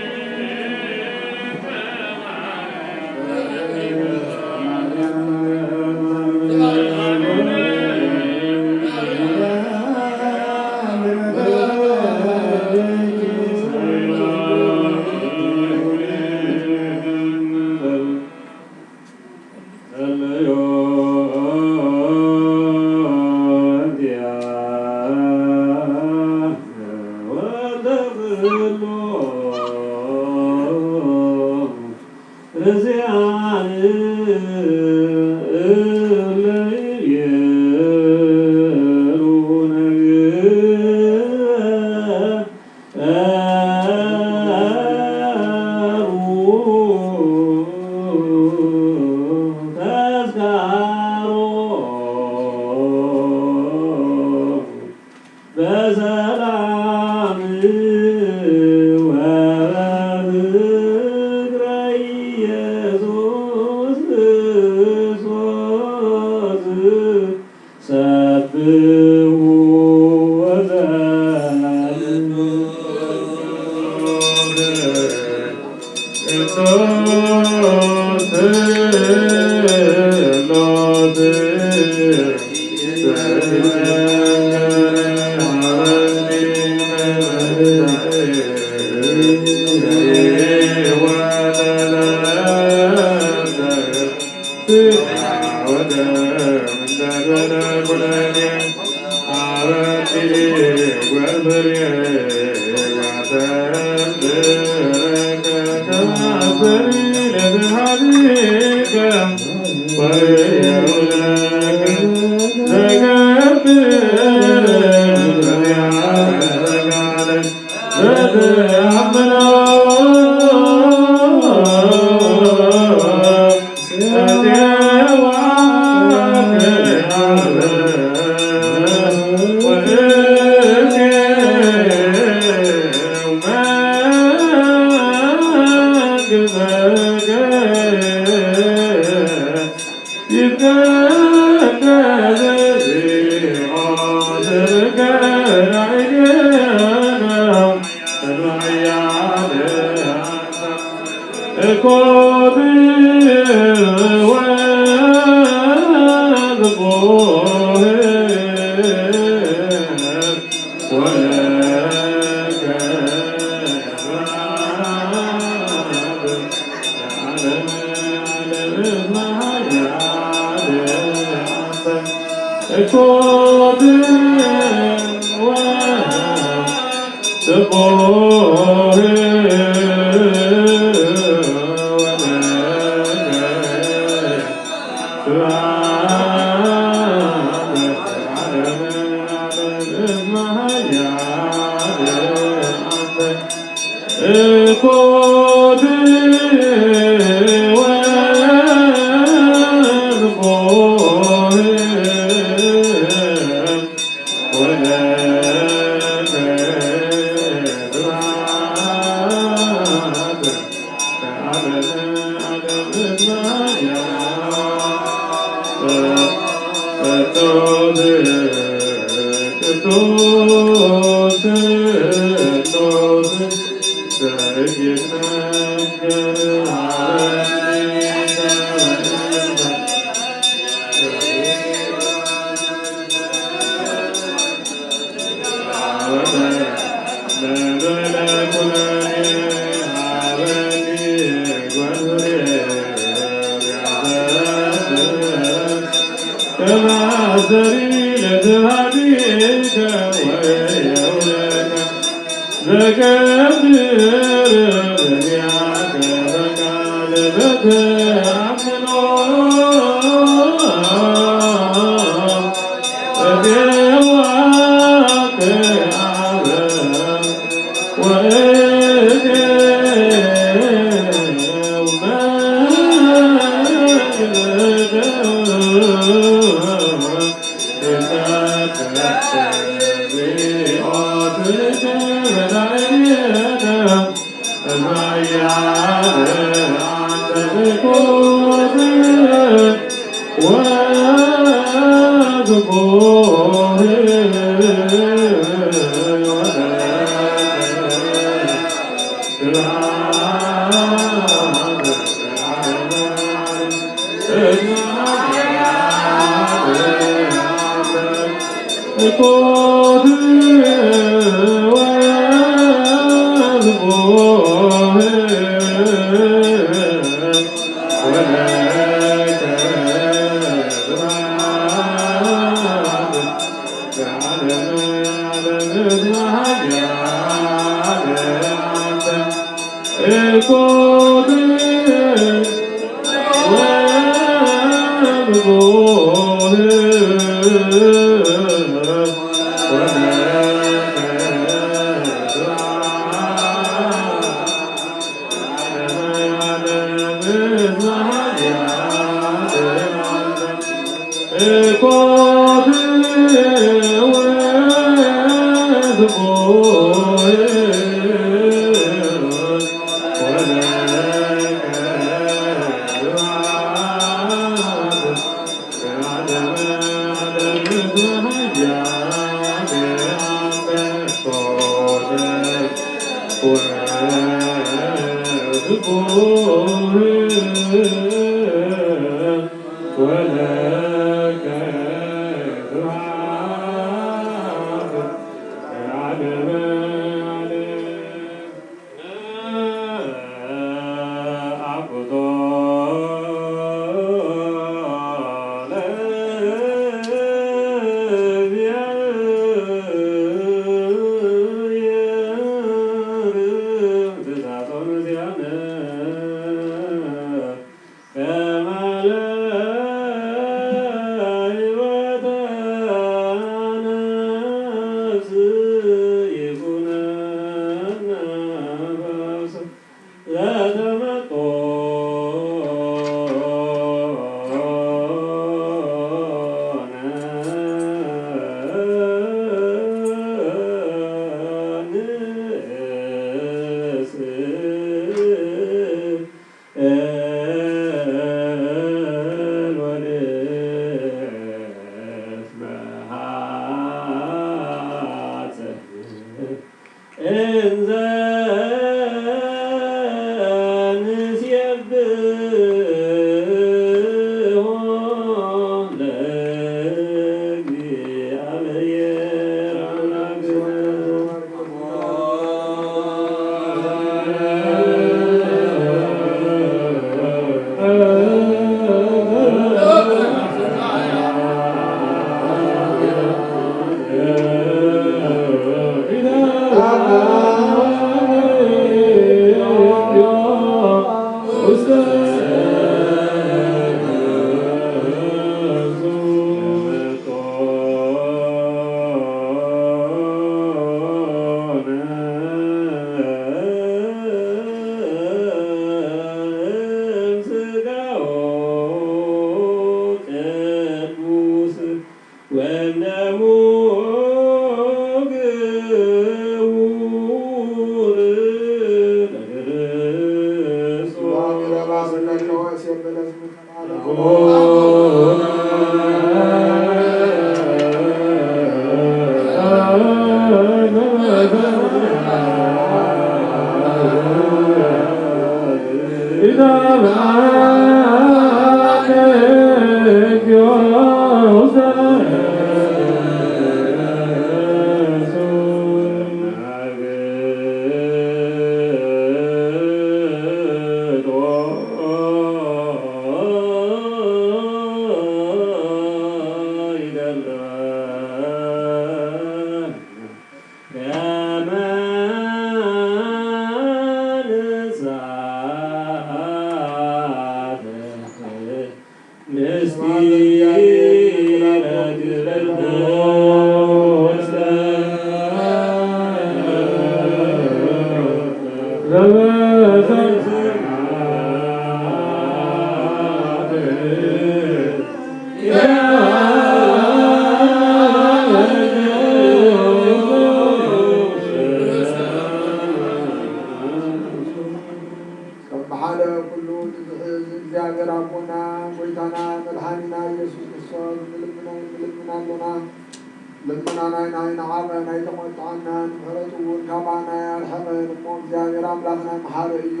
ናናይ ናይ ንዓበ ናይ ተቆጣዕና ንምህረቱ እውን ካባና ያርሐመን እሞ እግዚአብሔር አምላክና መሓሪ እዩ።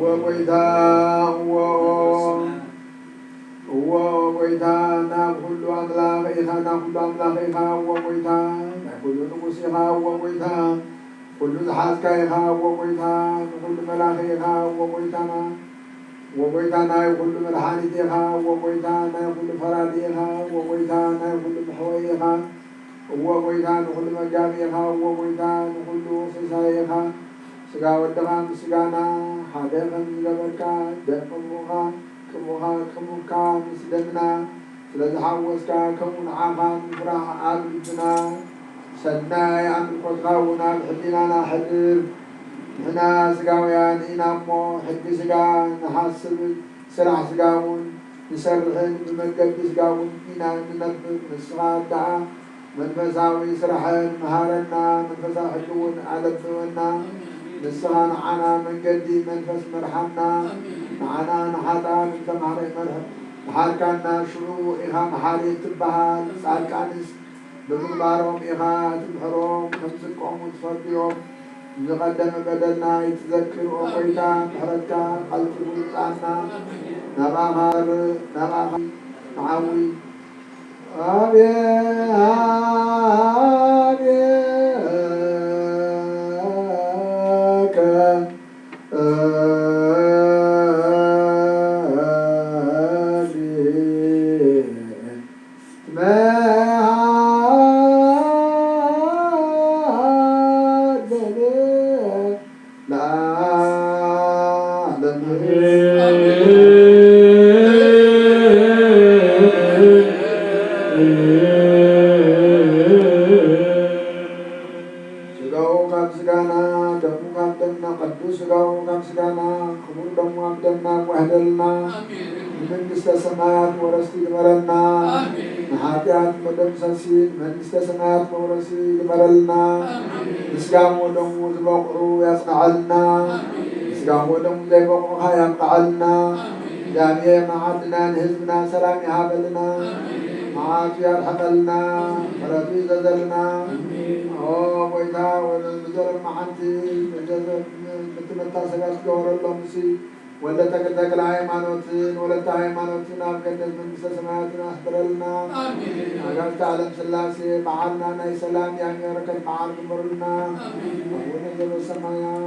ወጎይታ ወጎይታ ናብ ሁሉ አምላክ ኢኻ ናብ ሁሉ አምላክ ኢኻ ወጎይታ ናይ ሁሉ ንጉስ ኢኻ ወጎይታ ሁሉ ዝሓዝካ ኢኻ ወጎይታ ንኩሉ መላኺ ኢኻ ወጎይታና ወጎይታ ናይ ሁሉ መድሓኒት ኢኻ ወጎይታ ናይ ሁሉ ፈራዲ ኢኻ ወጎይታ ናይ ሁሉ መሕወይ ኢኻ ወጎይታ ንኩሉ መጋቢ ኢኻ ወጎይታ ንኩሉ ስሳይ ኢኻ ስጋ ወድኻ ምስጋና ሓደ ከም ዝገበርካ ደቅሙኻ ቅሙካ ምስ ደምና ስለዝሓወስካ ከምኡ ንዓኻ ምፍራሕ ኣብ ልብና ሰናይ ኣምልኮትካ እውን ኣብ ሕሊናና ሕድር ንሕና ስጋውያን ኢና እሞ ሕጊ ስጋ ንሓስብ ስራሕ ስጋ እውን ንሰርሕን ብመገዲ ስጋ እውን ኢና ንነብር ንስኻ ደኣ መንፈሳዊ ስራሕን መሃረና መንፈሳዊ ሕጊ እውን ኣለብወና ንስኻ ንዓና መንገዲ መንፈስ መርሓና ንዓና ንሓጣን እንተማሃረ መርሕ መሓርካና ሽዑ ኢኻ መሓሪ ትበሃል ጻድቃንስ ብምግባሮም ኢኻ ትምሕሮም ከም ዝቆሙ ትፈርድዮም ዝቐደመ በደልና ይትዘክር ቆይታ ምሕረትካ ቃልቲ ውፃና ናብኣኻ ንዓዊ መንግስተ ሰማያት ወረስቲ ግበረልና ንኃጢአት መደምሰሲ መንግስተ ሰማያት መውረሲ ግበረልና ምስጋም ወደሙ ዝበቁዑ ያጽንዐልና ምስጋም ወደሙ ዘይበቁዑ ያብቅዐልና እግዚአብሔር መዓድና ንህዝብና ሰላም ይሃበልና መዓቱ ያርሐቀልና ምሕረቱ ይዘዘልና ጎይታ ብዘለም መዓንቲ መታሰቢያ ትገበረሎም እሲ ወለተ ተክለ ሃይማኖትን ወለተ ሃይማኖትን ኣብ ገነት መንግስተ ሰማያትን አስበረልና አጋዕዝተ ዓለም ሥላሴ በዓልና ናይ ሰላም ያሚረከብ በዓል ግበሩልና አቡነ ዘበሰማያት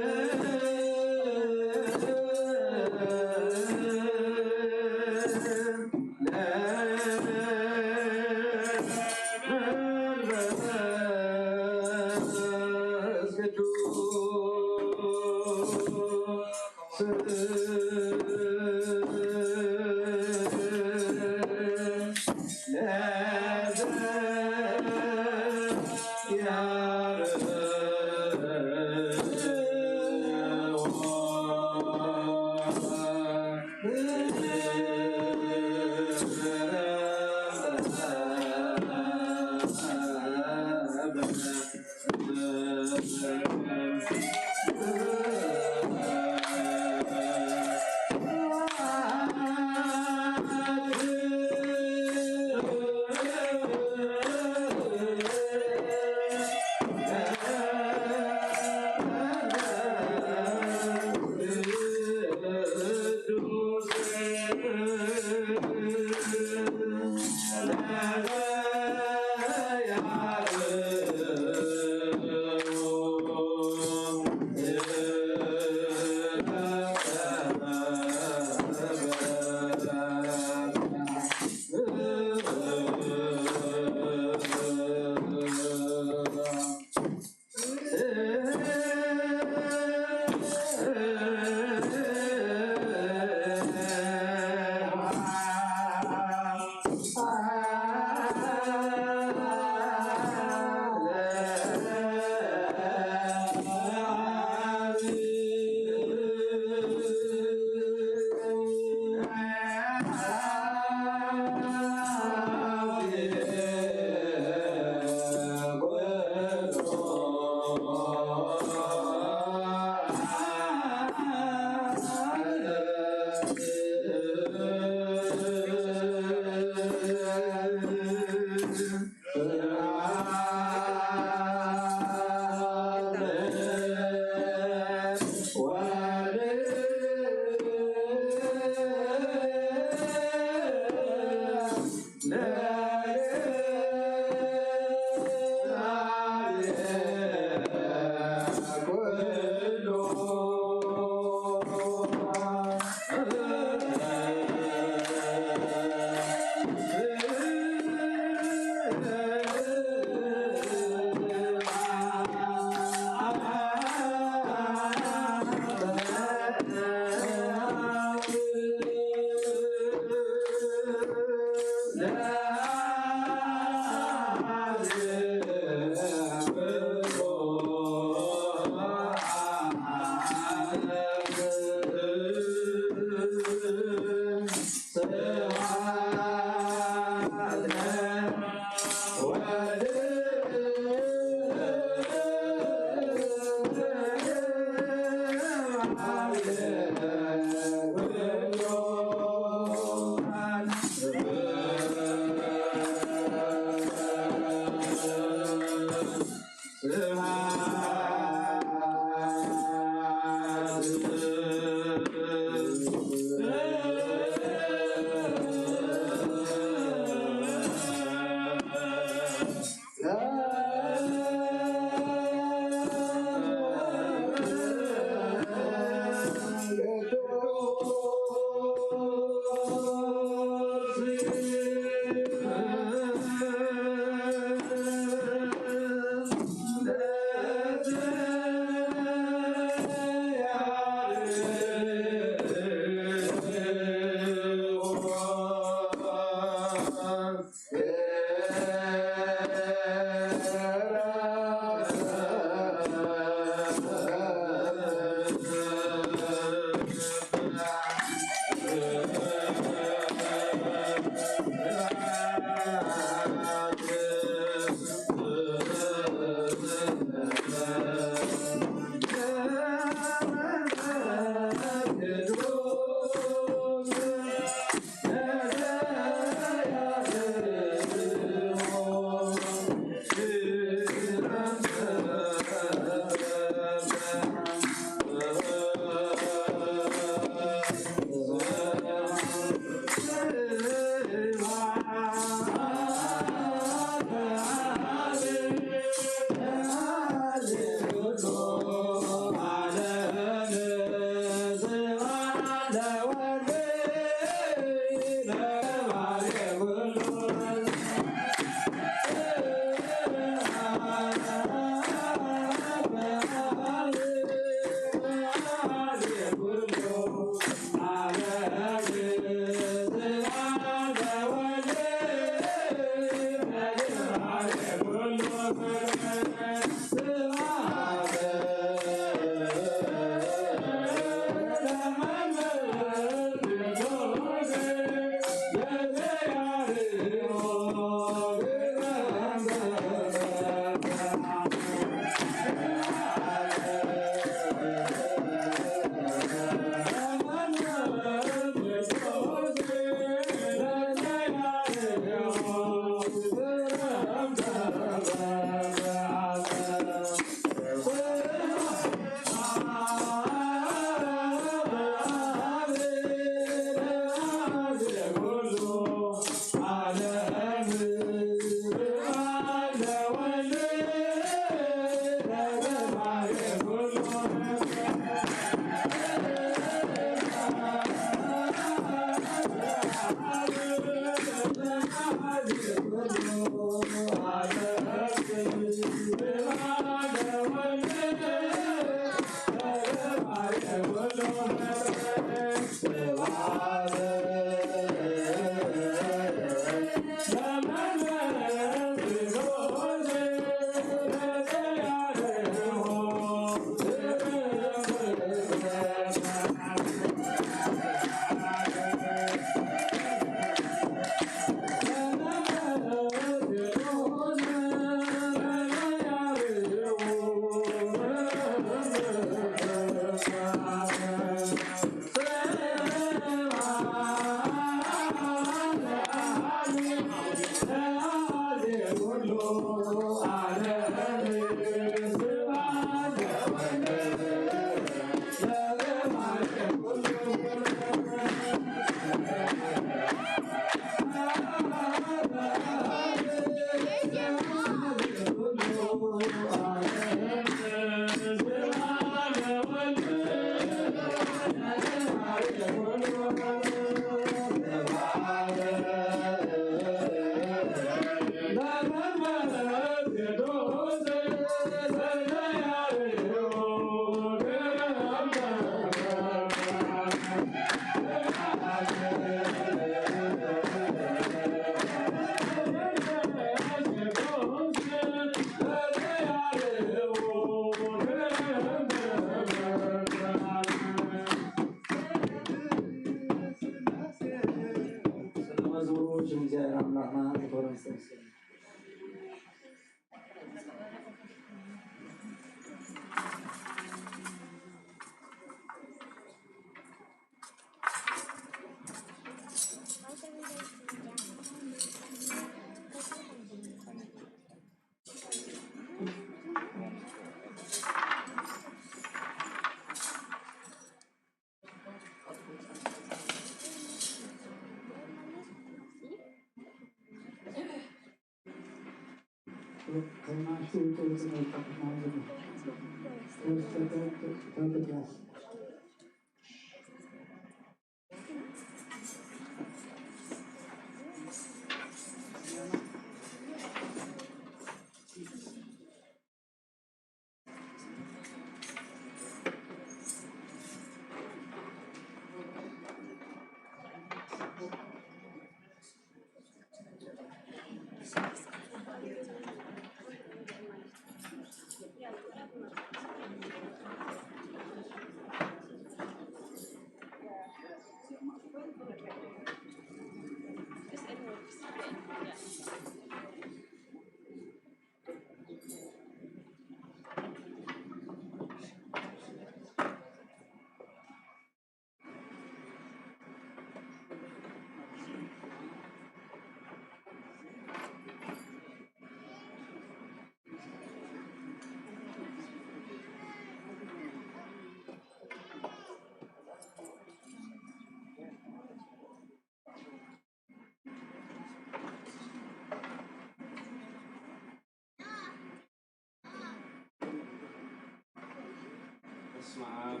በስመ አብ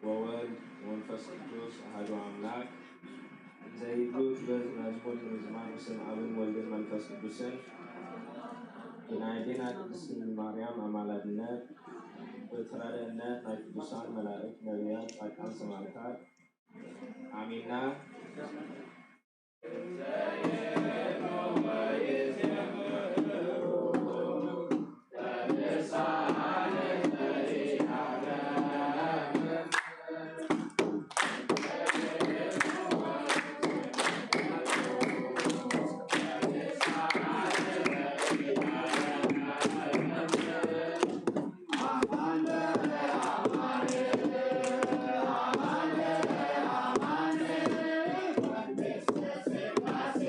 ወወልድ ወመንፈስ ቅዱስ አሐዱ አምላክ ዘይብሉት በዝመዝሙር ዝማሬ ስም አብን ወልድን መንፈስ ቅዱስን የናይዴና ቅድስት ድንግል ማርያም አማላጅነት በተራዳኢነት ናይ ቅዱሳን መላእክት ነቢያት ጻድቃን ሰማዕታት አሜንና Amen.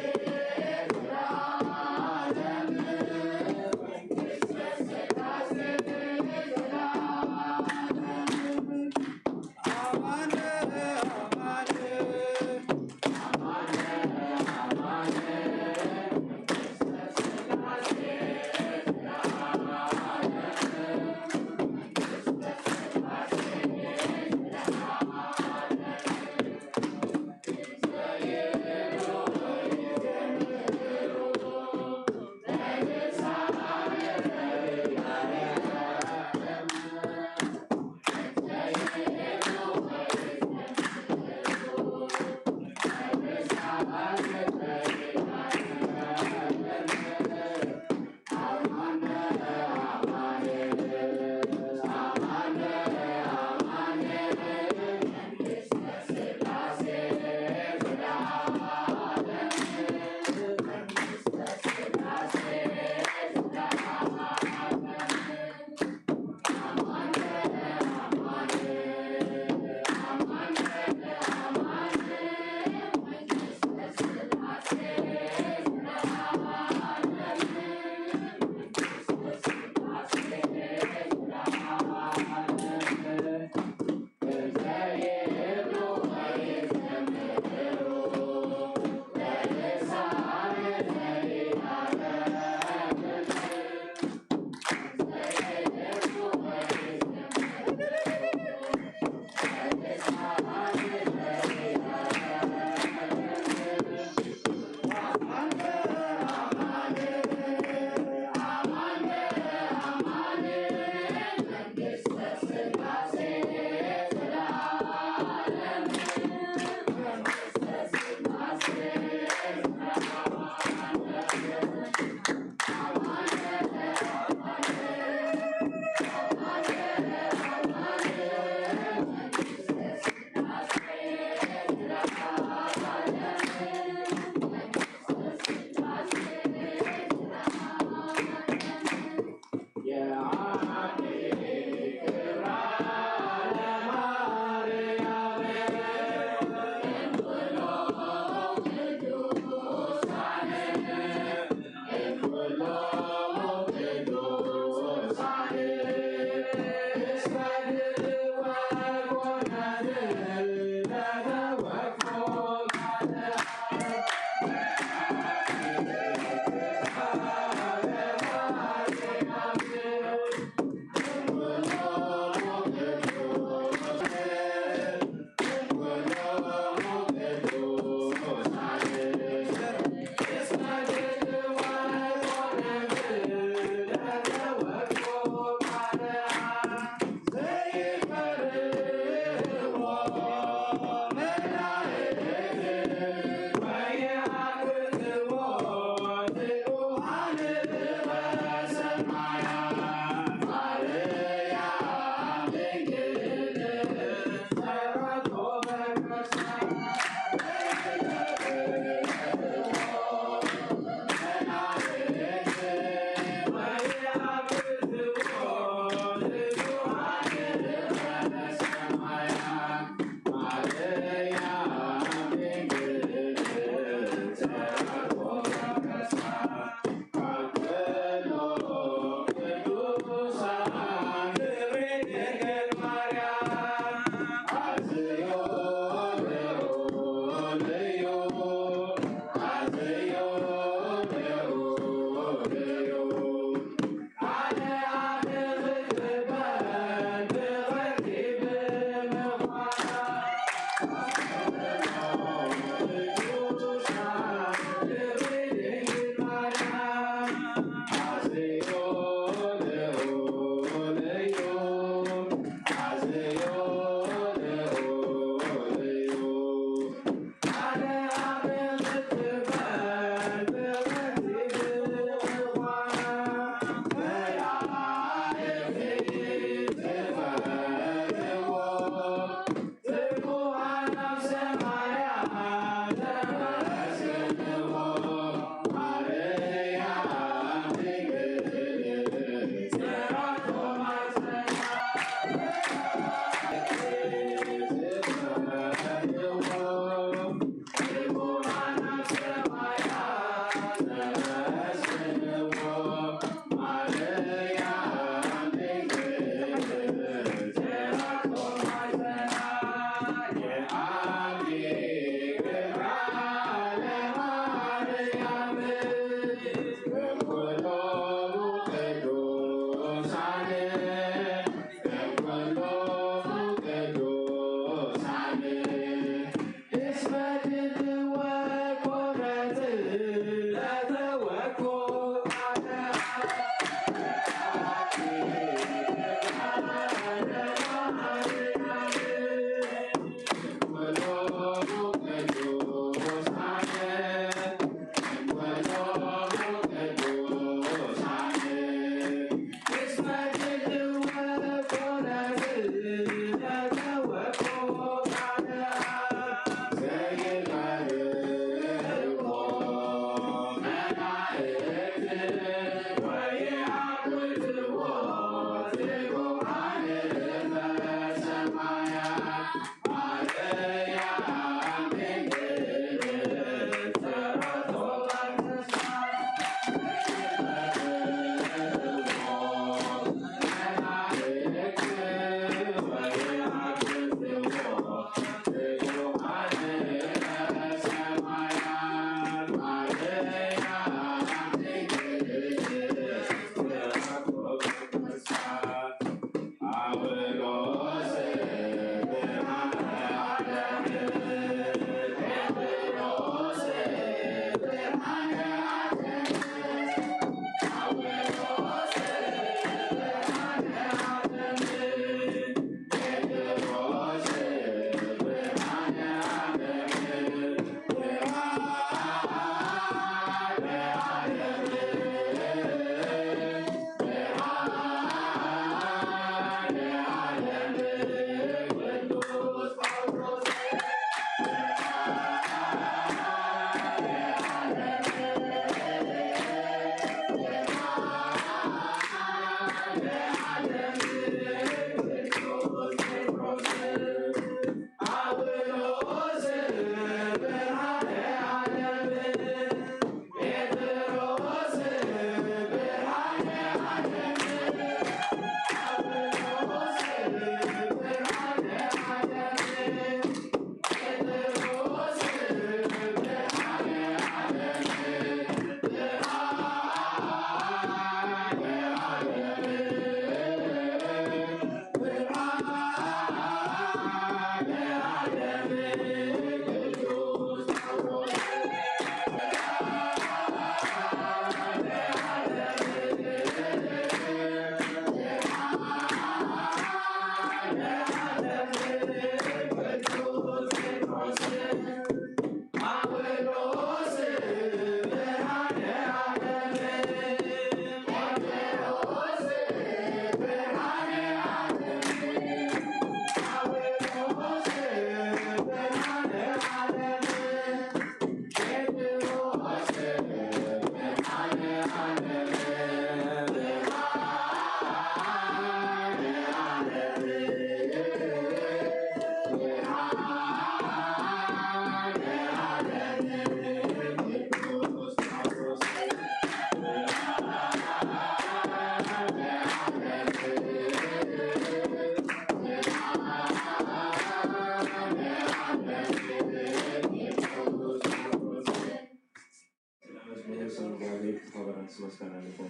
زيت خبرا سمسكنا لكم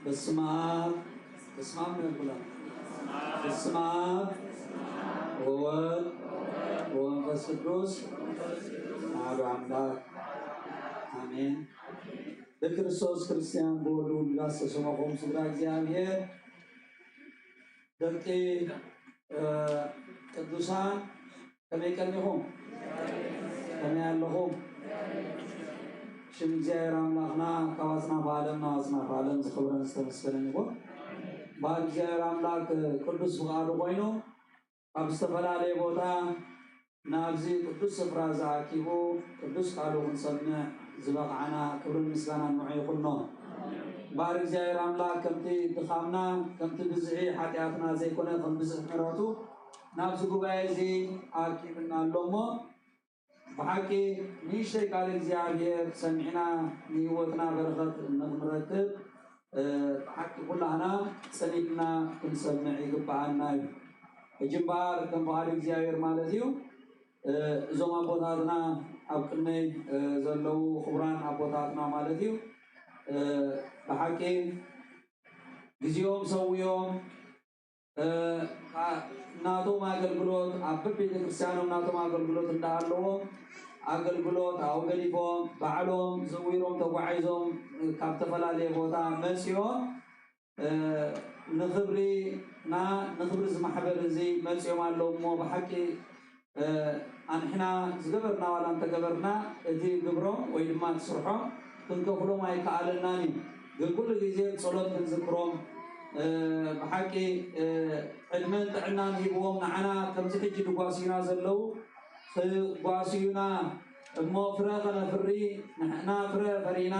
በስመ አብ من البلاد በስመ አብ ወወልድ ወመንፈስ ቅዱስ አሐዱ አምላክ አሜን። በክርስቶስ ክርስቲያን በወልዱ ላስተሰማኹም ስድራ እግዚአብሔር ደቂ ቅዱሳን ከመይ ቀኒኹም ከመይ ኣለኹም ሽም እግዚአብሔር አምላክና ካዋስና በዓለም ናዋስና በዓለም ዝኽብረን ዝተመስገነን ይኹን። ባህል እግዚአብሔር አምላክ ቅዱስ ፍቃዱ ኮይኑ ኣብ ዝተፈላለየ ቦታ ናብዚ ቅዱስ ስፍራ ዝኣኪቡ ቅዱስ ቃሉ ክንሰምዕ ዝበቕዓና ክብርን ምስጋናን ንዑ ይኹኖ። ባህል እግዚአብሔር አምላክ ከምቲ ድኻምና ከምቲ ብዝሒ ሓጢኣትና ዘይኮነ ከም ብዝሕ ምሕረቱ ናብዚ ጉባኤ እዚ ኣኪብና ኣሎ እሞ ብሓቂ ንእሽተይ ቃል እግዚአብሔር ሰሚዕና ንህይወትና በረኸት ንኽንረክብ ብሓቂ ኩላህና ፀኒዕና ክንሰምዕ ይግባአና እዩ። ሕጂ እምበኣር ከም በዓል እግዚአብሔር ማለት እዩ እዞም ኣቦታትና ኣብ ቅድመይ ዘለው ክቡራን ኣቦታትና ማለት እዩ ብሓቂ ግዚኦም ሰውዮም ናቶም ኣገልግሎት ኣብ ቤተክርስትያኖም ናቶም ኣገልግሎት እንዳሃለዎም ኣገልግሎት ኣውገሊፎም ባዕሎም ዘዊሮም ተጓዒዞም ካብ ዝተፈላለየ ቦታ መፅኦም ንክብሪና ንክብሪ ዝማሕበር እዚ መፅኦም ኣለዉ እሞ ብሓቂ ኣንሕና ዝገበርና ዋላ እንተገበርና እቲ ግብሮም ወይ ድማ ትስርሖም ክንከፍሎም ኣይከኣለናን እዩ። ግን ኩሉ ግዜ ብፀሎት ክንዝክሮም ብሓቂ ዕድመን ጥዕናን ሂብዎም ንዓና ከምዚ ሕጂ ድጓስዩና ዘለው ጓስዩና እሞ ፍረ ከነፍሪ ንሕና ፍረ ፈሪና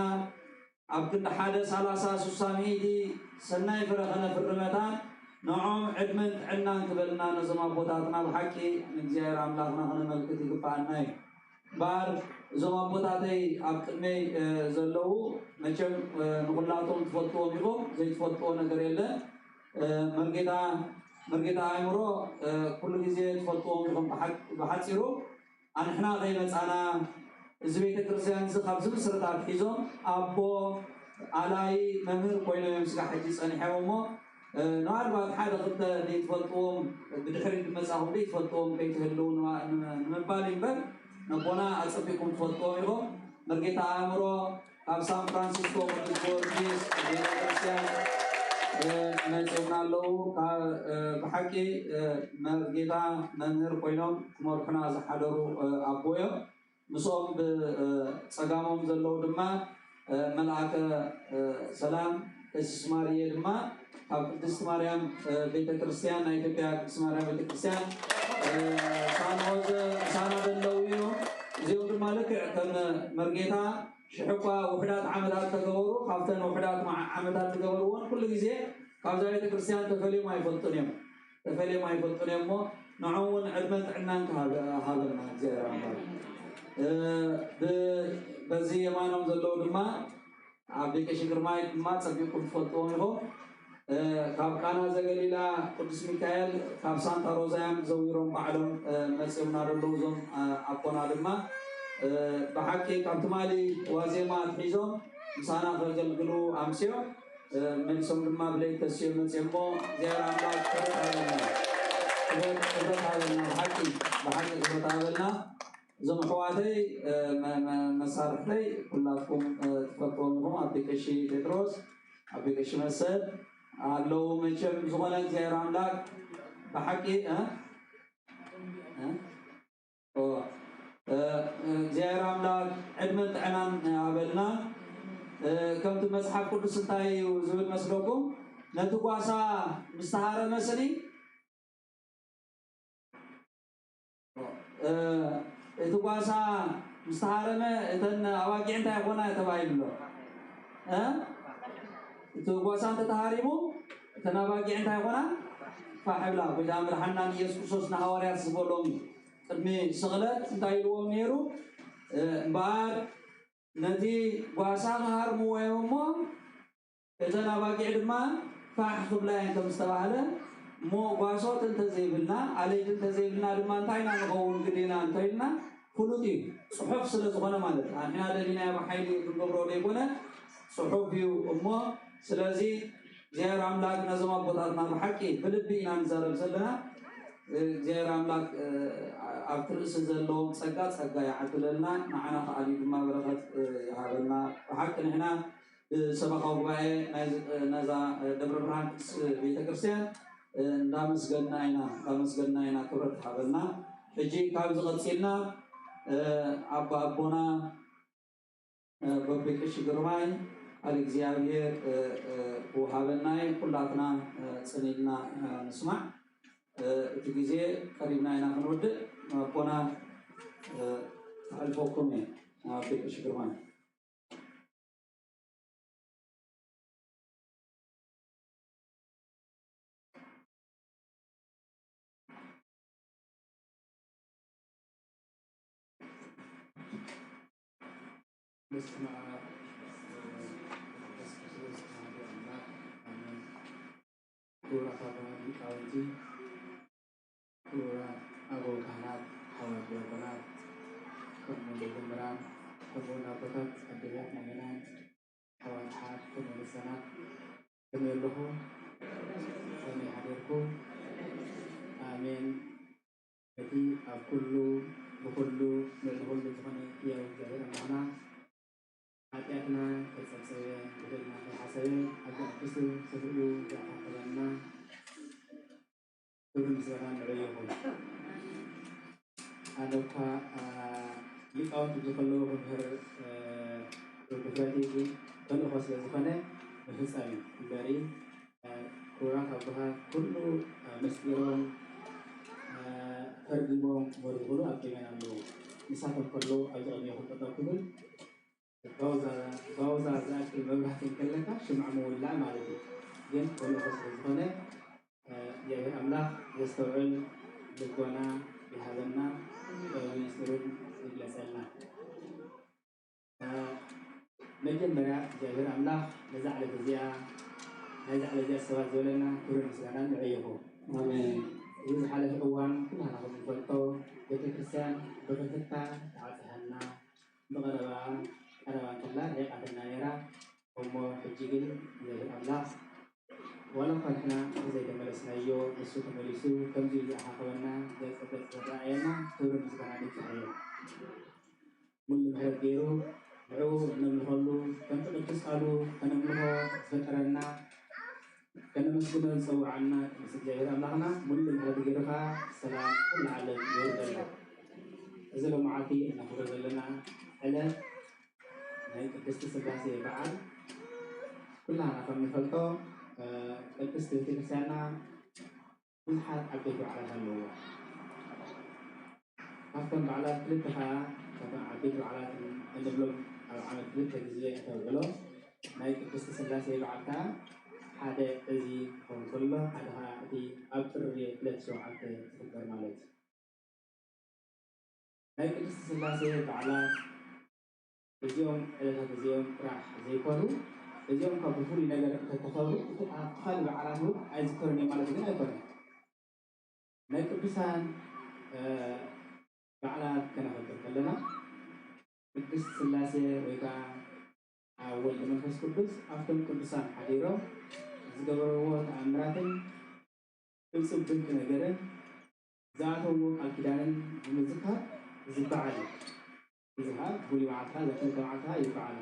ኣብ ክንዲ 1:30:60 ሰናይ ፍረ ከነፍሪ መታን ንዖም ዕድመን ጥዕናን ክበልና ነዞም ኣቦታትና ብሓቂ ንእግዚአብሔር ኣምላኽና ክነመልክት ይግባአና እዩ። እምበኣር እዞም ኣቦታተይ ኣብ ቅድመይ ዘለው መቸም ንኩላቶም ትፈልጥዎም ኢኹም ዘይትፈልጥዎ ነገር የለን። መርጌታ ኣእምሮ ኩሉ ግዜ ትፈልጥዎም ኢኹም ብሓፂሩ ኣንሕና ከይመፃና እዚ ቤተክርስትያን እዚ ካብ ዝምስረት ኣትሒዞም ኣቦ ኣላይ መምህር ኮይኖም እዮም ስጋ ሕጂ ፀኒሖም እሞ ንባልባት ሓደ ክልተ ዘይትፈልጥዎም ብድሕሪት መፃኹም ዘይትፈልጥዎም ከይትህልው ንምባል እምበር ነቦና ኣፀቢቁም ትፈልጥዎም ኢኹም። መርጌታ ኣእምሮ ካብ ሳን ፍራንሲስኮ ቅዱስ ጊዮርጊስ ቤተክርስትያን መፅኡና ኣለዉ። ብሓቂ መርጌታ መምህር ኮይኖም ክመርሑና ዝሓደሩ ኣቦ እዮም። ምስኦም ብፀጋሞም ዘለው ድማ መልኣከ ሰላም ቀሲስ ማርየ ድማ ኣብ ቅድስት ማርያም ቤተክርስትያን ናይ ኢትዮጵያ ቅድስት ማርያም ቤተክርስትያን ሳንሆዘ ሳና ዘለው እዮም። እዚኦም ድማ ልክዕ ከም መርጌታ ሽሕኳ ውሕዳት ዓመታት ተገበሩ ካብተን ውሕዳት ዓመታት ዝገበርዎን ኩሉ ግዜ ካብዛ ቤተክርስትያን ተፈልዮም ኣይፈልጡን እዮም እሞ ንዖም እውን ዕድመን ጥዕናን ሃበና እግዚአብሔር ኣምላክ። በዚ የማኖም ዘለው ድማ ኣብ ቤቀሺ ግርማይ ድማ ፀቢቁም ትፈልጥዎም ኢኹም። ካብ ቃና ዘገሊላ ቅዱስ ሚካኤል ካብ ሳንታ ሮዛያም ዘዊሮም ባዕሎም መፅኦምና ዘለው እዞም ኣቦና ድማ ብሓቂ ካብ ትማሊ ዋዜማ ኣትሒዞም ምሳና ከገልግሉ ኣምስዮም መሊሶም ድማ ብለይ ተስዮም መፅኦም እሞ እግዚአብሔር ኣምላክ ክብረት ሃበልና ብሓቂ ክብረት ሃበልና። እዞም ኣሕዋተይ መሳርሕተይ ኩላትኩም ትፈልጥዎም ኢኹም። ኣብ ቤቀሺ ጴጥሮስ ኣብ ቤቀሺ መሰል ኣለዉ መቸም ዝኾነ እግዚአብሔር ኣምላክ ብሓቂ እግዚአብሔር ኣምላክ ዕድመን ጥዕናን ሃበልና። ከምቲ መፅሓፍ ቅዱስ እንታይ እዩ ዝብል መስለኩም? ነቲ ጓሳ ምስተሃረ መስኒ እቲ ጓሳ مستعارمة إتن أواقع أنت يكون تباين له تقوسان تتهاريمو تناواقع أنت يكون فحبلا بدام رحنا يسوس نهاري أسبولهم قدمي شغلات دايلو ميرو بعد نتي قواسان هارمو ويومو تناواقع دما فحب لا أنت مستوعبه مو قواسات أنت زيبلنا عليه أنت زيبلنا دما أنتينا نقول كدينا أنتينا كلودي صحف سلسلة مالت أنا هذا اللي أنا بحيلي بالقبر ليكونه صحف يو أمه سلازي زيار أملاك نظام بطارنا بحكي بلبينا نزار بسلنا زيار أملاك أكثر سزلهم سجات يعتلنا معنا خالي بما بركت هذا بحكي هنا سبقوا بقى نزا دبر برانكس بيتكرسيان دامس قلنا هنا كبرت حبلنا حجي كابز غطسينا أبا أبونا ببكش جرماي الإجزاء وحابنا كلاتنا سنيدنا نسمع تجزء قريبنا هنا خنود أبونا الفوكمي ببكش جرماي Kura kabangan di kaunti, kura ago kanat, hawa kanat, kemudian kemeran, kemudian apokat, adilah nanganan, hawa hat, kemudian sanat, kemudian loho, kami hadirku, amin. Jadi kullu, bukullu, melhulu kami kiau jahir mana. Hati-hatinya kesan saya dengan hasil agak kesu sebelum jangan terlena turun sekarang dari yang ada pak likau tujuh puluh berarti itu kalau hasil sebenarnya berhasil dari kurang apa kullu mesti orang tergibung baru artinya lalu misalkan perlu ajar yang kita kubur باوزا ذاك المبلغ كلك شمع مولع مالتي جن ولا خصوص هنا يا أملاك يستوعب بقونا بهذانا ويستوعب بلسنا نجم برا جابر أملاك نزعل الجزية سواء زولنا كل مسلمان نعيه آمين إذا حالة أوان كلها ناخذ الفلتو بتكسان بتكتا تعاتهنا بغربان ada waktulah ya ada naira umur kecil dari Allah walaupun kena saya kembali senayo isu kembali isu kembali ahakawana dan seperti ayana turun sekarang di saya mungkin hadiru baru namhulu tentu terus alu kanamlo sekarangna karena meskipun sawarna sejauh Allahna mungkin hadiru salam kul alam yurdallah azal maati nafur lana ala هاي قدست سلاسي بعد كلها نفهم نفلتو قدست تلسانا كل حد عبيتو على هاللوة أفضل على كلتها كما عبيتو على الدبلوم أو على كلتها جزية أتوغلو هاي قدست سلاسي بعدها هذا أزي هم كله هذا دي أبتر ريبلت شو عبت سكر مالت هاي قدست سلاسي بعد اليوم اليوم راح زيكونو اليوم كبفولي نجار تكفروا خالد على أذكرني مالتنا أذكر نيك بسان بعلا كنا نتكلمنا بس سلاسة ويكا أول من فس كبس أفتم كبسان حديرو زغبروا أمراتن كل سبب كنجارن ذاته الكدان مزكها زبعلي إذا بولي معتها لكن معتها يفعل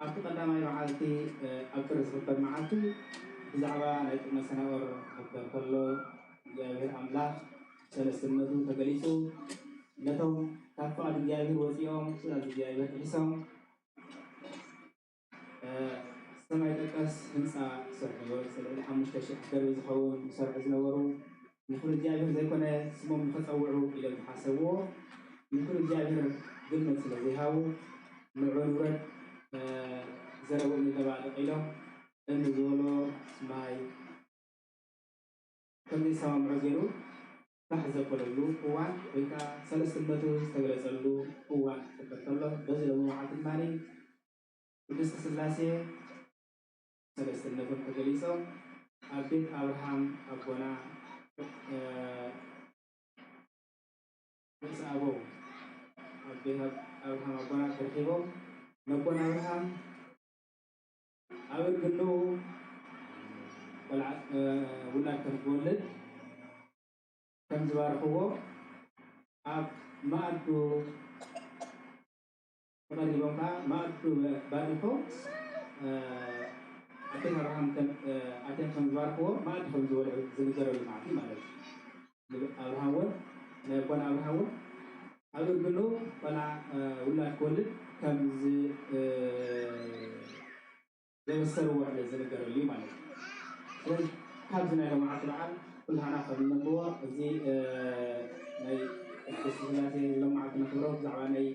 أعتقد ما يعالتي أكثر سبب معتي إذا عبا نيت مثلا ور أكثر كله جابر أملاك سلسلة تجلسوا نتهم تفعل جابر وسيهم سلسلة جابر لسهم سمعت أكس هنسا سرعور سلسلة حمش تشيء أكثر يزحون سرع زنورو نخرج جابر زي كنا سمهم نخصوعوا إلى المحاسبة نقول جابر ግምት ስለዚሃው ንዑሩን ዘረቡን ተባለ ኢሎም እንዝወሎ ማይ ከምዚ ሰማምዑ ገይሩ ባሕ ዘበለሉ እዋን ወይ ከዓ ሰለስትነቱ ዝተገለጸሉ እዋን ክፍጠር ከሎ በዚ ደግሞ መዓልቲ ድማኒ ቅድስቲ ስላሴ ሰለስትነቱን ተገሊጾም ኣብ ቤት ኣብርሃም ኣቦና ርእሲ ኣቦ ኣብ ቤት ኣብርሃም ኣቦና ተረኺቦም ነቦና ኣብርሃም ኣብ እርግኑ ውላድ ከምትወልድ ከም ዝባርኽዎ ኣብ ማዕዱ ተቐሪቦም ከዓ ማዕዱ ባሪኾም أتين أبراهام كان أتين كان زواره ما أدخل زوال زنجر المعتي مالك أبراهام نبون أبراهام أقول بنو ولا ولا كل كم زي السرور على زنجر اللي مالك لأن هذا لما عطلعان كل هنا قبل النبوة زي ناي السلسلة لما عطنا خبرات زعواني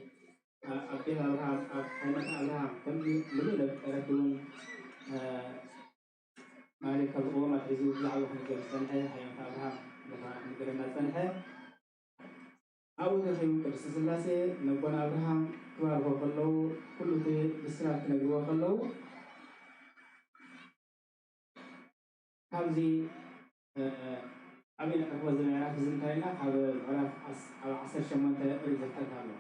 أتين أبراهام أبراهام كم من رجلون مالك الأمم الحزب يعلو حنجر السنة حيان فأبها حنجر السنة أول شيء قدس السلاسة نبون أبراهام كبار وخلو كل شيء بسرعة نجوا خلو هذه أمين أقوى زميلنا في زمتنا هذا على عصر شمان تأريد التكامل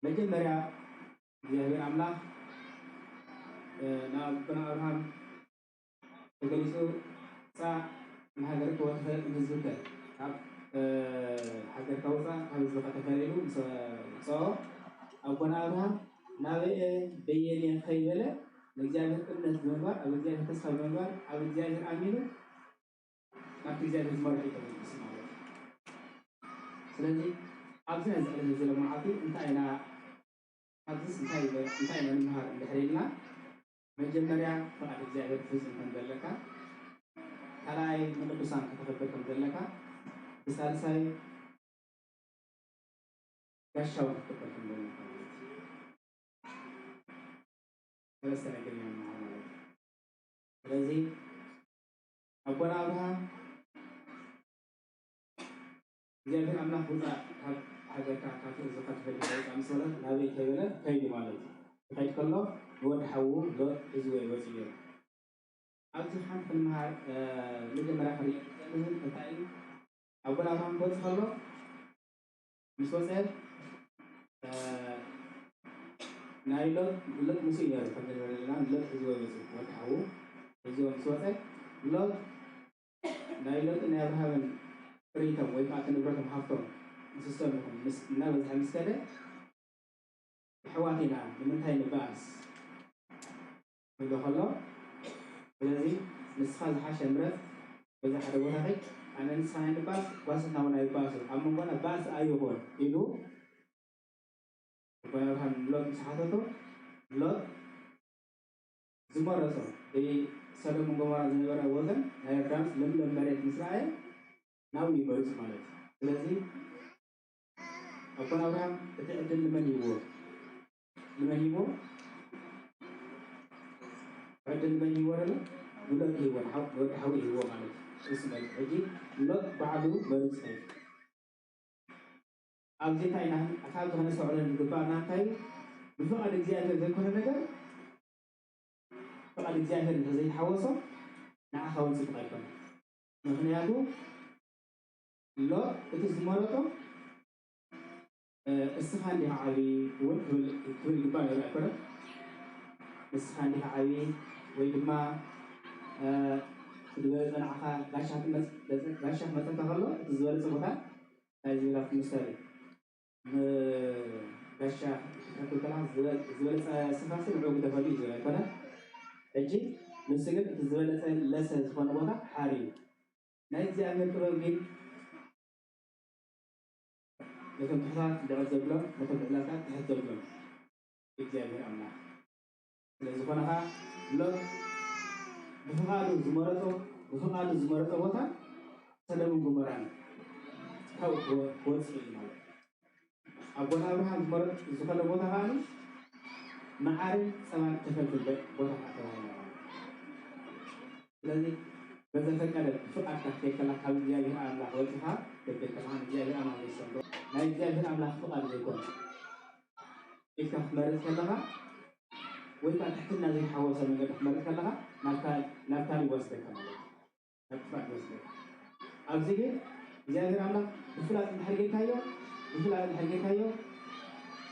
لكن مريا جاهل أملاك نبون أبراهام تجلسوا ساعة مهاجر كواسة نزلت حاجة كواسة هذا زلقة تفريلو صار أبونا أبراهام نبي بيني خيبلة نجاهد كنا زمبار أو نجاهد تسخر زمبار أو نجاهد أمينه نبي نجاهد زمبار في كل اسم الله سلذي أبزنا نزل معاطي أنت أنا أبزس أنت أنا النهار بحرينا مجمريا فقط الجاهل فوز من ذلك كلاي من البسان كتخبر من ذلك بسالساي كشاو كتخبر من ذلك هذا سنة كريمة معنا لذي أبونا أبراهام جاهل أمنا فوزا هذا كافر زكاة في البيت أمسولا نبي كيبلا كيد مالك كيد كله ود حوو ضد إزوي وزير. أبدي خان في المهار لقى مرا خلي مثل كتاي أول أمام بس خلوا مسوسة نايلون لط مسير فكر لنا لط إزوي وزير ود حوو إزوي مسوسة لط نايلون نابها من ريتم ويقع تنبرتم حفظهم مسوسهم نابز همسكده حواتنا من هاي الباس إذا خلا الذي نسخة حاشا مرف إذا حدا وراك أنا نسخة هاي الباس باس ناونا الباس أما وانا باس أيوه إلو وانا هم لود مسحته لود زمرة صار دي سلام مقامة زمرة وزن هاي الدرامس لم مريت مسرعة ناوي بيوت مالك الذي أكون أبراهام تتعدل لمن يبغى لمن يبغى عدل من يورله ولا كي ونحط ولا حوي هو مالك اسمه الحجي لا بعده برسل أبدي كاينه أكاد هنا سؤالين دبنا كاي بفعل الزيادة ذي كل نجار فعل الزيادة زي حواسه نأخذ سبقايكم نحنياتو لا تسمعته السخان اللي عالي وكل جبال يركض السخان اللي عالي ويجمع تدور أنا عها غاشة مثلا كهلا تزور سبحان هاي زيارة مستري غاشة كتلان زور سفاسي معه كتفادي زور كذا أجي نسجل تزور لسه سبحان الله حاري نايز أمير كروجين لكن تحصل دعوة زبلة مثل علاقات تحت زبلة إجابة أمنا لذا فنها لو بفعل زمرته وثا سلام جمران هو سليم أبونا أبراهام مرة زخل بوتا هاني معارف سواء تفلت بوتا هاني الذي بذل فكرة فقط تحكي كلا كابي جاهين أملاح وجهها تبي كمان جاهين أملاح يسمى لا جاهين أملاح فقط يكون إذا مرت كلها وإذا تحكينا زي حواس من قد مرت كلها نكال وسط كمان نكال وسط أبزيجي جاهين أملاح بفلات الحركة كايو بفلات الحركة كايو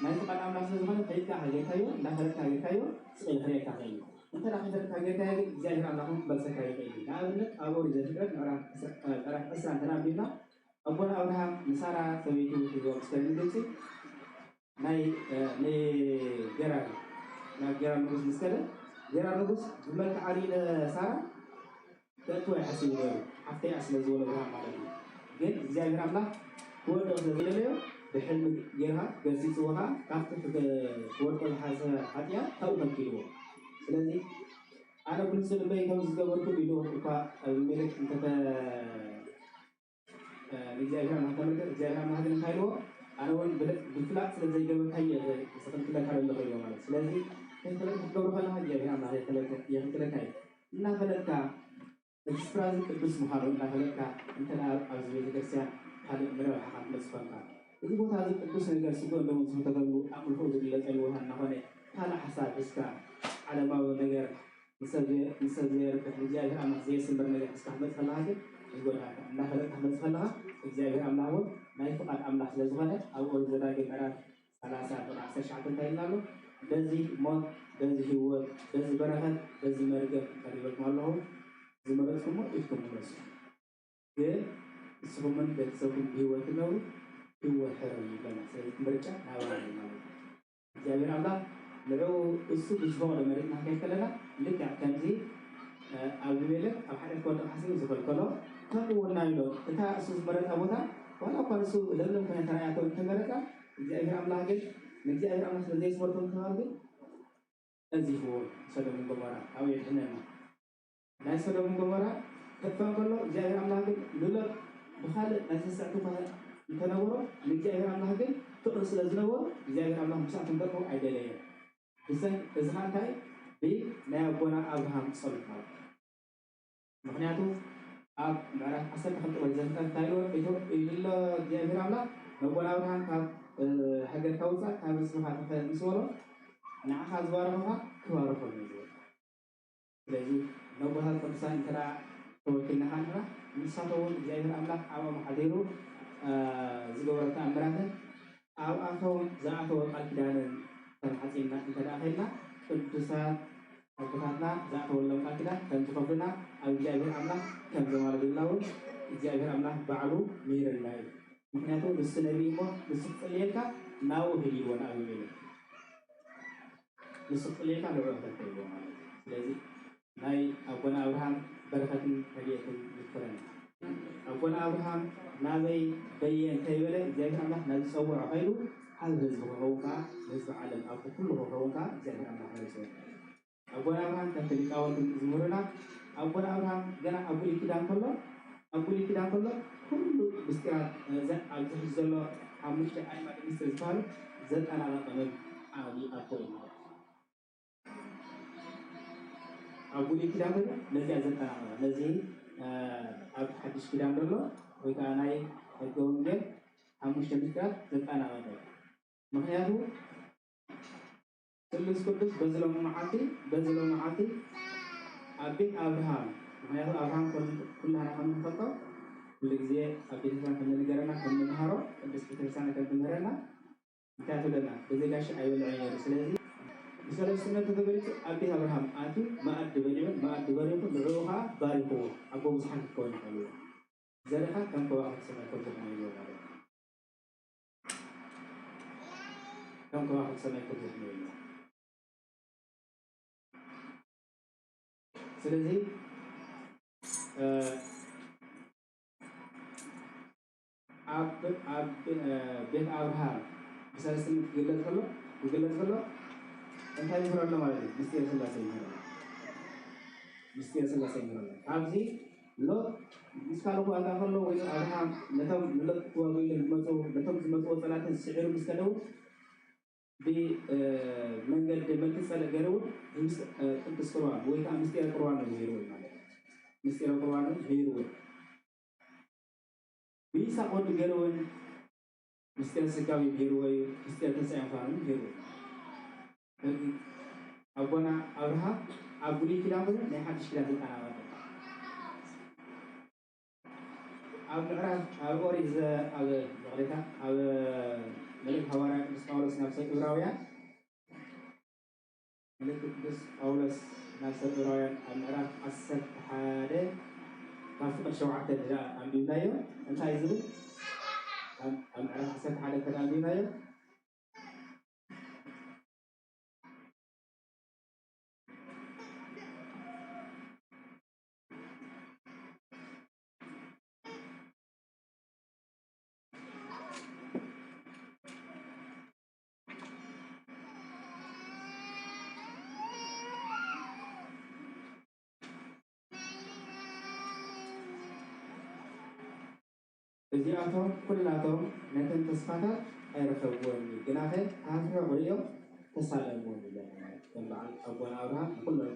ما يسمى أملاح سوزمان حركة حركة كايو لا حركة حركة كايو سئل حركة كايو أنت راح ترى كايو جاهين أملاح بس كايو كايو نعم أبو رجال فكرة نرى أسرع تنام بينا أبونا أبراهام نسارا سويتو في الوقت كذي ناي جرار جرار نقص مسكلة جرار نقص جملة عريض سارة تأتوا حسين غيره حتى أصل زول أبراهام عليه جد زي أبراهام هو ده زوجته بحلم جرها جالس يسوها كافت في ورق الحاسة حتى تاو كم كيلو ስለዚህ أنا بالنسبة لي كم زوجة كيلو الملك أنت لجاهنا ما تملك جاهنا ما هذا الحيلو أنا وين بفلات سلزي جبل حي سكن كلا كارل الله يوم على سلزي كن كلا تدور خلا جاهنا ما هذا كلا كلا كاي نا فلك إكسبراز بس مهارون نا فلك أنت لا أزوج كرسيا هذا مرة حقق مسفنا إذا بوت هذا بس نقدر سكون لهم سمت تقولوا أقول هو ذي اللي قالوا هنا هنا هلا حساب إسكا على ما هو نجار نسجل كحجاجة أما زي سمبر نجار استحمل خلا هذا يقول هذا نا فلك حمل خلا إجابة أملاحه ما يفقد أملاح لزغله أو الزراعة المرأة على ساعة عشر ساعات تايلانو دزي موت دزي هو دزي برهان دزي مرجع قريبا مالله زي مرجع سمو إفتم بس كه سمون بتسوي هو كناو هو حرامي بنا سيد مرجع ناوي مالله إجابة أملاح لو السوق يشبه على مريض نحكي كلنا لك كم زي أبي ملك أو حد يكون حسين زبل كلو كم هو نايلو إنت أسوس مريض أبوها ولا قرصو لم كان ترى يعطون تمركا جاء أملاح جل نجي أملاح لديه سورتون ثوابي أزيفو سدوم بمرة أو يحننا ناس سدوم بمرة كتفهم كله جاء أملاح جل لولا بخال ناس ساعتو فهد تنورو نجي أملاح جل تقرص لزنور جاء أملاح مساعد تنبرو عدلية بس إذا تاي بي ما يبغانا أبراهام صلنا مخنياتو أب مرة أصلا خلط وجهنا تايلو إيشو إلا جاء أملاح نقول أبراهام كاب حاجة كوزا كاب اسمها تفهم مسولو نعها زوارها كوارو فلنزول لذي نقول هذا كمسان ترى توكلنا هنا مسافون جاء أملاح أو محديرو زوجة أمراته أو أخون زعتو الكدان تنحسينا تداخلنا كنتسات أبونا زعتو لهم الكدان تنتقبلنا أو جاء أملاح كم زمان بالله جاء أملاح بعلو مير الله مكنياتو بالسنبي مو بالسقليكا ناو هدي وانا أبيله بالسقليكا لو رحت تقول لذي ناي أبونا أبراهام بركة هدية الكرام أبونا أبراهام نابي بين تيبله جاء أملاح نادي صور عقيله هذا الزهروكا ليس على الأرض كله زهروكا جاء أملاح ليسوا أبونا أبراهام تمتلك أول زمرنا أبونا أبراهام جنا أبولي كده كله كل بستيرات زد أجهز زلوا عملت أي ما تستثمر زد أنا على قلب عادي أقول أقولي كده كله لذي زد أنا لذي أب حدش كده كله وكأنا يقوم ده عملت بستيرات زد أنا على مخيا هو كل سكوتس بزلوا معاتي أبي أبراهام مخيا هو أبراهام كلها كم خطأ كل جزء أبين كان كنا نجارنا كنا نهارو بس كتير كنا نهارنا كاتو لنا بزيجاش أيوة العيار سلزي بسالة سنة تقولي أبي أبراهام أتو ما أدبريم بروها باريكو أبو بسحق كون حلو زرها كم كواحد سنة كنت حميلو كم كواحد سنة كنت حميلو سلزي بيت أبراهام بسالة سنة يقلد خلو أنت هاي فرنا مالي مستير سلا سينهرا أبزي لوط مسكالو أنا خلوا وين أرحم نتام لوط وابين المسو نتام المسو ثلاثة سعر مسكالو بمنجل منتصر جرو تسكروا وين كان مستير قروان الهيرو مستير قروان الهيرو bisa on geroin mesti sekawi heroi mesti saya faham heroi jadi abona arha abuli kira pun ne hadis kira di tanah abra algoriz al mereka al milik hawara Paulus nafsu Ibrahim milik Paulus nafsu Ibrahim al-araf asad hade كافة الشوعات الجاء عن بنايو أنت عايزه أم على حسب حالة عن بنايو እዚኣቶም ኩላቶም ነተን ተስፋታት ኣይረከብዎን ግናኸ ኣፍረ ወሪኦም ተሳለምዎን ኢለና ከም በዓል ኣቦና ኣብርሃም ኩሎም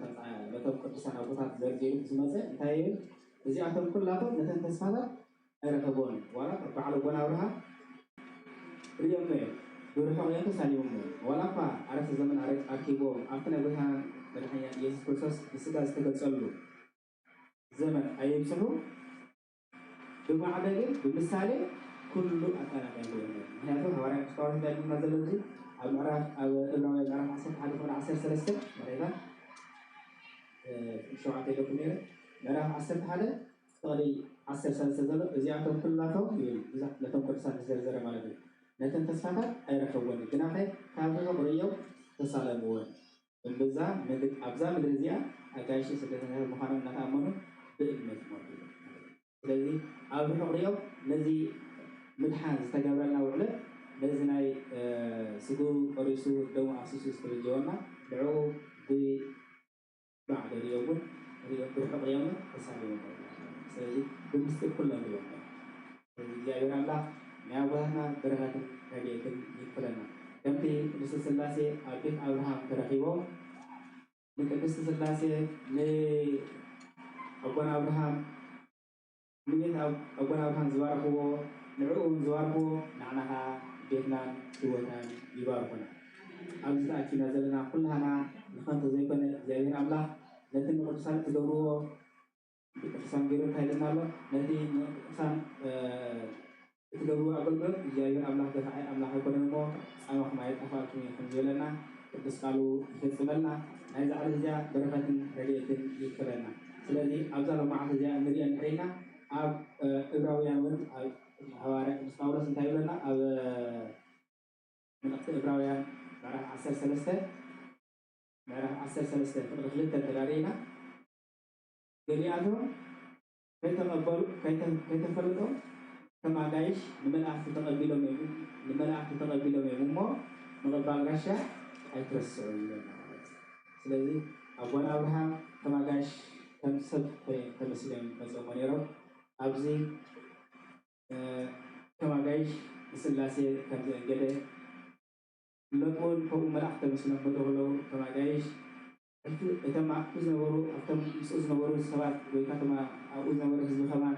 ነቶም ቅዱሳን ኣቦታት ዘርጊሩ ዝመፀ እንታይ ይብል እዚኣቶም ኩላቶም ነተን ተስፋታት ኣይረከብዎን ዋላ በዓል ኣቦና ኣብርሃም ርዮም እዮም ብርሑቕ እዮም ተሳሊሞም እዮም ዋላ እኳ ዓረፍተ ዘመን ኣርኪቦም ኣብቲ ናይ ጎይታና መድሓኛ ኢየሱስ ክርስቶስ ብስጋ ዝተገልፀሉ ዘመን ኣይብፅሑ بمعدل بمثال كل أكان يقول هذا هو رأي أشخاص dari mazal ini amara Ibrahim Arab asal ada pada asal selesai mereka شوعة يقولون mereka asal ada tadi asal selesai dulu ziarah kullato bisa letak kursan zar malam nanti tersangka air kawan kenapa karena beliau kesalahan Beza medit abza medrizia agak sih sebenarnya bukan nak aman berimej mati ስለዚህ ኣብ ሕቕሪኦም ነዚ ምድሓን ዝተገብረልና ውዕለት ነዚ ናይ ስጉ ቆሪሱ ደሙ ኣፍሲሱ ዝተበጀወና ንዕኡ ብባዕደሪኦ እውን ብሕቕሪኦም ተሳሊሞም ስለዚ ብምስጢር ኩሎም እዮም እግዚኣብሔር ኣምላኽ ናይ ኣቦታትና በረኸትን ረድኤትን ይክፈለና ከምቲ ቅድስቲ ስላሴ ኣብ ቤት ኣብርሃም ተረኺቦም ንቅድስቲ ስላሴ ንኣቦና ኣብርሃም من أبونا أبونا زواركو نعوم زواركو نعناها بيتنا دوتنا يباركنا أبز أكيد نزلنا كلنا نخنت زيكنا زين أملا لكن نقصان تدورو نقصان غيره كايلنا له nanti نقصان تدورو أقول بس زين أملا كفاية أملا هيكون نمو أنا خمايت أفعل كمية خمسة terus kalau sebenarnya نايز على زيا بركة رديئة يكفرنا سلذي أبزار ما على زيا مريان حينا أب إبراهيم ون حواري مستورس انتهي لنا أب من أكثر إبراهيم مرح عسر سلسة فقلت تدارينا جميعهم كي تفرطوا كما قايش نملأ في تقبلهم يمو نغبال غشة أي ترسعوا سلذي أبونا أبراهام كما قايش كم سب كمسلم مزومان يرو أبزي كما قايش سلاسي كم زنجده لقول فوق ملاحظة مسلم بدولو كما قايش إذا ما أوزنورو أفتم أوزنورو سوات ويكاتما أوزنورو هزو خمان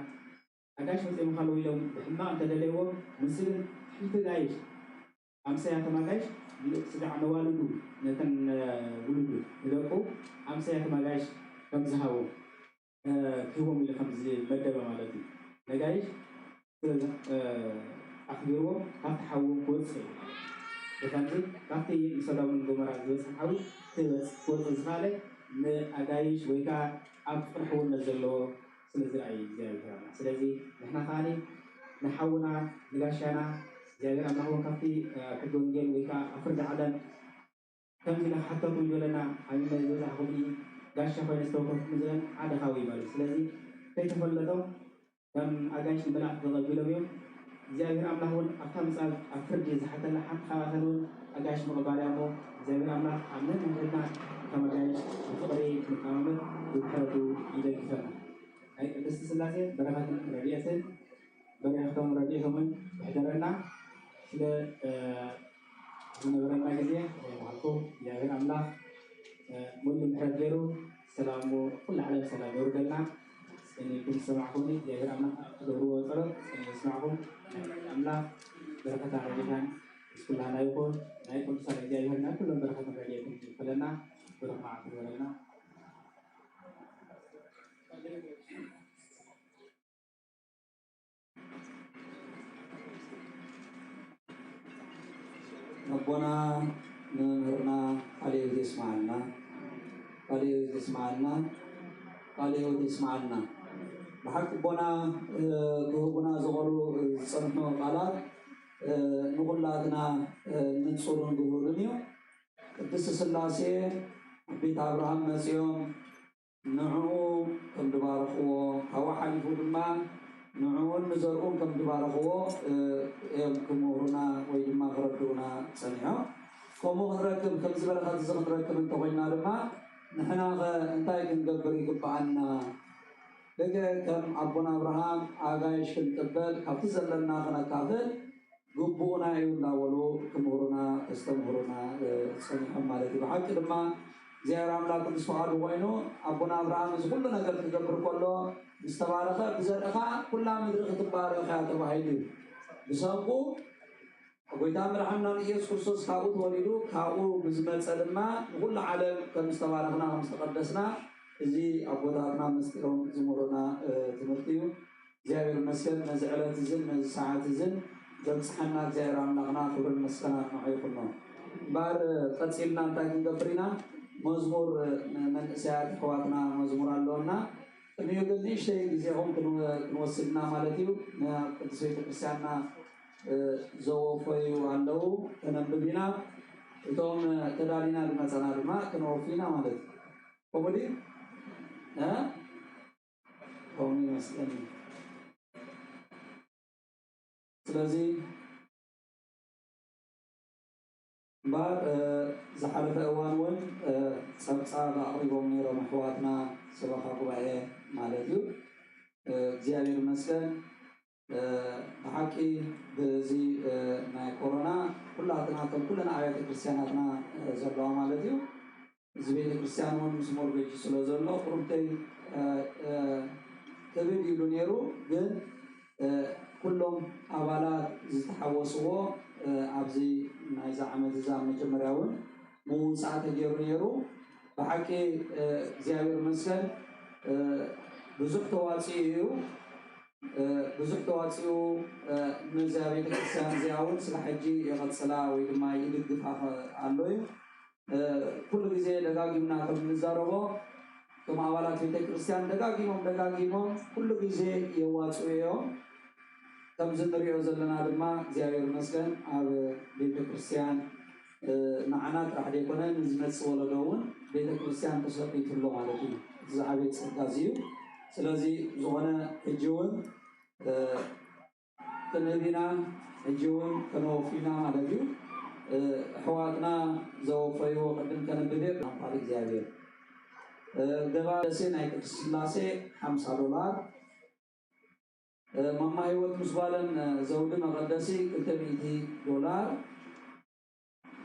أقاش مسلم خلو يلوم بحما أنت دليو مسلم حيث قايش أمسيا كما قايش سدع نوالدو نتن ولدو يدوكو أمسيا كما قايش كم زهاو كيوم اللي خمس مدة مالتي نجايش أخبره كافت حاول كويس بفهمتي كافت يصدق من جمرة جوز حاول كويس زغالة نجايش ويكا أفرحوا نزلوا سلسلة أي زي كذا سلسلة نحنا خالي نحاولنا نجاشنا زي كذا نحاول كافتي حدون جيل ويكا أفرد عدد كم زنا حتى تقول لنا عملنا جوز حاولي gash apa yang setahun kemudian ada kawi baru. Selagi kita berlalu dan agash belah dengan bilam Zahir amlahun akan misal after di zahatan laham khawatanun agash mengabaramu Zahir amlah aman mengenai kama gash seperti mengkamat itu ide kita. ናይ ቅድስቲ ስላሴ በረኸትን ረድኤትን በረኸቶም ረድኤቶምን ይሕደረና ስለ ዝነበረና ጊዜ ባልኩም እግዚአብሔር አምላክ ሙሉ ምሕረት ገይሩ ሰላሙ ኩሉ ዓለም ሰላም ይውርደልና እስከኒ ኩሉ ሰማዕኹም እግዚአብሔር አምላክ ትገብርዎ ጸሎት እስከኒ ይስማዕኩም አምላክ በረከታ ረድኤታን እስኩላና ይኹን ናይ ቅዱሳን እግዚአብሔርና ኩሎም በረከትን ረድኤትን ይክፈለና ብሩክ መዓልቲ ይበለና ربنا نمرنا عليه تسمعنا عليه تسمعنا عليه تسمعنا بحق بنا كهبنا زغلو صنحو قالات نقولاتنا ننصرون بهورنيو قدس سلاسي بيت أبراهام مسيوم نعو كم دبارخو هوا حليفو دما نعون نزرقون كم دبارخو يوم هنا ويدما خردونا سنيا كم خرجتم كم زبالة خد خرجتم انتو قلنا لما نحنا انتاي كنقبري كبعنا لكن كم أبونا إبراهيم آغايش كنقبل كفتز لنا خنا كافل قبونا يولا ولو كم هنا استمهرنا سنيا مالتي بحق لما زيارة عملاك بسوال وينو أبونا إبراهيم كلنا قلت قبر كله استبارك بزرقة كلها مدرك تبارك يا تبعيدي بسببه وقدام رحمنا إيش خصوص كاو تولدو كاو بزمن سلمة كل عالم كم استباركنا كم استقدسنا زي أبونا مستقيم زمرنا تمرتيو زي المسجد نزعلة زين نز ساعات زين جلس حنا زي رامنا خبر المسكنة نعيقنا بار تسيلنا تاكين قبرنا مزمور من ساعات خواتنا مزمور اللونا يقول لي شيء زيهم كنوصلنا مالتيو قدس بيت كريستياننا زوفي وعلو كنببينا توم تدالينا بمثلا ما كنوفينا مالتي قبلي ها قومي مسكني ስለዚህ بار زحلف أوانون صبصاب أقربهم نيرهم أخواتنا سبخا قبعي مالتيو زيادة المسكن بحكي بزي مع كورونا كلنا آيات كريستياناتنا زرقوا مالتيو زبيد كريستيانون مسمور بيجي سلو زرلو قرمتي كبير يلونيرو جن كلهم أبالات زتحوصوا أبزي نايزا عمد زام مجمرياون مو ساعة جيرو بحكي زيادة المسكن بزوج تواتيو من زاوية الإنسان زياون سلحجي يغسلا ويدما يدقف علوي كل جزء دقاقي منا كم نزارو كم أولاد بيت الإنسان دقاقي مم كل جزء يواتيو كم زندريو زلنا لما زياوية المسكن على بيت الإنسان نعنات راح يكون نزمت ولدون بيت الإنسان تسقي في اللغة التي زعبت سكازيو سلازي زوانا الجون كنبينا الجون كانوا فينا على حواتنا زوفيو قدم كان بدير عن طريق زيادة دبا سين هيك السلاسة $50 ماما هيوت مسبالا زود مقدسي $100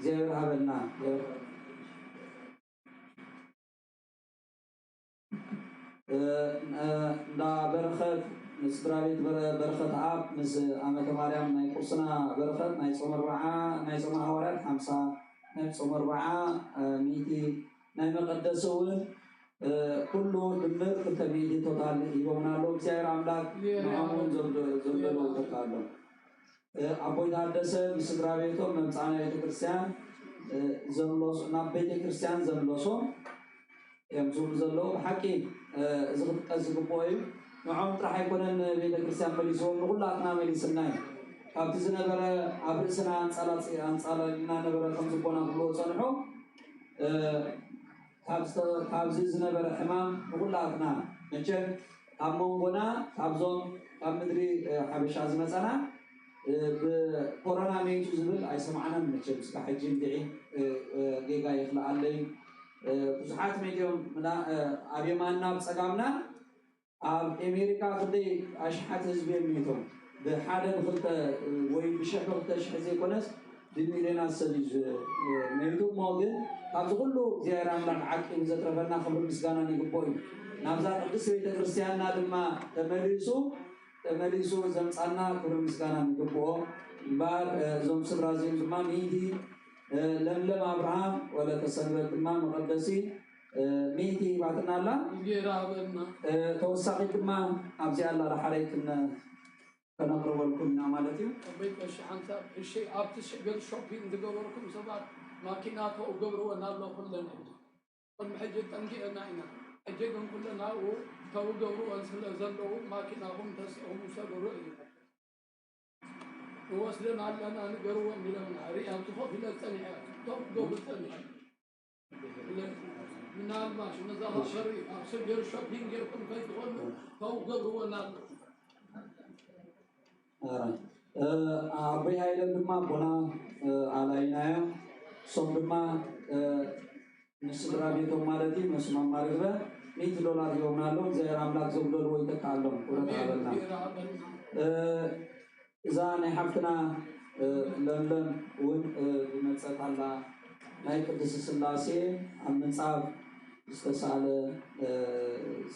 زيادة هبلنا دا برخت مسبرابيت برخت عاب مس عمة مريم ناي قرصنا برخت ناي صوم 4 ناي صوم حوالات 5 ناي صوم 4 ميتي ناي مقدسون كله دمر كتبيدي توتال يبونا لو بسير عملاك نعمون زلدلو تكالو أبوي دادسة مسبرابيتو ممتعنا يتكرسيان زملوس نابيت كرسيان زملوسو يمزوم زلو حكي زغط قزقبوي نعم راح يكون بيت الكريستيان مليسون كلاتنا مليسناي ابتي زنبره ابرسنا انصالنا نبره كم زبونا كلو صنحو كابز زنبره حمام كلاتنا نجن امونغنا كابزون امدري حبشا زمصنا بكورونا ميجو زبل ايسمعنا نجن سحجين دعي جيجا يخلق علي بزحات ميديوم أبي ما ناب سجامنا أمريكا خدي أشحات حزبين ميتهم بحالة بخلطة ويبشح بخلطة شحزي كونس دميلنا السبيج ميتهم موجود هذا كله زيارة عملاق عقل زترفنا خبر مسكانا نيجبوي نامزات قدس بيت كريستيانا لما تمليسو زمصانا خبر مسكانا نيجبوه بار زوم سبرازيل لما ميدي لملم أبراهام ولا تسنبت ما مقدسي ميتي بعدنا لا توسعت ما أبزي الله راح عليك إن كنقرب لكم مالتي. بيت الشحن الشيء أبتش قبل شوبينج دقوركم سبعة ماكينات وقبروا نالله كلنا. فالمحجة تنجي أنا حجيكم كلنا وقبروا أنسل زلوا ماكيناتهم تسعوا مسافروا. ووصلنا لنا نقروا من النهاري أو تخاف إلى الثانية تبدو بالثانية. من الماش نزاها شري أسجل شوبينج يكون في تقولوا فوقبروا نالله. أبي هاي لما بنا علينا سوم لما نسرابي توم مالتي نسمع مارغبا $100 يومنالو زي راملاك زبدول ويتكالم كرة عبدنا إذا نحفتنا لندن ونمسك على نايك قدس السلاسي عم نصاب استسال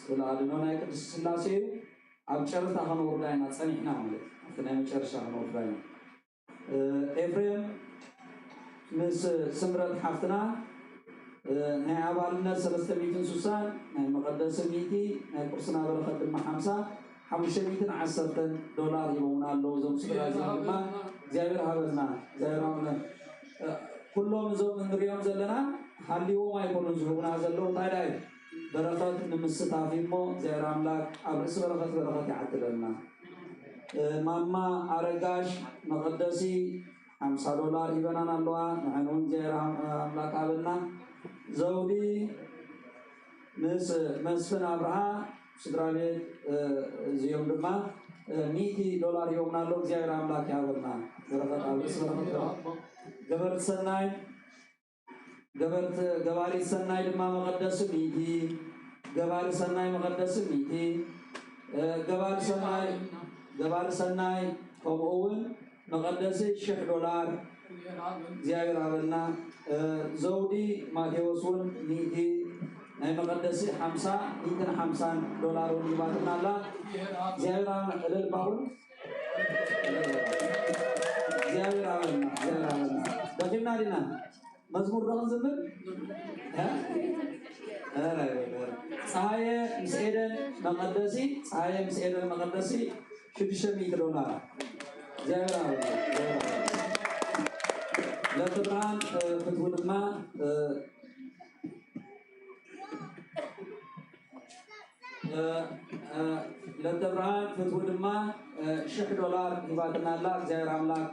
سلالنا نايك قدس السلاسي أبشرت أخن ورداينا صنعنا مالك كنا مشارش أخن ورداينا إبراهيم مس سمرت حفتنا نهاية عبالنا 300 سوسان نهاية مقدس ميتي نهاية قرصنا برخد المحامسة $510 يومنا اللو زوم سبرازي ما زيابر هابلنا زيابرنا كلهم زوم من ريوم زلنا حاليو ما يكونون زومنا زلو تايداي برخد نمستافي مو زيابر عملاك عبرس برخد يعدلنا ماما أرقاش مقدسي $50 يبنان اللوا نحنون زيابر عملاك عبلنا زودي مسفن أبراهام سدرابيت زيوم دما $100 يومنا لو زيارة أملاك يا ورنا بركة الله سبحانه جبرت سناي جبرت جواري سناي دما مقدس ميتي جواري سناي مقدس ميتي جواري سناي أول مقدس $6 زيارة أمنا زودي ما جوسون ميتي ناي مقدس $50 يباتنا لا زيارة للباول زيارة دخلنا لنا مزمور رغم زمن صحيح مسئلة مقدسي صحيح مسئلة مقدسي $600 زيارة لا تبران فتقول ما للدبران فتقول ما $6 يباتنا الله زير عملاك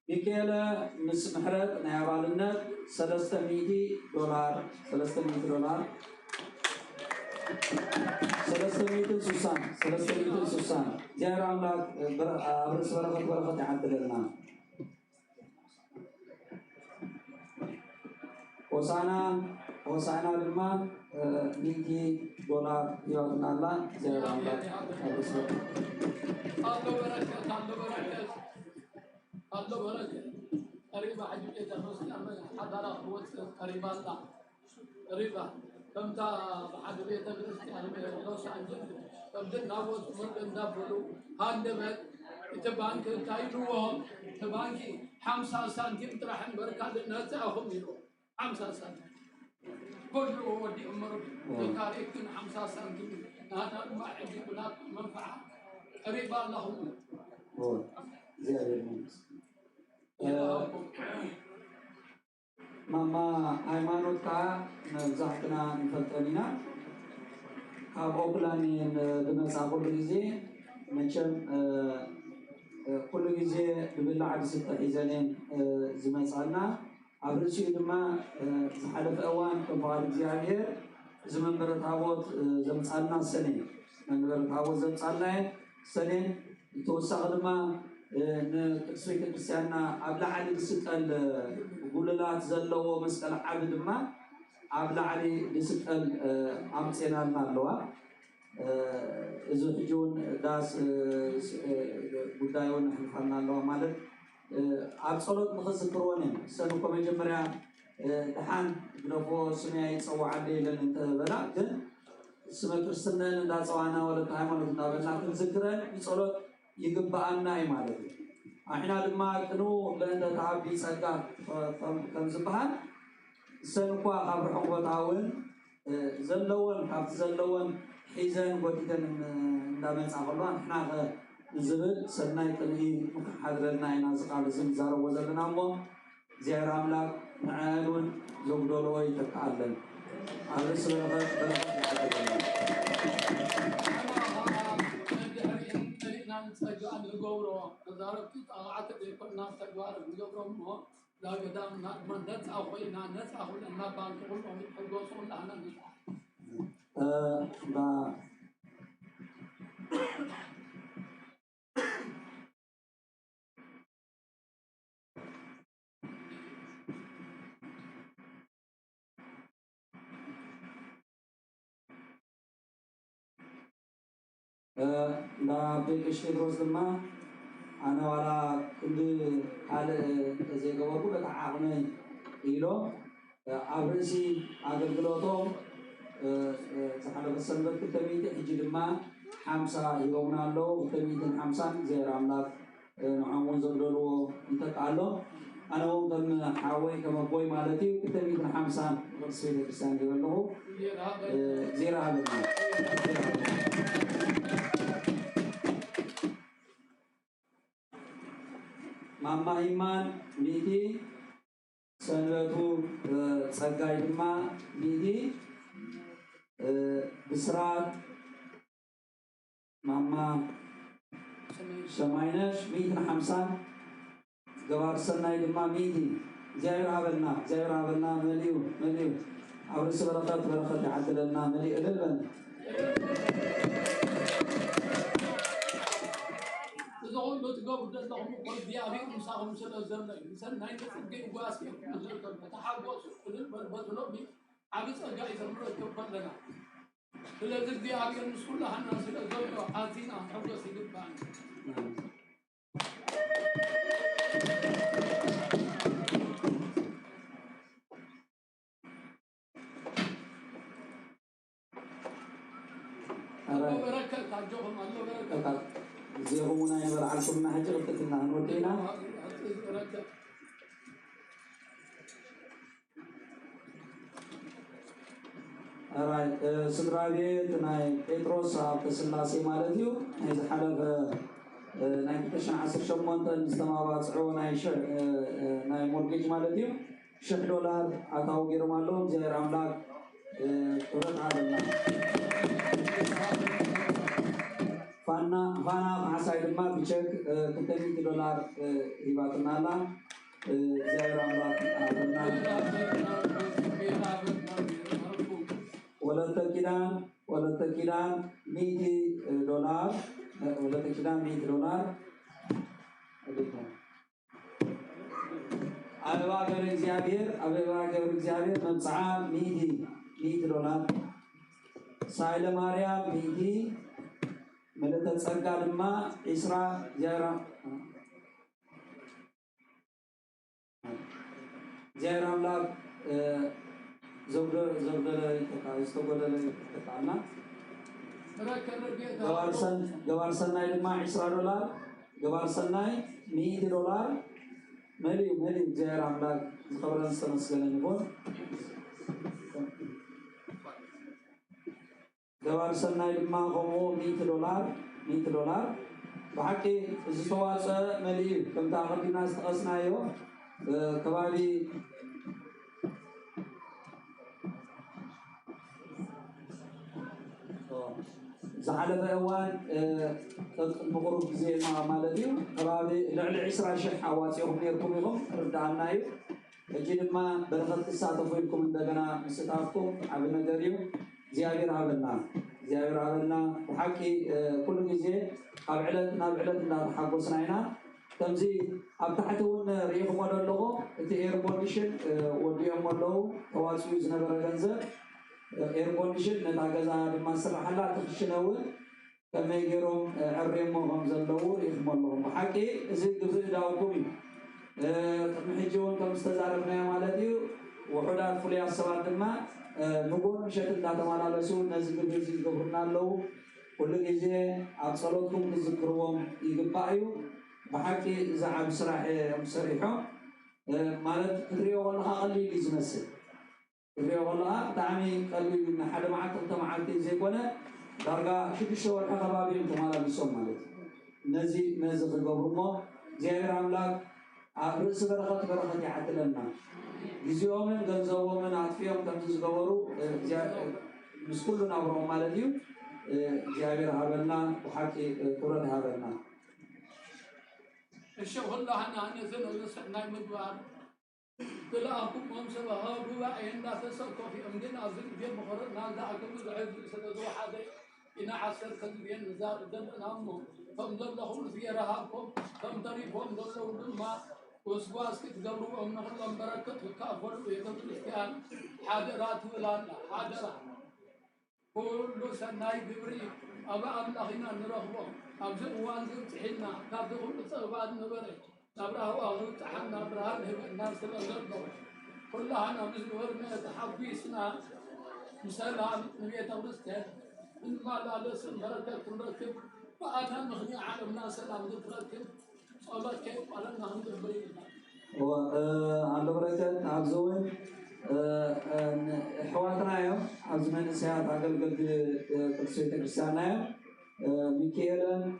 ميكيلا مس محرد نعبالنا $300 سوسان زير عملاك أبرس بركة يعدلنا Hosana lima $90 يومنا الله زي الله الله بركة قريبا حجيجة تخلصنا حضر أخوات قريبا الله قريبا فمتا بحد بيت كريستيان من لوس أنجلس فمدن ناوت مدن نابلو هاندمت تبانك تايلوهم تبانكي 5 سنتيم تراحن بركة الناس أخهم يلو 5 سنتيم كله ودي عمره تاريخ 5 سنتيم هذا ما عندي بنات منفعة قريبا لهم زيادة ماما ሃይማኖት ካ መብዛሕትና ንፈልጠኒና ኣብ ኦክላንድ ብመፃ ኩሉ ግዜ መቸም ኩሉ ግዜ ብብላዕ ዝስተ ሒዘንን ዝመፃና ኣብ ርእሲኡ ድማ ዝሓለፈ እዋን ከም በዓል እግዚኣብሔር እዚ መንበረ ታቦት ዘምፃልና ሰነ መንበረ ታቦት ዘምፃልና ሰኔን ተወሳኺ ድማ ንቅድስት ቤተክርስትያንና ኣብ ላዕሊ ዝስቀል ጉልላት ዘለዎ መስቀል ዓብ ድማ عبد العلي لسقل أمسينا المالوا إذا تجون داس بدايون حنا الله مالك أبصلت مخصص كورونا سنو كم جمرة دحان بنفو سمعي يتصوع عليه لأن أنت بلا جن سمع كريستنا لا سوانا ولا تعامل ولا بلا تذكرن يصلت يجبأنا مالك إحنا لما كانوا لأن تعبي سكا كم زبان سنقوا خبرهم وتعاون زلون كاب زلون حيزان وديتن دامن صاحبان إحنا زبل سناي تنهي حضرنا إنا زقال زمزار وزلنا مو زيار أملاك معانون زبدولو يتكالن على سبيل لا قدام من نسعى خوينا نسعى لنا بان تقول لهم الجوسون لنا نسعى لا بيكش تدرس لما أنا ولا كل هذا زي قبل كل تعاوني إيلو أبرزي أقول كلهم سحنا بسنبت كتميت حجي لما حمسة يومنا له كتميت حمسة زي راملك نعمون زبدلو يتقالو أنا وقتن حاوي كما بوي مالتي كتميت حمسة بسوي بسان جبلو زي راملك Mama Iman Midi Sanwatu Sagai Dima Midi Bisrat Mama Shamainash Midi Hamsan Gawar Sanai Dima Midi Jair Havelna Meliu Awris Barakat Adilna Meli Elven تقول له تقول ده لهم قول دياري مساهم سنة زمن إنسان ناين تفكر واسك تحاول كل بالبلوبي عبيس أجا يسمونه كبر لنا كل ذي دياري المسؤول عن الناس الزوج وحاتينا حول سيد بان الله بركة تعجبهم الله بركة زيهونا يبرعلكم نهجر وتكنا هنودينا Alright, سدرابي تناي بيتروس عبد السلاسي مالتيو إذا حلف نايكتشن عصر شمونتن استماعات عوناي شر ناي مورجيج مالتيو $1 عطاو جيرمالهم زي راملاك قرط عالنا فانا حسايد ما بيشك $200 ريباتنا لا زي راملاك عالنا ولا تكيران $100 ولا تكيران $100 أبوا غير إخزابير ممسعة $100 سايلة ماريا $100 ملتة سرقة لما إسراء زيرام لك زبدة يتقالنا جوار سناي لما $10 جوار سناي $100 مليو زيرام لك خبرنا سنسكنا نقول جوار سناي لما قومو $100 بحكي زسواس مليو كم تعرف الناس أصنايو كبابي زعل بأوان مغرب زي ما مالديو كبابي لعل 10 حواسيهم يركم يهم ردعنايو እጅግ ማ በረከት ተሳተፉ ይልኩም እንደገና መስታፍኩ አብነ ገሪው እግዚአብሔር አበልና በሐቂ ኩሉ ጊዜ አብዕለት ናብ ዕለት እንዳተሓጎስና ኢና كمزي أبتحتون ريحهم ولا اللغة إير كونديشن وديهم ولا تواسو يزنبر جنزة إير كونديشن نتاجزا بمصر حلا تخشناول كما يجرون عريم وغمزة اللور يخم اللهم حكي زيد في داوكمي محجون كم استزارنا مالتيو وحدات فلي السبات ما نقول مشات الداتا مالا لسون نزل بيزيد قبرنا له كل جزء أبصلتكم تذكرهم يقبعيو بحكي زعم سرح مسرحهم مالت تريو والله قليل يزمسل تريو والله دعمي قليل من حدا معك أنت معك زي كنا درجة شو تشتغل حقبابي أنت مالا بيسوم مالت نزل قبرنا زي راملاك رأس بركة يعدلنا يزيومن جنزومن عطفيهم كم تزقوروا مش كلنا برام مالديو جابر هابلنا وحكي كرة هابلنا الشيخ الله أنا نزل ونسحنا مدوار تلاقوا هم سبها بوا إن تسقط في أمدنا أزل في مخرج نال أكمل العز سنة واحد إن حصل كذبين نزار دم نامو فمدلهم زيارهاكم فمدريهم دلهم ما وسواس كتقبلوا أم نخلهم بركة وكافر ويقبل الاختيار حاضرات ولا حاضرات كل سناي ببري أبا أبلغنا نرهبهم أبزق وانزل تحلنا كابدخل بصعبات نبري نبراه أغلو تحلنا نبراه الناس الأغلو كلها أنا بزن ورنا تحبيسنا مسألة نبية تغرستها إنما لا لسن بركة تنركب فأنا مغني على الناس اللي عم تركب الله كيف على النهم دبري وعند بركة عبزون حواتنا يوم عزمان سياد عقل قد تقصيت كريستيانا ميكيلا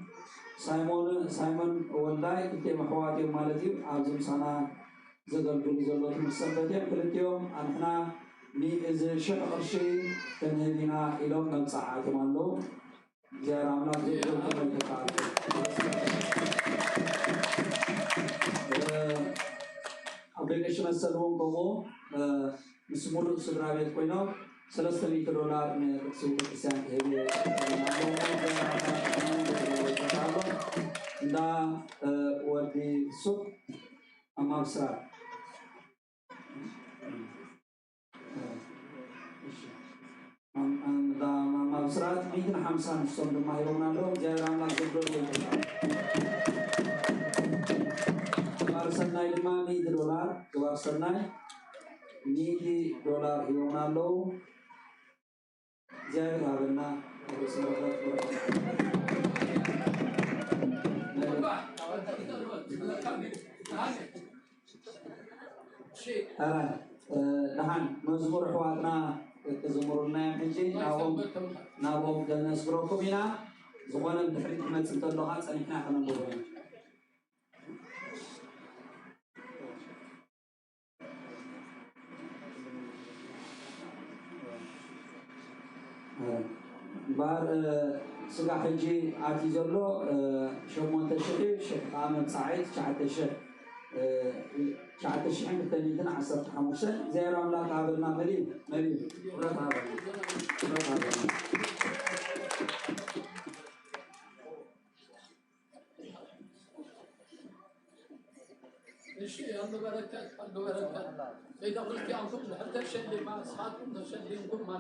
سايمون والله كنت محواتي مالتي عزم سنة زغل قل زلوت مستبدين كلت يوم أنحنا إذ شق قرشي تنهدينا إلهم نمساعات مالو زيار عملاق زيار كمال تقاعد أبليكيشن السلوم بمو مسمول سدرابيت كوينو $300 من سوق الإنسان هذه دا ودي سوق أمام سراب دا أمام سراب 150 سوق ما يرونا له جايران لا جبر سناي لما $100 كبار سناي $100 يومنا لو جاي هذا نحن مزمور حواتنا تزمرنا حجي ناوم دنس بروكوبينا زغوانا بتحريك ما تسلطلقات سنحنا حنا نقولين بار سقى حجي عاتي زلو شمون تشحي شيخ عامل سعيد شعت الشحن التانيين عصرت حموشة زي راملا قابلنا مليم رات عابلنا الشيء عنده بركات إذا قلت عنكم حتى الشيء مع أصحابكم نشلينكم ما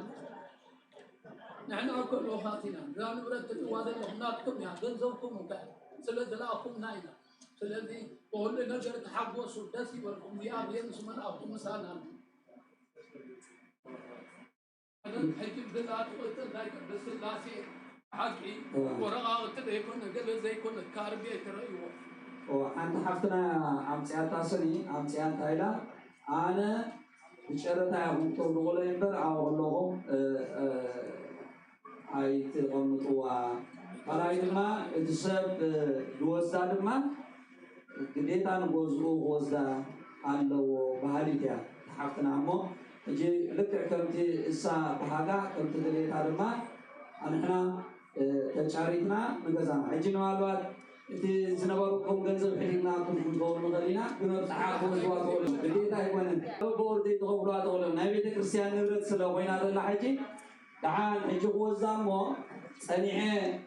نحن أكل وفاتنا لا نرتب وهذا نحناتكم يعني بنزوكم وكذا سلذ لا أقوم ناينا سلذي وهو اللي نجر تحب وسودسي والقوم يا بين سمن أقوم مسانا هذا حكي بدلات قلت ذاك بس لاسي حقي ورقة قلت ذا يكون قبل زي يكون كاربية ترى وأنت حفتنا عم سياتا سني عم سياتا إلى أنا بشرطة يوم تقول ينبر أو لهم هاي تقوموا هاي ما تسب دوزدا ما قديت أنا غوزدا على بحاليتها حفتنا مو جي لك كنت إسا بحاجة كنت قديت هذا ما أنا تشاركنا نجزام عجينا والواد إنتي زنباركم جنزب حيلنا كم تقول مغلينا بنرتاحكم زواتول بديتا يكون بوردي تقولوا نبي كريستيان نبرد سلوينا هذا الحاجي تعال حجي غوزام مو صنيعه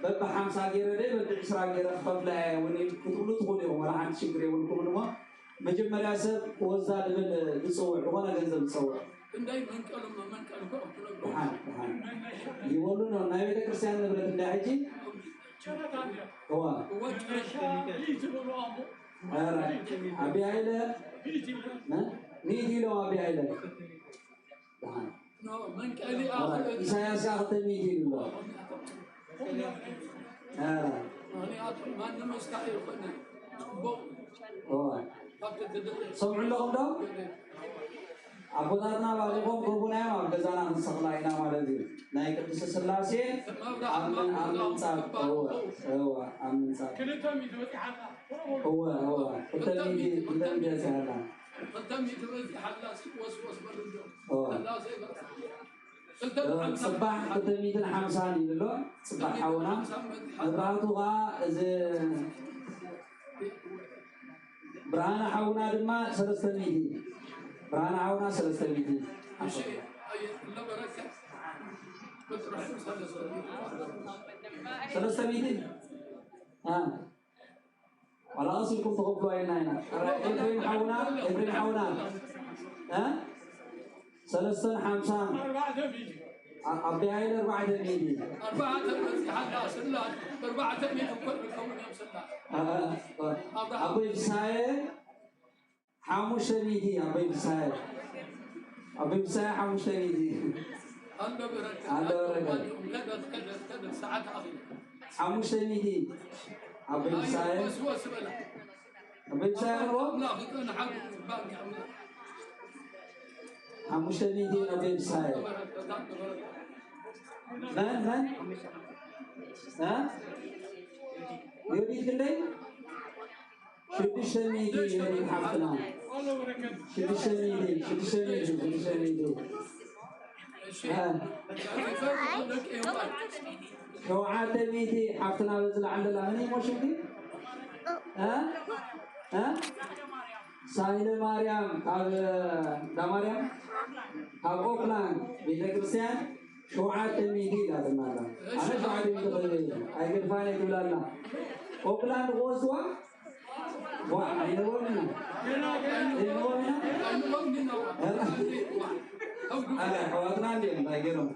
بابا 50 غير ده بابا 20 غير خفلا وني كتقولوا تقولوا ما عاد شكري ولكم نما مجمريا سب وزا دبل بصور وانا غنزل بصور እንዳይ መንቀሉ መንቀሉ يقولوا انه ناي بيت كريستيان نبرت እንዳይጂ هو ابي عيله ميدي لو ابي عيله منقلي اخر إسحاق أخذ ميدي له ما نمستعير فني هو سمع لهم ده أبونا بعدهم كربونا ما بجزانا نسخلاينا ما لذي نايك تسسلاسي أمن صار هو أمن صار هو كتمي سهلا كتمي تبغى حلا وسوس بلدو الله زي صباح كتمي حمسان يلو صباح حونا بعضها إذا برانا حونا دما سلستمي برانا حونا سلستمي سلستمي على أصلكم تقبلوا هنا إبراهيم حونا سلستن حمسان أبي هاي 4 ميدي 4 ميدي حتى سلا 4 ميدي كل كون يوم سلا أبي بساير حموش ميدي أبي بساير حموش ميدي الله بركة كذا ساعات حموش ميدي أبي بساير أبي بساير هو لا أنا حاجة باقي حموش ميدي أبي بساير من ها يريد كندي شدش ميدي يريد حفتنا شدش ميدي شوعات ميدي حفتنا بزل عند الأهني موشكي ها سايل مريم دا مريم أوكلاند بيت كريستيان شوعات ميدي لا تمالا أنا شوعات ميدي أيقل فاني تقولنا أوكلاند غوزوا أوكلاند حواتنا عندهم بايقرهم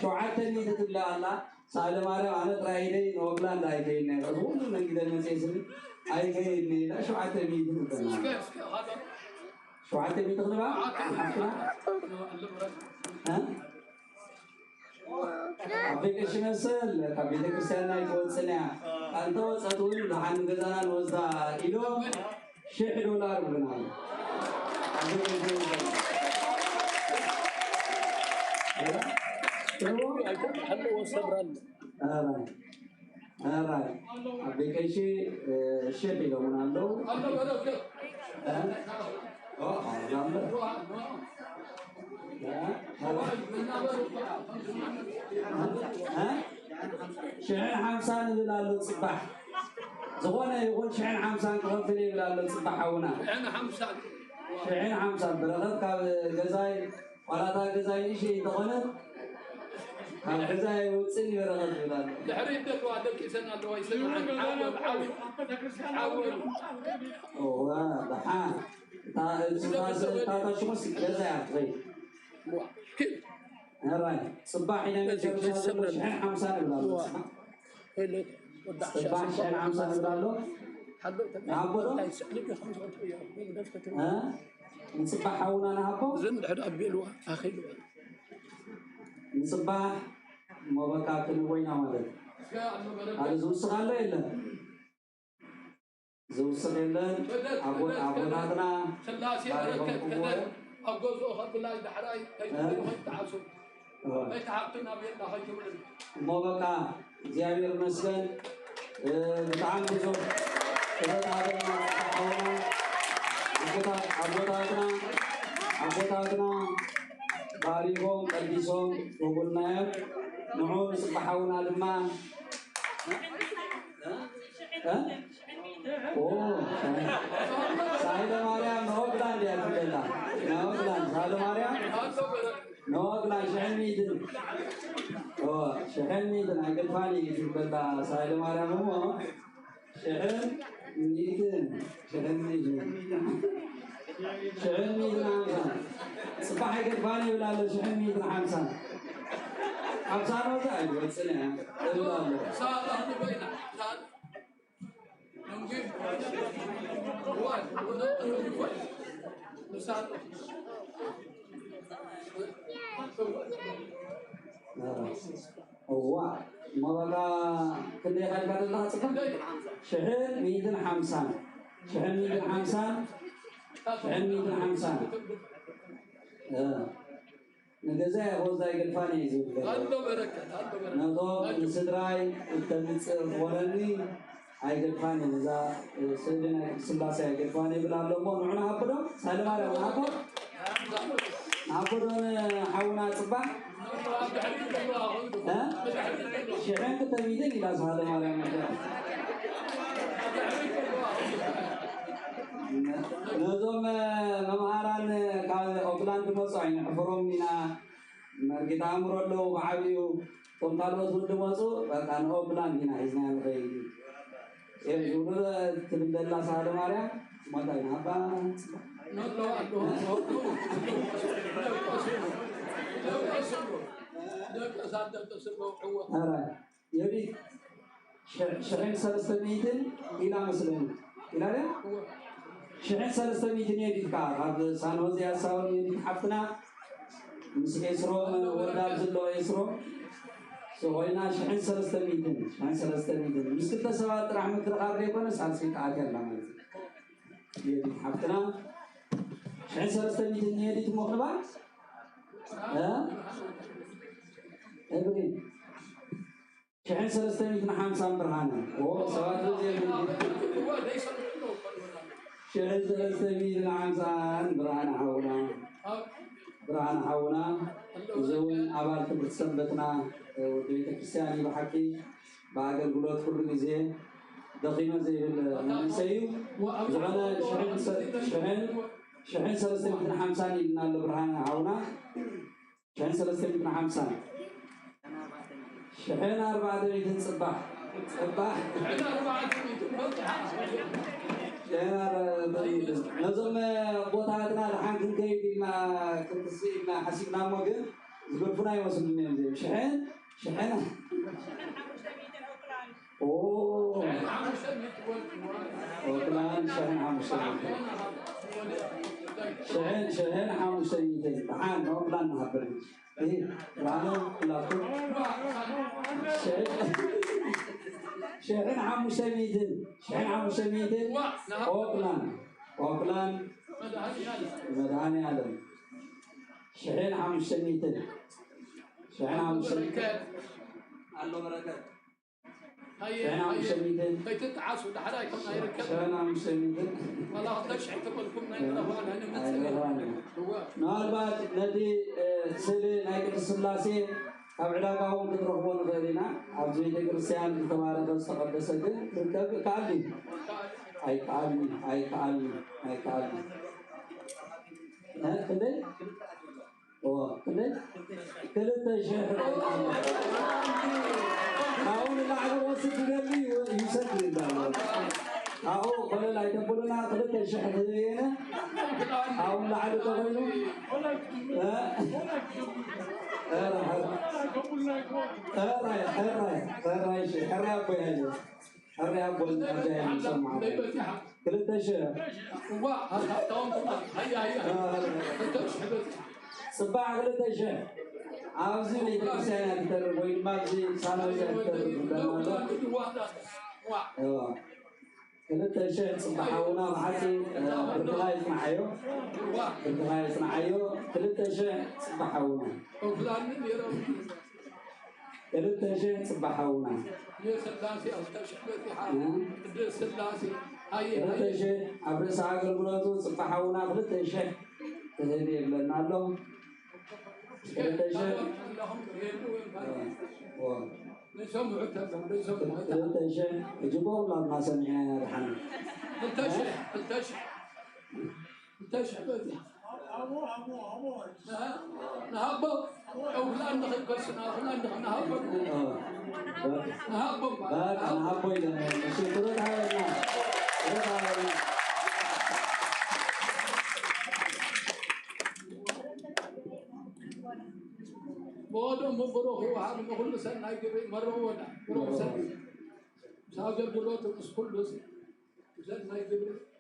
شوعات ميدي تقولنا سايل مريم أنا ترايدي أوكلاند أيقين أقول لك إذا نسيسني أيقين لا شوعات ميدي تقولنا شوعات ميدي تقولنا ها أبيك شمسل كبيرة كريستيانا يقول سنة أنت وصلتون لحن جزانا وزدا إلو $6 بنا حلو وصبرا أبيك شيء $6 بنا لو شحن حمسان بلالو صباح زغونا يقول شحن حمسان كفلي بلالو صباح هنا شحن حمسان برغت كجزاي ولا تا جزاي شيء تغنر جزاي وتصني برغت بلالو الحريم ده وعدك سنة لو يسمع حاول أوه ضحان تا شو مسك جزاي طيب هاي صباح هنا شحن حمسان بلالو صباح شحن حمسان بلالو نعبدو ها نصبح هنا نهبو زين حد أبي له أخي له نصبح ما بقى كل وين عمله هذا زوج سغالة إلا زوج سغالة أبونا سلاسي بركة كذا أبوز أخذ الله دحراي كي تعصب يتحقنا بينا هاي جملة ما بقى زيادة المسجد تعاملوا إذا تعاملنا أبوتانا باريهم قديسهم وقلنا نعود صبحونا لما أوه سعيدة مريم نوبلان يا فيلا نوغلان سالو ماريا نوغلان شحن ميدن شحن ميدن أقل فاني يتبدا سالو ماريا مو شحن ميدن شحن ميدن عمسان صباح أقل فاني ولا له شحن ميدن عمسان وزايد وصلنا صار بينا نجيب واحد هو ما بقى كده حاجة الله سبحانه شهر ميدن حمسان شهر ميدن حمسان نجزاه هو زي الفاني يزول الله بركة نظام السدراي التمس ولني هاي الفاني نزا سيدنا سلاسة هاي الفاني بلا لومو نحن هبدو سالم على هبدو حونا صباح ها شحن كتميدين إلى سالم على نظام ممهران قال أوكلاند مصاين حفرهم منا مرجع أمر له بعبيه ثم قالوا سود مصو كان أوكلاند هنا إذن الخير يقولون تبدل الله سالم عليه ما تاين هبا يبي شحن سلسلة إلى مسلم إلى لا شحن سلسلة يديك كار هذا سانوزي أساون يديك حفتنا مسك يسرو وداب زلوا يسرو سوينا شحن سلسلة مسك تسوات رحمة الغار يكون سالسي كأكل لما يديك حفتنا شحن سلسلة يديك مخلبا ها إبري شحن سلسلة حمسان برهانة هو سوات زي شحن سلسلة حمسان برهانة حونا زون أبار تبتسمبتنا ودويت كريستياني بحكي بعد القلوات كل جزء دقيقة زي السيو زعنا شحن سلسلة حمسان إلنا البرهانة حونا شحن سلسلة حمسان شحن 4 دقيقة صباح نظم بوتاتنا الحين كنكيد ما كنتسي ما حسيبنا موجود زبطنا يوصلنا زين شحن أوه أوكلان شحن حمشيتين تعال أوكلان نهبل إيه رانا لا شحن حمشيتين أوكلان مداني آدم شحن حمشيتين الله بركة شحن حمشيتين هي تتعاسوا دحلاي كنا يركب شحن حمشيتين والله تشحن تقولكم نحن نالبات الذي سلي نايك السلاسي أبعداهم تروحون غيرنا أبزيد كريستيان تمارا تستقدس سجن تركب كالي أي كالي ها كده كده تشهر أول لاعب وسط جلي يسجل أو كل لاعب يقولنا كده تشهر هنا أول لاعب تقولنا صباح قلت شيء عاوزين يتكسر أكثر ويمازي سانوي أكثر قلت شيء صباحونا حكي بالغاية معايو قلت شيء صباحونا قلت شيء صباحونا قلت شيء أبرز عقل بلوتو صباحونا قلت شيء تهدي لنا لهم قلت شيء قلت شيء يجيبوا ولا ما سمعنا الحين نهبط أو لا نخل كرسنا ولا نهبط نهبط بقى نهبط إذا مش ترد علينا ترد علينا بودم بروح هو هذا كل سنة يجري مرة ولا مرة سنة ساجر بلوت مش كل سنة يجري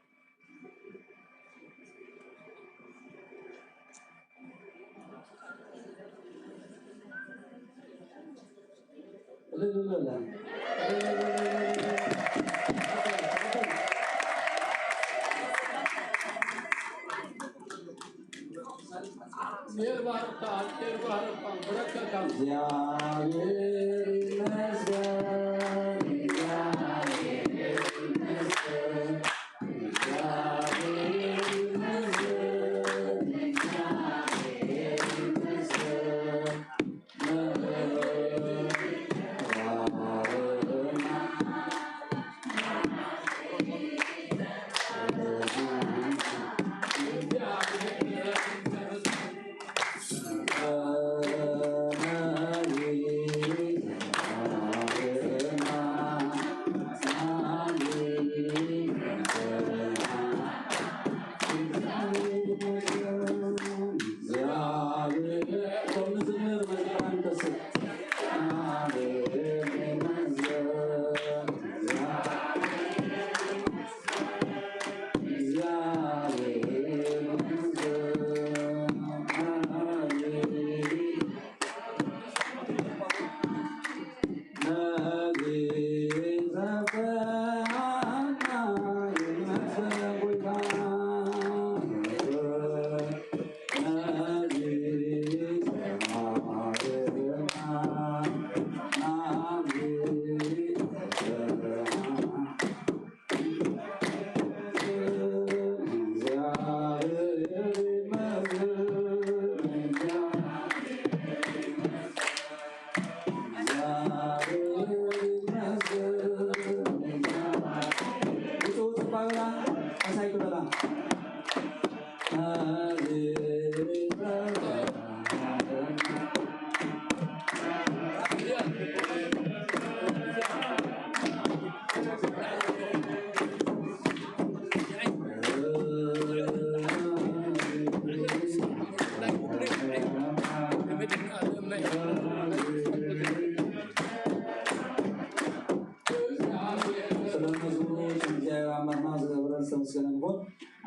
لا نير بارك بركة يا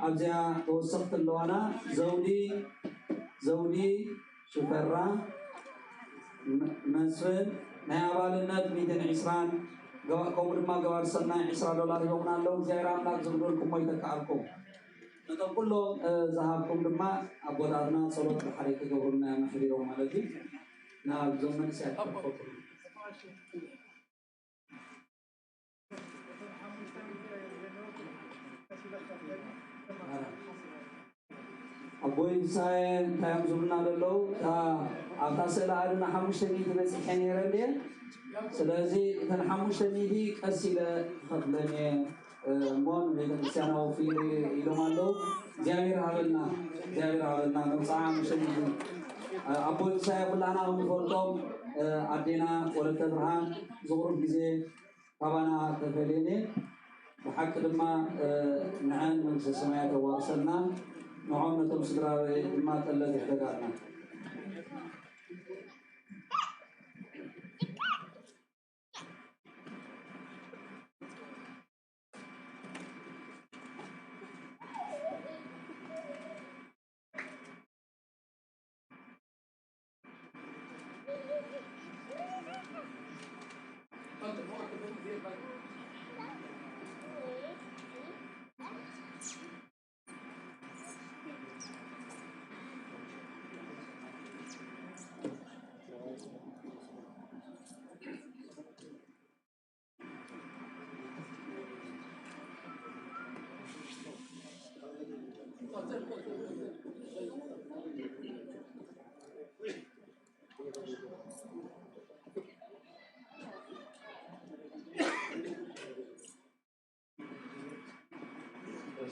أبجا توصفت اللوانا زودي شفرة مسفل نهابال النت ميتين عسران قوم ما قوار سنة $10 يومنا لو زير عملاك زغدولكم ويتكالكم نتم كلهم ذهبكم لما أبوادنا صلوات الحريق قبرنا محريرهم على ذي نهاب زمن سيأتي خطر أبوي saya tayang zurna dulu atas selalu nahamus ini kita sekian dia selagi kita nahamus ini kasih khadlanya mon dengan sana ofiri ilomalu jawir halna nusam ini Abuy saya belana untuk adina oleh Tuhan zuhur bize kabana kefalini بحق لما نعان من السماء تواصلنا نعومة مصدرة ما الذي احتاجنا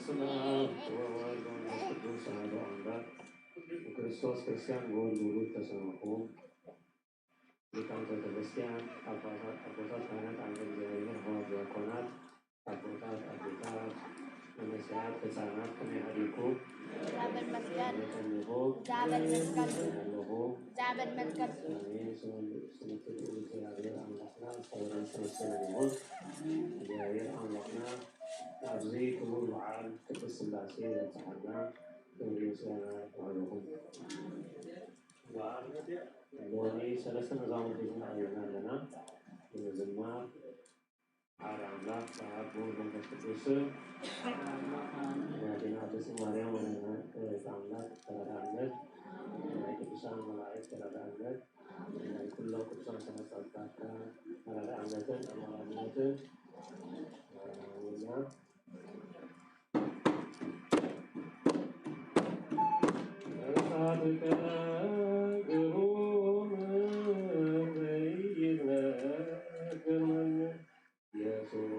السلام والقدوس على الله ክርስቶስ ክርስቲያን በወልድ ውሉድ ተሰብኮ ሊቃውንተ ቤተክርስቲያን አባታት ካህናት አንተ እግዚአብሔር ሐዋርያት ዲያቆናት አባታት አባታት መነሳት ህፃናት ከሚያድጉ ዛበል መስቀል ተንቦ ዛበል መስቀል ያለሁ ዛበል መስቀል አሜን። ስምት እግዚአብሔር አምላክና ሰውራን ስለሰለሞን እግዚአብሔር አምላክና አብዚ ክቡር በዓል ቅዱስ ሥላሴ ዘብጽሐና ክብር ምስጋና ይሁን። ሎኒ ሰለስተ መዛሙርት ይዘናለና የመዝማር አብ አምላክ በአብ በወልድ በመንፈስ ቅዱስ የአዴናትስ ማርያም ወላዲተ አምላክ ተራዳኢነት የቅዱሳን መላእክት ተራዳኢነት የኩሉ ቅዱሳን ሰማዕታት ተራዳኢነትን አማላጅነትን እና ጻድቀ ግሩም ዘይትነግረን ኢየሱስ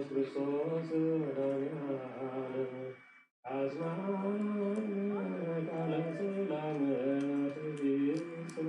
ክርስቶስ መድኃኒዓለም አጽናነ ቃለ ሰላም ትዕግስትና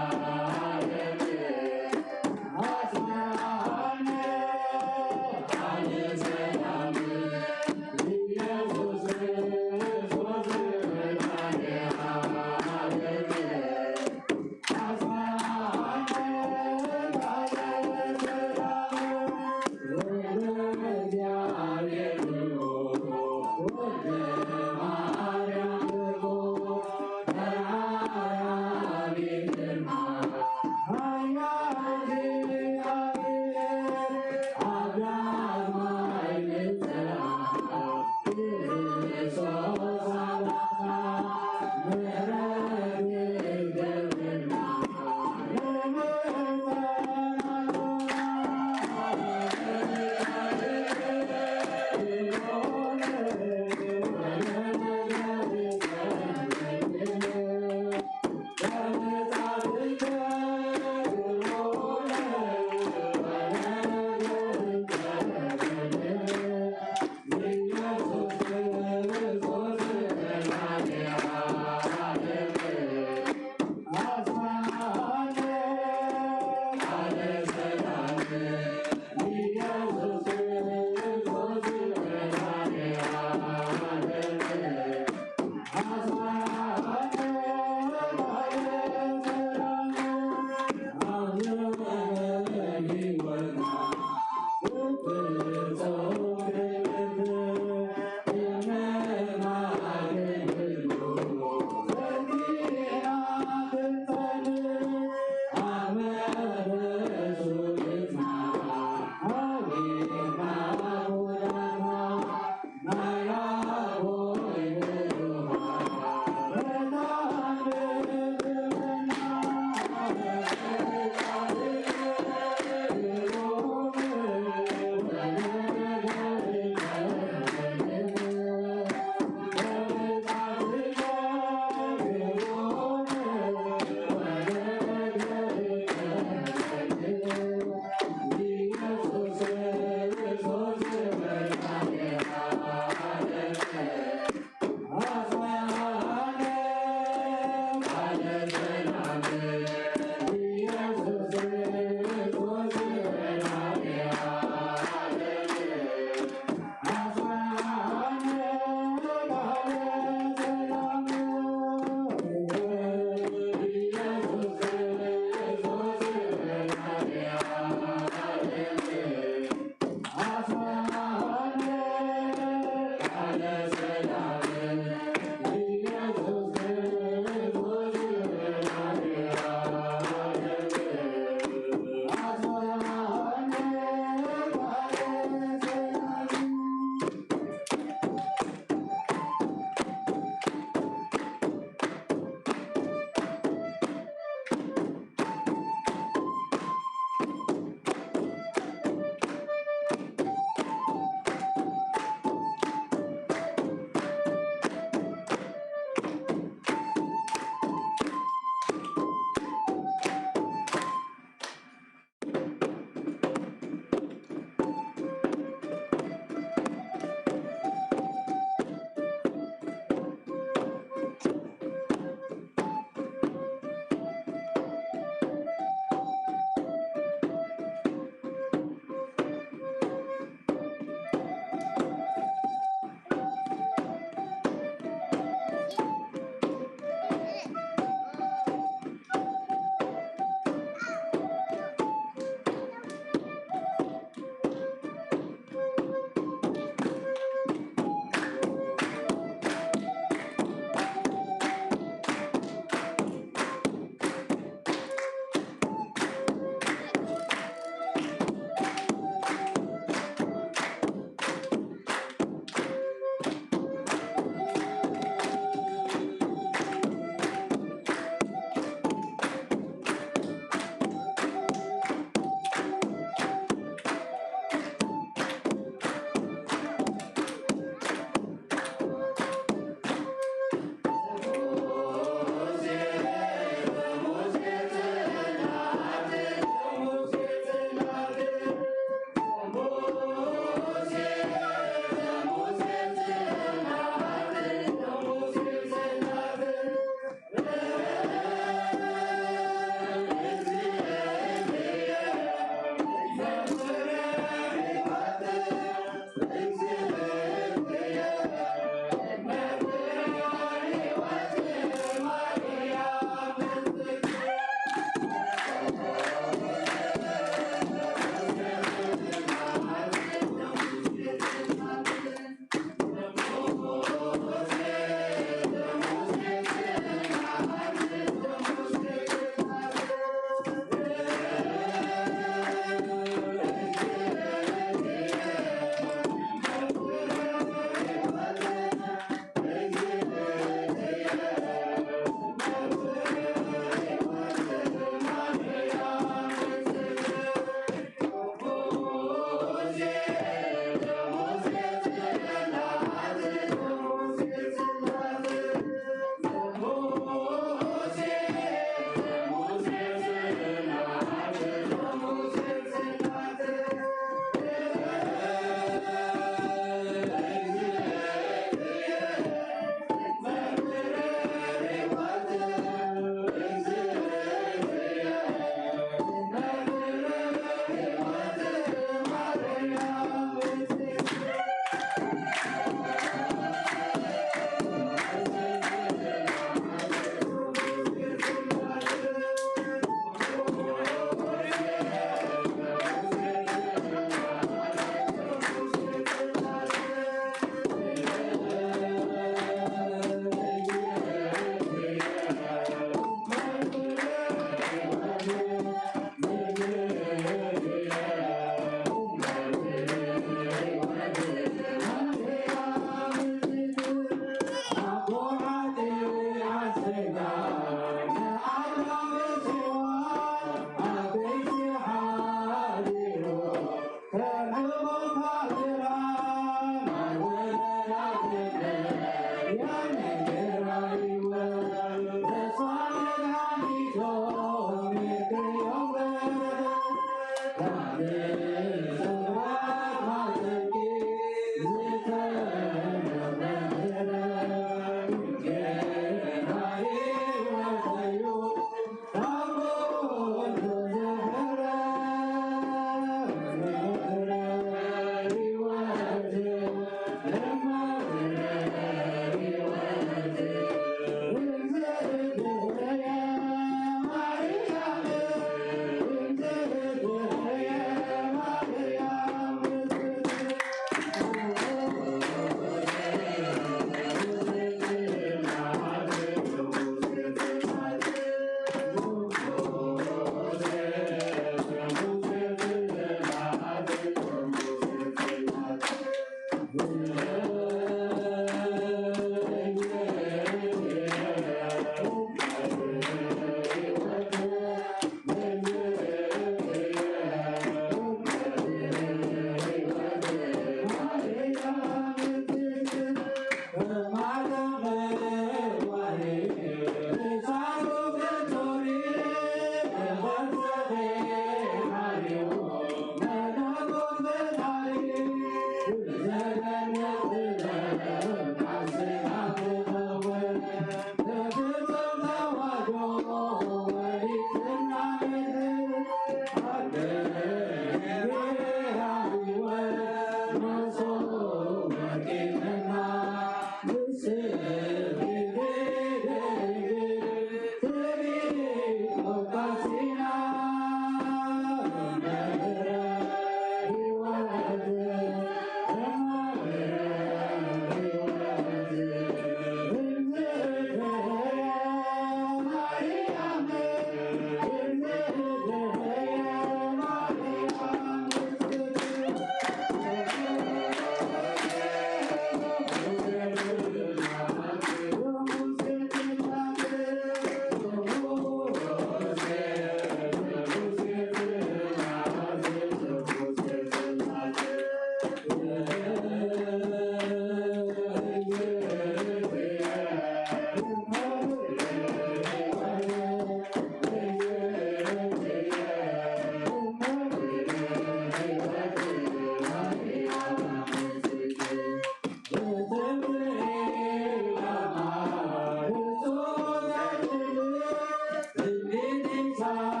Yeah.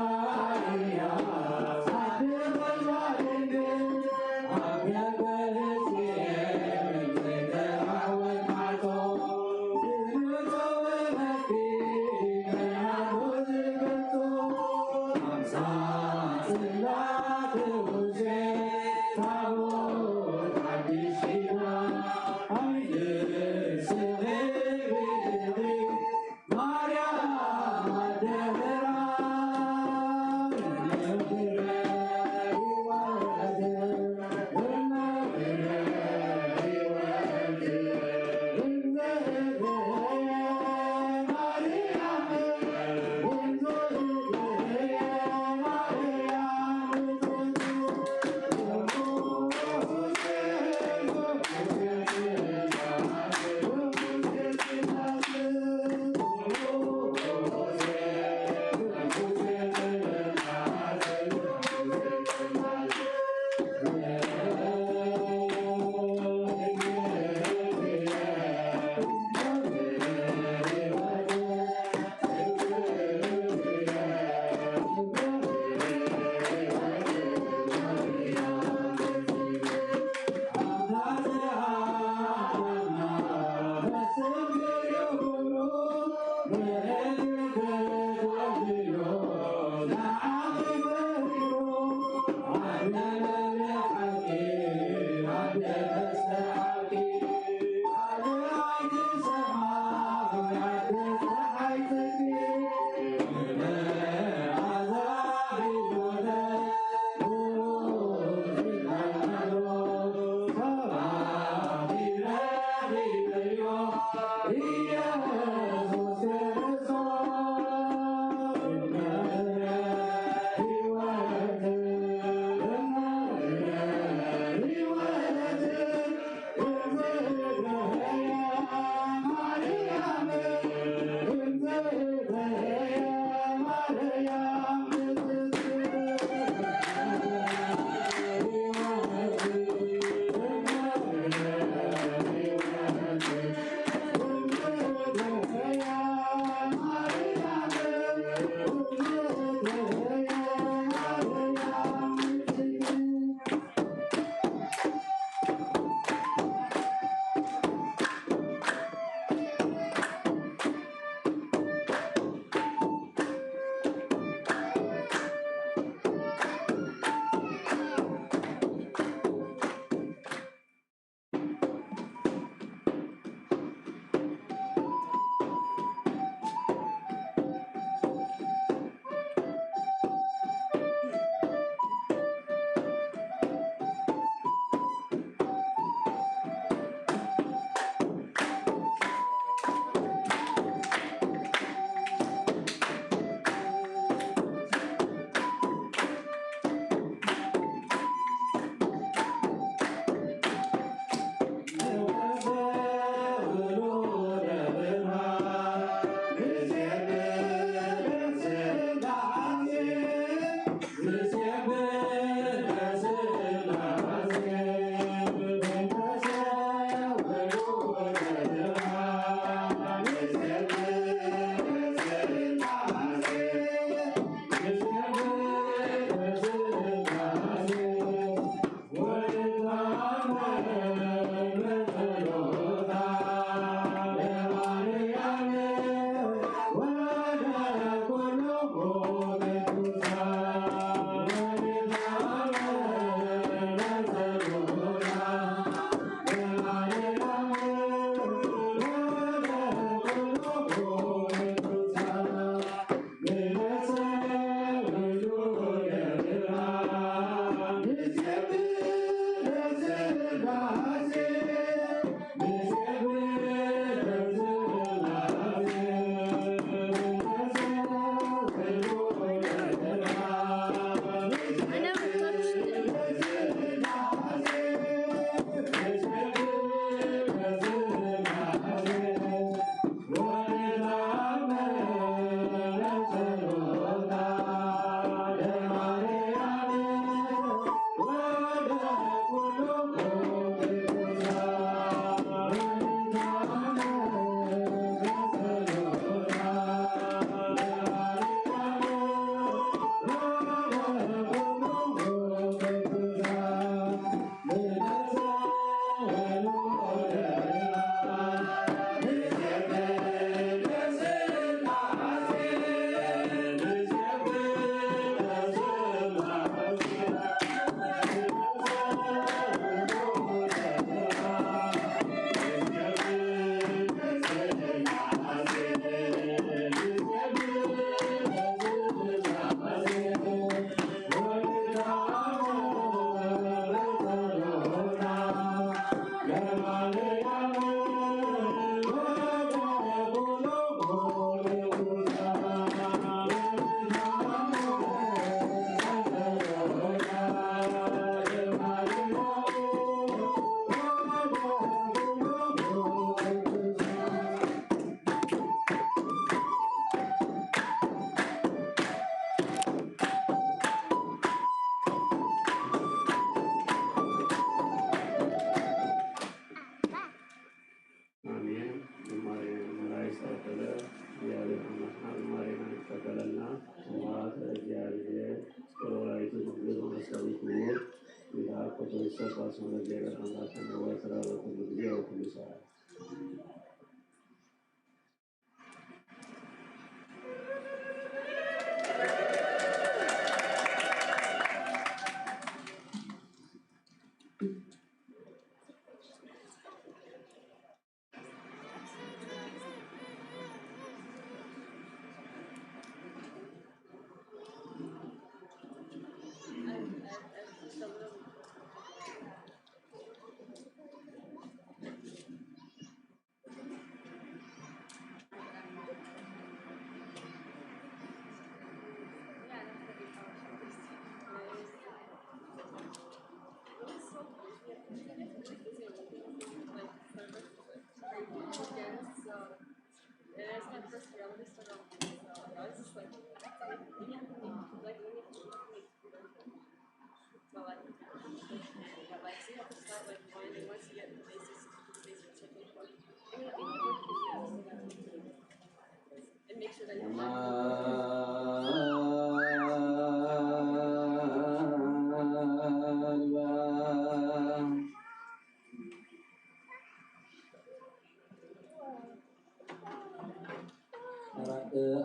ክርስቶስ ወልደ እግዚአብሔር አምላክነ ወትረ በኩሉ ጊዜ ወኩሉ ሰዓት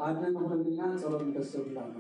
አድነን ሁለኛ ጸሎት እንደሰብላል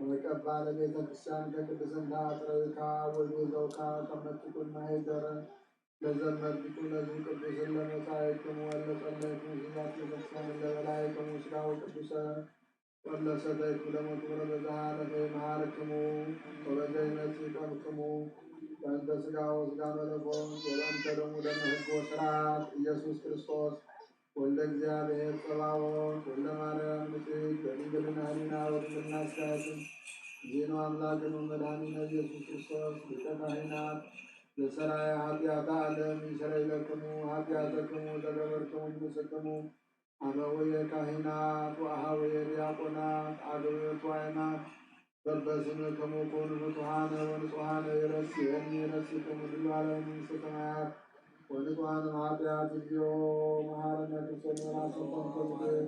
ወቀባለ ቤተ ክርስቲያን ከቅድስና አጥረይካ ወይዘውካ ከመትኩና ሄደረ ለዘመድኩ ለዚህ ቅዱስን ለመጻሕክሙ ወለጸለይኩ ስዛት ቤተክርስቲያን ለበላይክሙ ስጋው ቅዱሰ ወለሰተይኩ ለመክብረ በዛሃረ ፈይመሃርክሙ ወበዘይነት ይቀምክሙ በእንተ ስጋው ስጋ መለኮት ወበእንተ ደሙ ደመ ሕግ ወሥርዓት ኢየሱስ ክርስቶስ ወልደ እግዚአብሔር ጸባዖት ወልደ ማርያም ንጽሕት በድንግልና ሕሊና ወድንግልና ሥጋችን ዜና አምላክን ወመድኃኒነ ኢየሱስ ክርስቶስ ሊቀ ካህናት ለሠራየ ኃጢአተ ዓለም ይሠረይ ለክሙ ኃጢአተክሙ ዘገበርክሙ ይምስክሙ አበውየ ካህናት ወአኀውየ ዲያቆናት አግብርቱ አእማት በበስምክሙ ኩኑ ፍቱሐነ ወንጹሐነ ይረስየኒ ይረስይክሙ ልዩ ዓለም መንግሥተ ሰማያት ወንጹሐነ ኃጢአት እግዚኦ መሐረነ ክርስቶስ ራስዎን ከብድር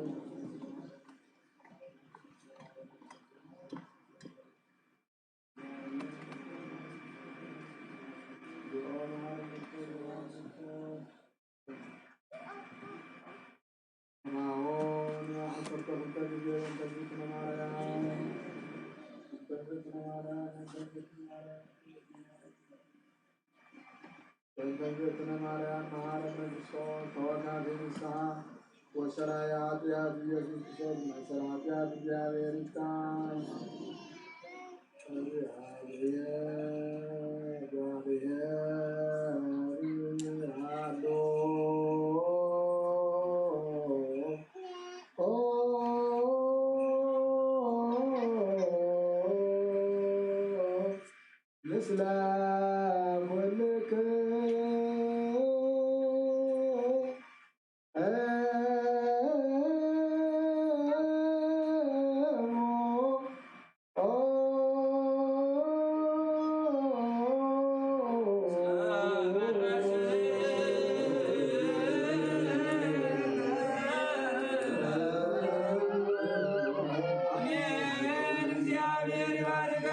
በእንተዝእትነ ማርያም መሐረነ ክርስቶስ ተወካፌ ንስሐ ወሠራየ ኃጢአት ኢየሱስ ክርስቶስ ማእሰረ ኃጢአት እግዚአብሔር ይፍታ። እግዚአብሔር አሎ ምስለ እግዚአብሔር ይባርከን።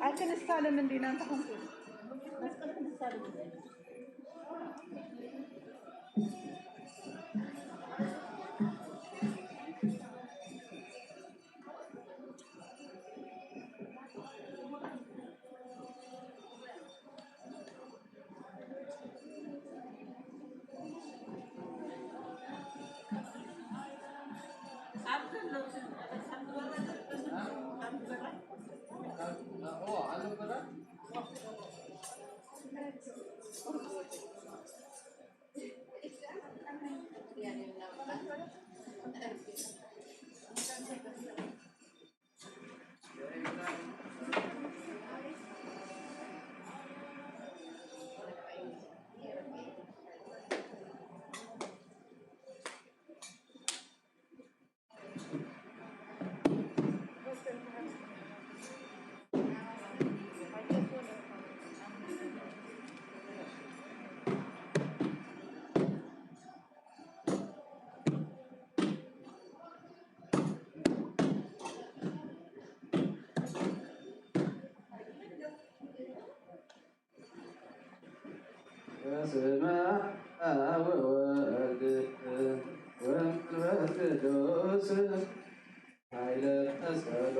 Akan السالم من دينا تكون السالم በስመ አብ ወወልድ ወመንፈስ ቅዱስ ኃይለ መስቀሉ